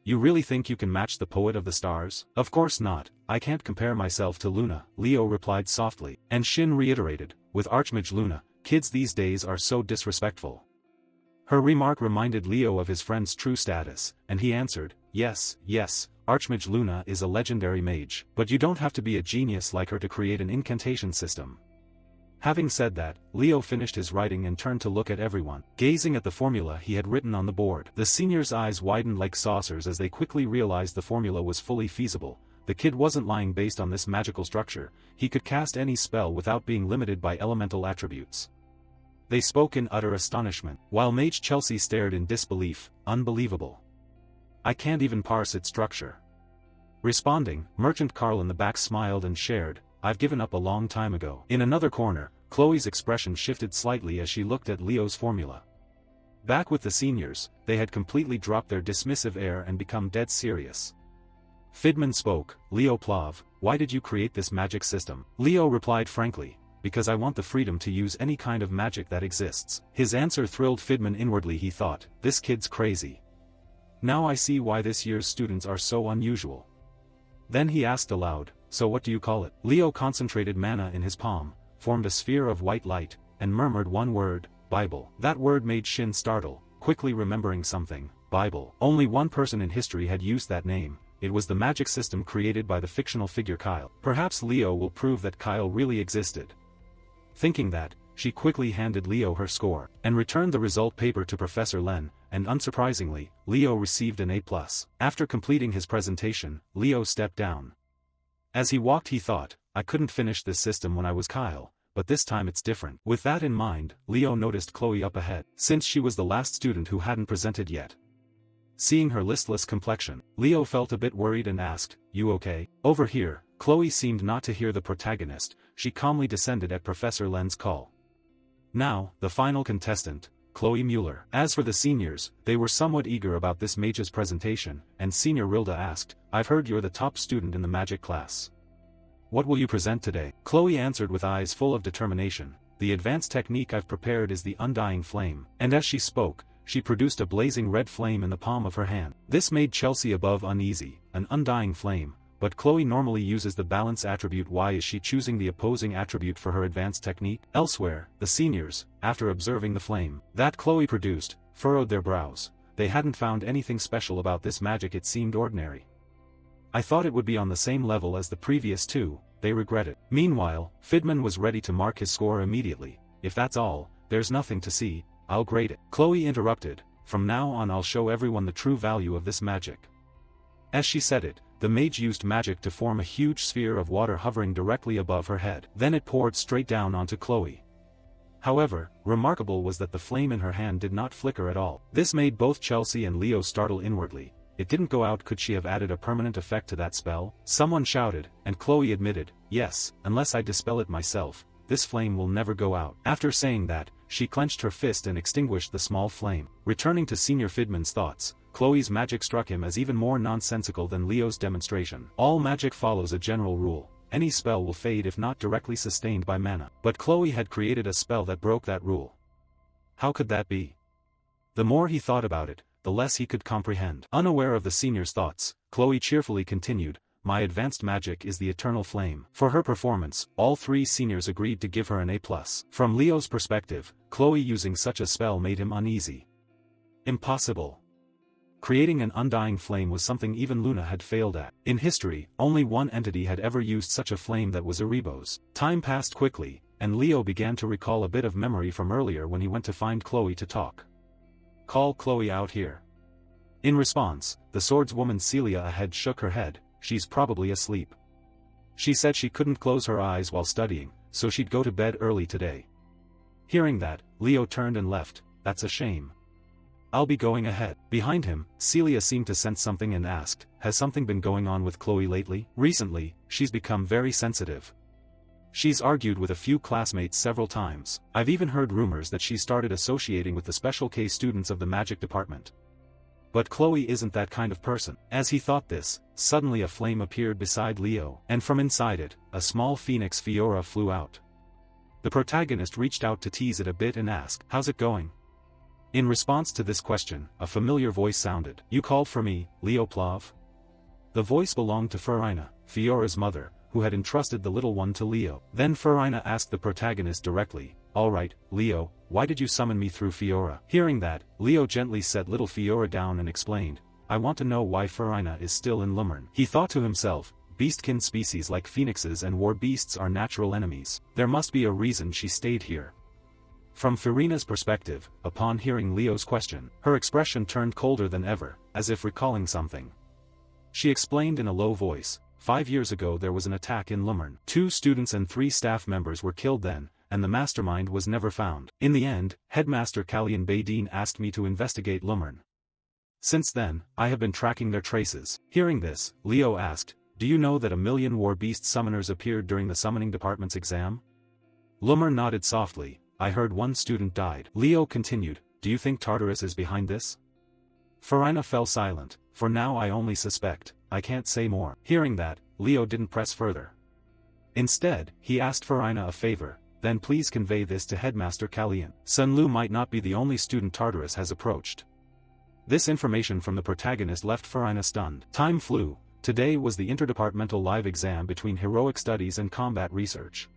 You really think you can match the poet of the stars?" "Of course not, I can't compare myself to Luna," Leo replied softly, and Shin reiterated, "With Archmage Luna, kids these days are so disrespectful." Her remark reminded Leo of his friend's true status, and he answered, "Yes, Archmage Luna is a legendary mage, but you don't have to be a genius like her to create an incantation system." Having said that, Leo finished his writing and turned to look at everyone, gazing at the formula he had written on the board. The seniors' eyes widened like saucers as they quickly realized the formula was fully feasible. The kid wasn't lying based on this magical structure, he could cast any spell without being limited by elemental attributes. They spoke in utter astonishment, while Mage Chelsea stared in disbelief. "Unbelievable. I can't even parse its structure." Responding, Merchant Carl in the back smiled and shared, "I've given up a long time ago." In another corner, Chloe's expression shifted slightly as she looked at Leo's formula. Back with the seniors, they had completely dropped their dismissive air and become dead serious. Fidman spoke, "Leo Plav, why did you create this magic system?" Leo replied frankly, "Because I want the freedom to use any kind of magic that exists." His answer thrilled Fidman inwardly. He thought, "This kid's crazy. Now I see why this year's students are so unusual." Then he asked aloud, "So what do you call it?" Leo concentrated mana in his palm, formed a sphere of white light, and murmured one word, "Bible." That word made Shin startle, quickly remembering something. Bible. Only one person in history had used that name. It was the magic system created by the fictional figure Kyle. Perhaps Leo will prove that Kyle really existed. Thinking that, she quickly handed Leo her score, and returned the result paper to Professor Len, and unsurprisingly, Leo received an A+. After completing his presentation, Leo stepped down. As he walked he thought, "I couldn't finish this system when I was Kyle, but this time it's different." With that in mind, Leo noticed Chloe up ahead, since she was the last student who hadn't presented yet. Seeing her listless complexion, Leo felt a bit worried and asked, "You okay?" Over here, Chloe seemed not to hear the protagonist. She calmly descended at Professor Len's call. Now, the final contestant, Chloe Mueller. As for the seniors, they were somewhat eager about this mage's presentation, and Senior Rilda asked, "I've heard you're the top student in the magic class. What will you present today?" Chloe answered with eyes full of determination, "The advanced technique I've prepared is the Undying Flame." And as she spoke, she produced a blazing red flame in the palm of her hand. This made Chelsea above uneasy. An undying flame, but Chloe normally uses the balance attribute. Why is she choosing the opposing attribute for her advanced technique? Elsewhere, the seniors, after observing the flame that Chloe produced, furrowed their brows. They hadn't found anything special about this magic. It seemed ordinary. "I thought it would be on the same level as the previous two," they regretted. Meanwhile, Fidman was ready to mark his score immediately. "If that's all, there's nothing to see, I'll grade it." Chloe interrupted, "From now on I'll show everyone the true value of this magic." As she said it, the mage used magic to form a huge sphere of water hovering directly above her head. Then it poured straight down onto Chloe. However, remarkable was that the flame in her hand did not flicker at all. This made both Chelsea and Leo startle inwardly. It didn't go out. Could she have added a permanent effect to that spell? Someone shouted, and Chloe admitted, "Yes, unless I dispel it myself, this flame will never go out." After saying that, she clenched her fist and extinguished the small flame. Returning to Senior Fidman's thoughts, Chloe's magic struck him as even more nonsensical than Leo's demonstration. All magic follows a general rule. Any spell will fade if not directly sustained by mana. But Chloe had created a spell that broke that rule. How could that be? The more he thought about it, the less he could comprehend. Unaware of the senior's thoughts, Chloe cheerfully continued, "My advanced magic is the Eternal Flame." For her performance, all three seniors agreed to give her an A+. From Leo's perspective, Chloe using such a spell made him uneasy. Impossible. Creating an undying flame was something even Luna had failed at. In history, only one entity had ever used such a flame, that was Erebos. Time passed quickly, and Leo began to recall a bit of memory from earlier when he went to find Chloe to talk. "Call Chloe out here." In response, the swordswoman Celia ahead shook her head. "She's probably asleep. She said she couldn't close her eyes while studying, so she'd go to bed early today." Hearing that, Leo turned and left. "That's a shame. I'll be going ahead." Behind him, Celia seemed to sense something and asked, "Has something been going on with Chloe lately?" "Recently, she's become very sensitive. She's argued with a few classmates several times. I've even heard rumors that she started associating with the special case students of the magic department." But Chloe isn't that kind of person. As he thought this, suddenly a flame appeared beside Leo, and from inside it, a small phoenix Fiora flew out. The protagonist reached out to tease it a bit and asked, "How's it going?" In response to this question, a familiar voice sounded. "You called for me, Leo Plov?" The voice belonged to Farina, Fiora's mother, who had entrusted the little one to Leo. Then Farina asked the protagonist directly, "Alright, Leo, why did you summon me through Fiora?" Hearing that, Leo gently set little Fiora down and explained, "I want to know why Farina is still in Lumern." He thought to himself, beastkin species like phoenixes and war beasts are natural enemies. There must be a reason she stayed here. From Farina's perspective, upon hearing Leo's question, her expression turned colder than ever, as if recalling something. She explained in a low voice, 5 years ago there was an attack in Lumern. 2 students and 3 staff members were killed then, and the mastermind was never found. In the end, Headmaster Kalyan Baydeen asked me to investigate Lumern. Since then, I have been tracking their traces." Hearing this, Leo asked, "Do you know that 1,000,000 war beast summoners appeared during the summoning department's exam?" Lumern nodded softly. "I heard 1 student died." Leo continued, "Do you think Tartarus is behind this?" Farina fell silent. "For now I only suspect, I can't say more." Hearing that, Leo didn't press further. Instead, he asked Farina a favor, "Then please convey this to Headmaster Kalyan. Sunlu might not be the only student Tartarus has approached." This information from the protagonist left Farina stunned. Time flew. Today was the interdepartmental live exam between heroic studies and combat research.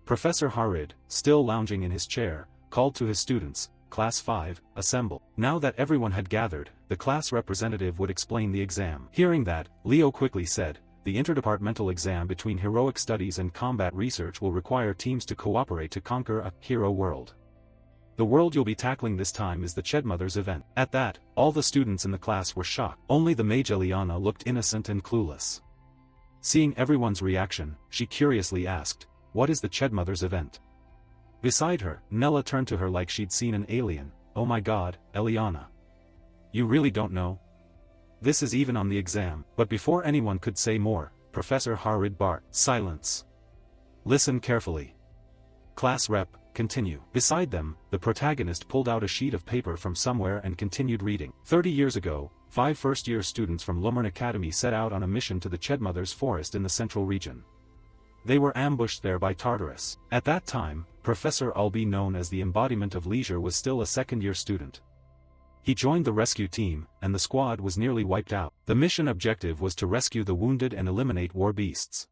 Professor Harid, still lounging in his chair, called to his students, "Class 5, assemble." Now that everyone had gathered, the class representative would explain the exam. Hearing that, Leo quickly said, "The interdepartmental exam between heroic studies and combat research will require teams to cooperate to conquer a hero world. The world you'll be tackling this time is the Chedmother's event." At that, all the students in the class were shocked. Only the mage Eliana looked innocent and clueless. Seeing everyone's reaction, she curiously asked, "What is the Chedmother's event?" Beside her, Nella turned to her like she'd seen an alien. "Oh my god, Eliana. You really don't know? This is even on the exam." But before anyone could say more, Professor Harid barked, "Silence. Listen carefully. Class rep, continue." Beside them, the protagonist pulled out a sheet of paper from somewhere and continued reading. 30 years ago, 5 first-year students from Lumern Academy set out on a mission to the Chedmother's forest in the central region. They were ambushed there by Tartarus. At that time, Professor Ulbi, known as the embodiment of leisure, was still a second-year student. He joined the rescue team, and the squad was nearly wiped out. The mission objective was to rescue the wounded and eliminate war beasts.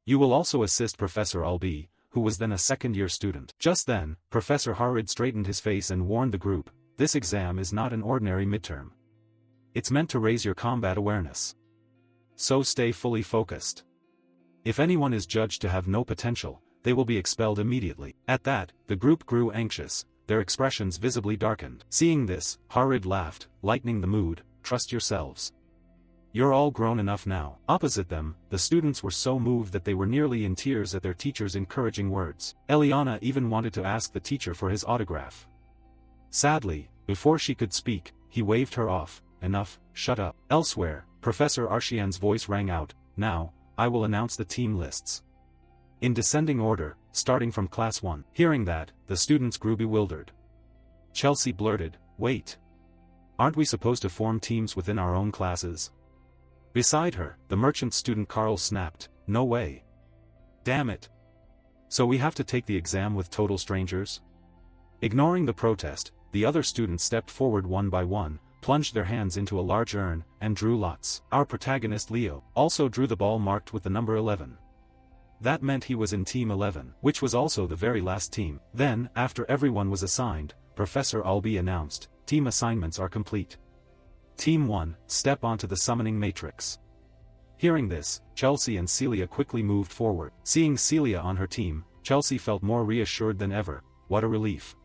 "You will also assist Professor Ulbi, who was then a second-year student." Just then, Professor Harid straightened his face and warned the group, "This exam is not an ordinary midterm. It's meant to raise your combat awareness. So stay fully focused. If anyone is judged to have no potential, they will be expelled immediately." At that, the group grew anxious, their expressions visibly darkened. Seeing this, Harid laughed, lightening the mood, "Trust yourselves. You're all grown enough now." Opposite them, the students were so moved that they were nearly in tears at their teacher's encouraging words. Eliana even wanted to ask the teacher for his autograph. Sadly, before she could speak, he waved her off. "Enough, shut up." Elsewhere, Professor Arshian's voice rang out, "Now, I will announce the team lists. In descending order, starting from Class 1. Hearing that, the students grew bewildered. Chelsea blurted, "Wait. Aren't we supposed to form teams within our own classes?" Beside her, the merchant student Carl snapped, "No way. Damn it. So we have to take the exam with total strangers?" Ignoring the protest, the other students stepped forward one by one, plunged their hands into a large urn, and drew lots. Our protagonist Leo also drew the ball marked with the number 11. That meant he was in Team 11, which was also the very last team. Then, after everyone was assigned, Professor Ulbi announced, "Team assignments are complete. Team 1, step onto the summoning matrix." Hearing this, Chelsea and Celia quickly moved forward. Seeing Celia on her team, Chelsea felt more reassured than ever. What a relief.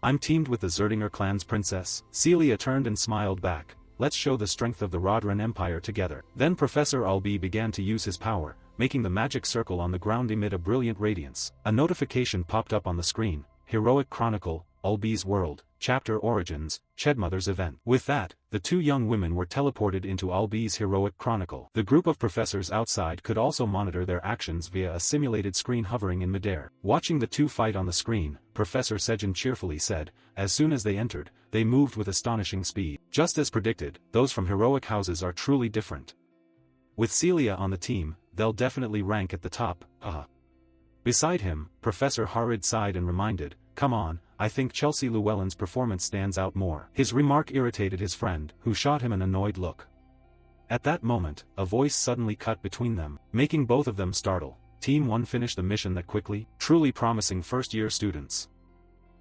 "I'm teamed with the Zerdinger clan's princess." Celia turned and smiled back. "Let's show the strength of the Rodran Empire together." Then Professor Ulbi began to use his power, making the magic circle on the ground emit a brilliant radiance. A notification popped up on the screen, "Heroic Chronicle, Ulbi's World, Chapter Origins, Chedmother's Event." With that, the 2 young women were teleported into Ulbi's Heroic Chronicle. The group of professors outside could also monitor their actions via a simulated screen hovering in midair. Watching the 2 fight on the screen, Professor Sejin cheerfully said, "As soon as they entered, they moved with astonishing speed." Just as predicted, those from heroic houses are truly different. With Celia on the team, they'll definitely rank at the top, Beside him, Professor Harid sighed and reminded, come on, I think Chelsea Llewellyn's performance stands out more. His remark irritated his friend, who shot him an annoyed look. At that moment, a voice suddenly cut between them, making both of them startle. Team 1 finished the mission that quickly, truly promising first-year students.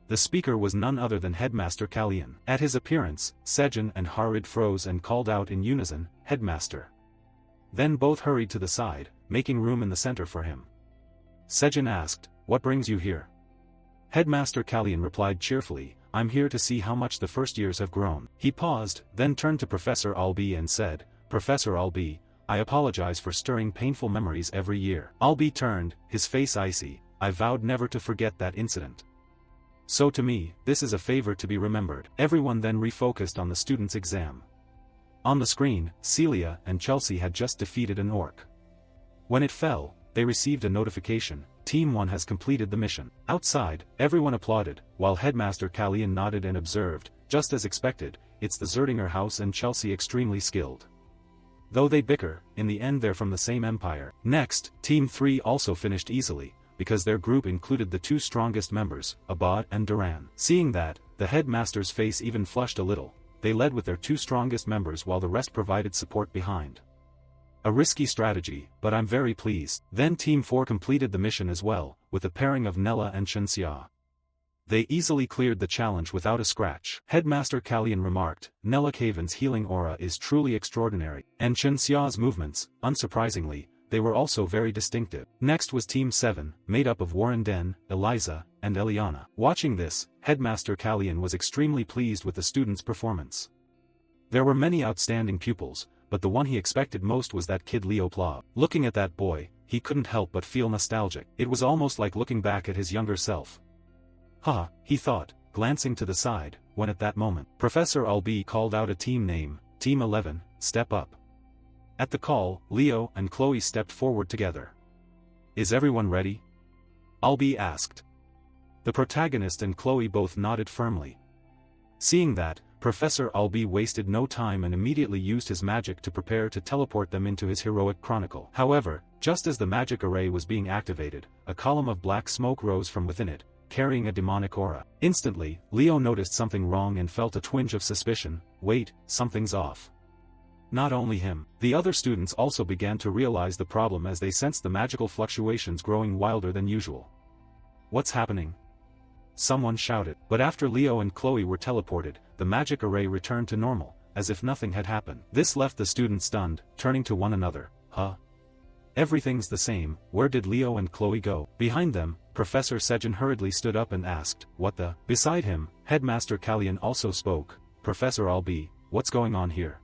The speaker was none other than Headmaster Kalyan. At his appearance, Sejin and Harid froze and called out in unison, Headmaster. Then both hurried to the side, making room in the center for him. Sejin asked, what brings you here? Headmaster Kalyan replied cheerfully, I'm here to see how much the first years have grown. He paused, then turned to Professor Albi and said, Professor Albi, I apologize for stirring painful memories every year. Albi turned, his face icy, I vowed never to forget that incident. So to me, this is a favor to be remembered. Everyone then refocused on the student's exam. On the screen, Celia and Chelsea had just defeated an orc. When it fell, they received a notification, Team 1 has completed the mission. Outside, everyone applauded, while Headmaster Kalyan nodded and observed, just as expected, it's the Zerdinger house and Chelsea extremely skilled. Though they bicker, in the end they're from the same empire. Next, Team 3 also finished easily, because their group included the two strongest members, Abad and Duran. Seeing that, the headmaster's face even flushed a little. They led with their two strongest members while the rest provided support behind. A risky strategy, but I'm very pleased. Then Team 4 completed the mission as well, with a pairing of Nella and Shenxia. They easily cleared the challenge without a scratch. Headmaster Kalyan remarked, Nella Kaven's healing aura is truly extraordinary, and Shenxia's movements, unsurprisingly, they were also very distinctive. Next was Team 7, made up of Warren Den, Eliza, and Eliana. Watching this, Headmaster Kalyan was extremely pleased with the students' performance. There were many outstanding pupils, but the one he expected most was that kid Leo Plav. Looking at that boy, he couldn't help but feel nostalgic. It was almost like looking back at his younger self. He thought, glancing to the side, when at that moment, Professor Albi called out a team name, Team 11, step up. At the call, Leo and Chloe stepped forward together. Is everyone ready? Albi asked. The protagonist and Chloe both nodded firmly. Seeing that, Professor Albi wasted no time and immediately used his magic to prepare to teleport them into his heroic chronicle. However, just as the magic array was being activated, a column of black smoke rose from within it, carrying a demonic aura. Instantly, Leo noticed something wrong and felt a twinge of suspicion. Wait, something's off. Not only him, the other students also began to realize the problem as they sensed the magical fluctuations growing wilder than usual. What's happening? Someone shouted. But after Leo and Chloe were teleported, the magic array returned to normal, as if nothing had happened. This left the students stunned, turning to one another. Everything's the same, where did Leo and Chloe go? Behind them, Professor Sejin hurriedly stood up and asked, what the? Beside him, Headmaster Kalyan also spoke, Professor Albi, what's going on here?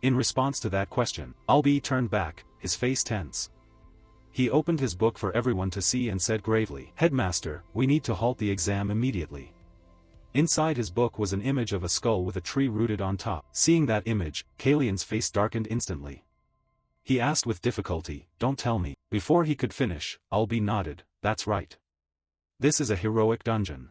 In response to that question, Albi turned back, his face tense. He opened his book for everyone to see and said gravely, Headmaster, we need to halt the exam immediately. Inside his book was an image of a skull with a tree rooted on top. Seeing that image, Kalyan's face darkened instantly. He asked with difficulty, don't tell me. Before he could finish, Albi nodded, that's right. This is a heroic dungeon.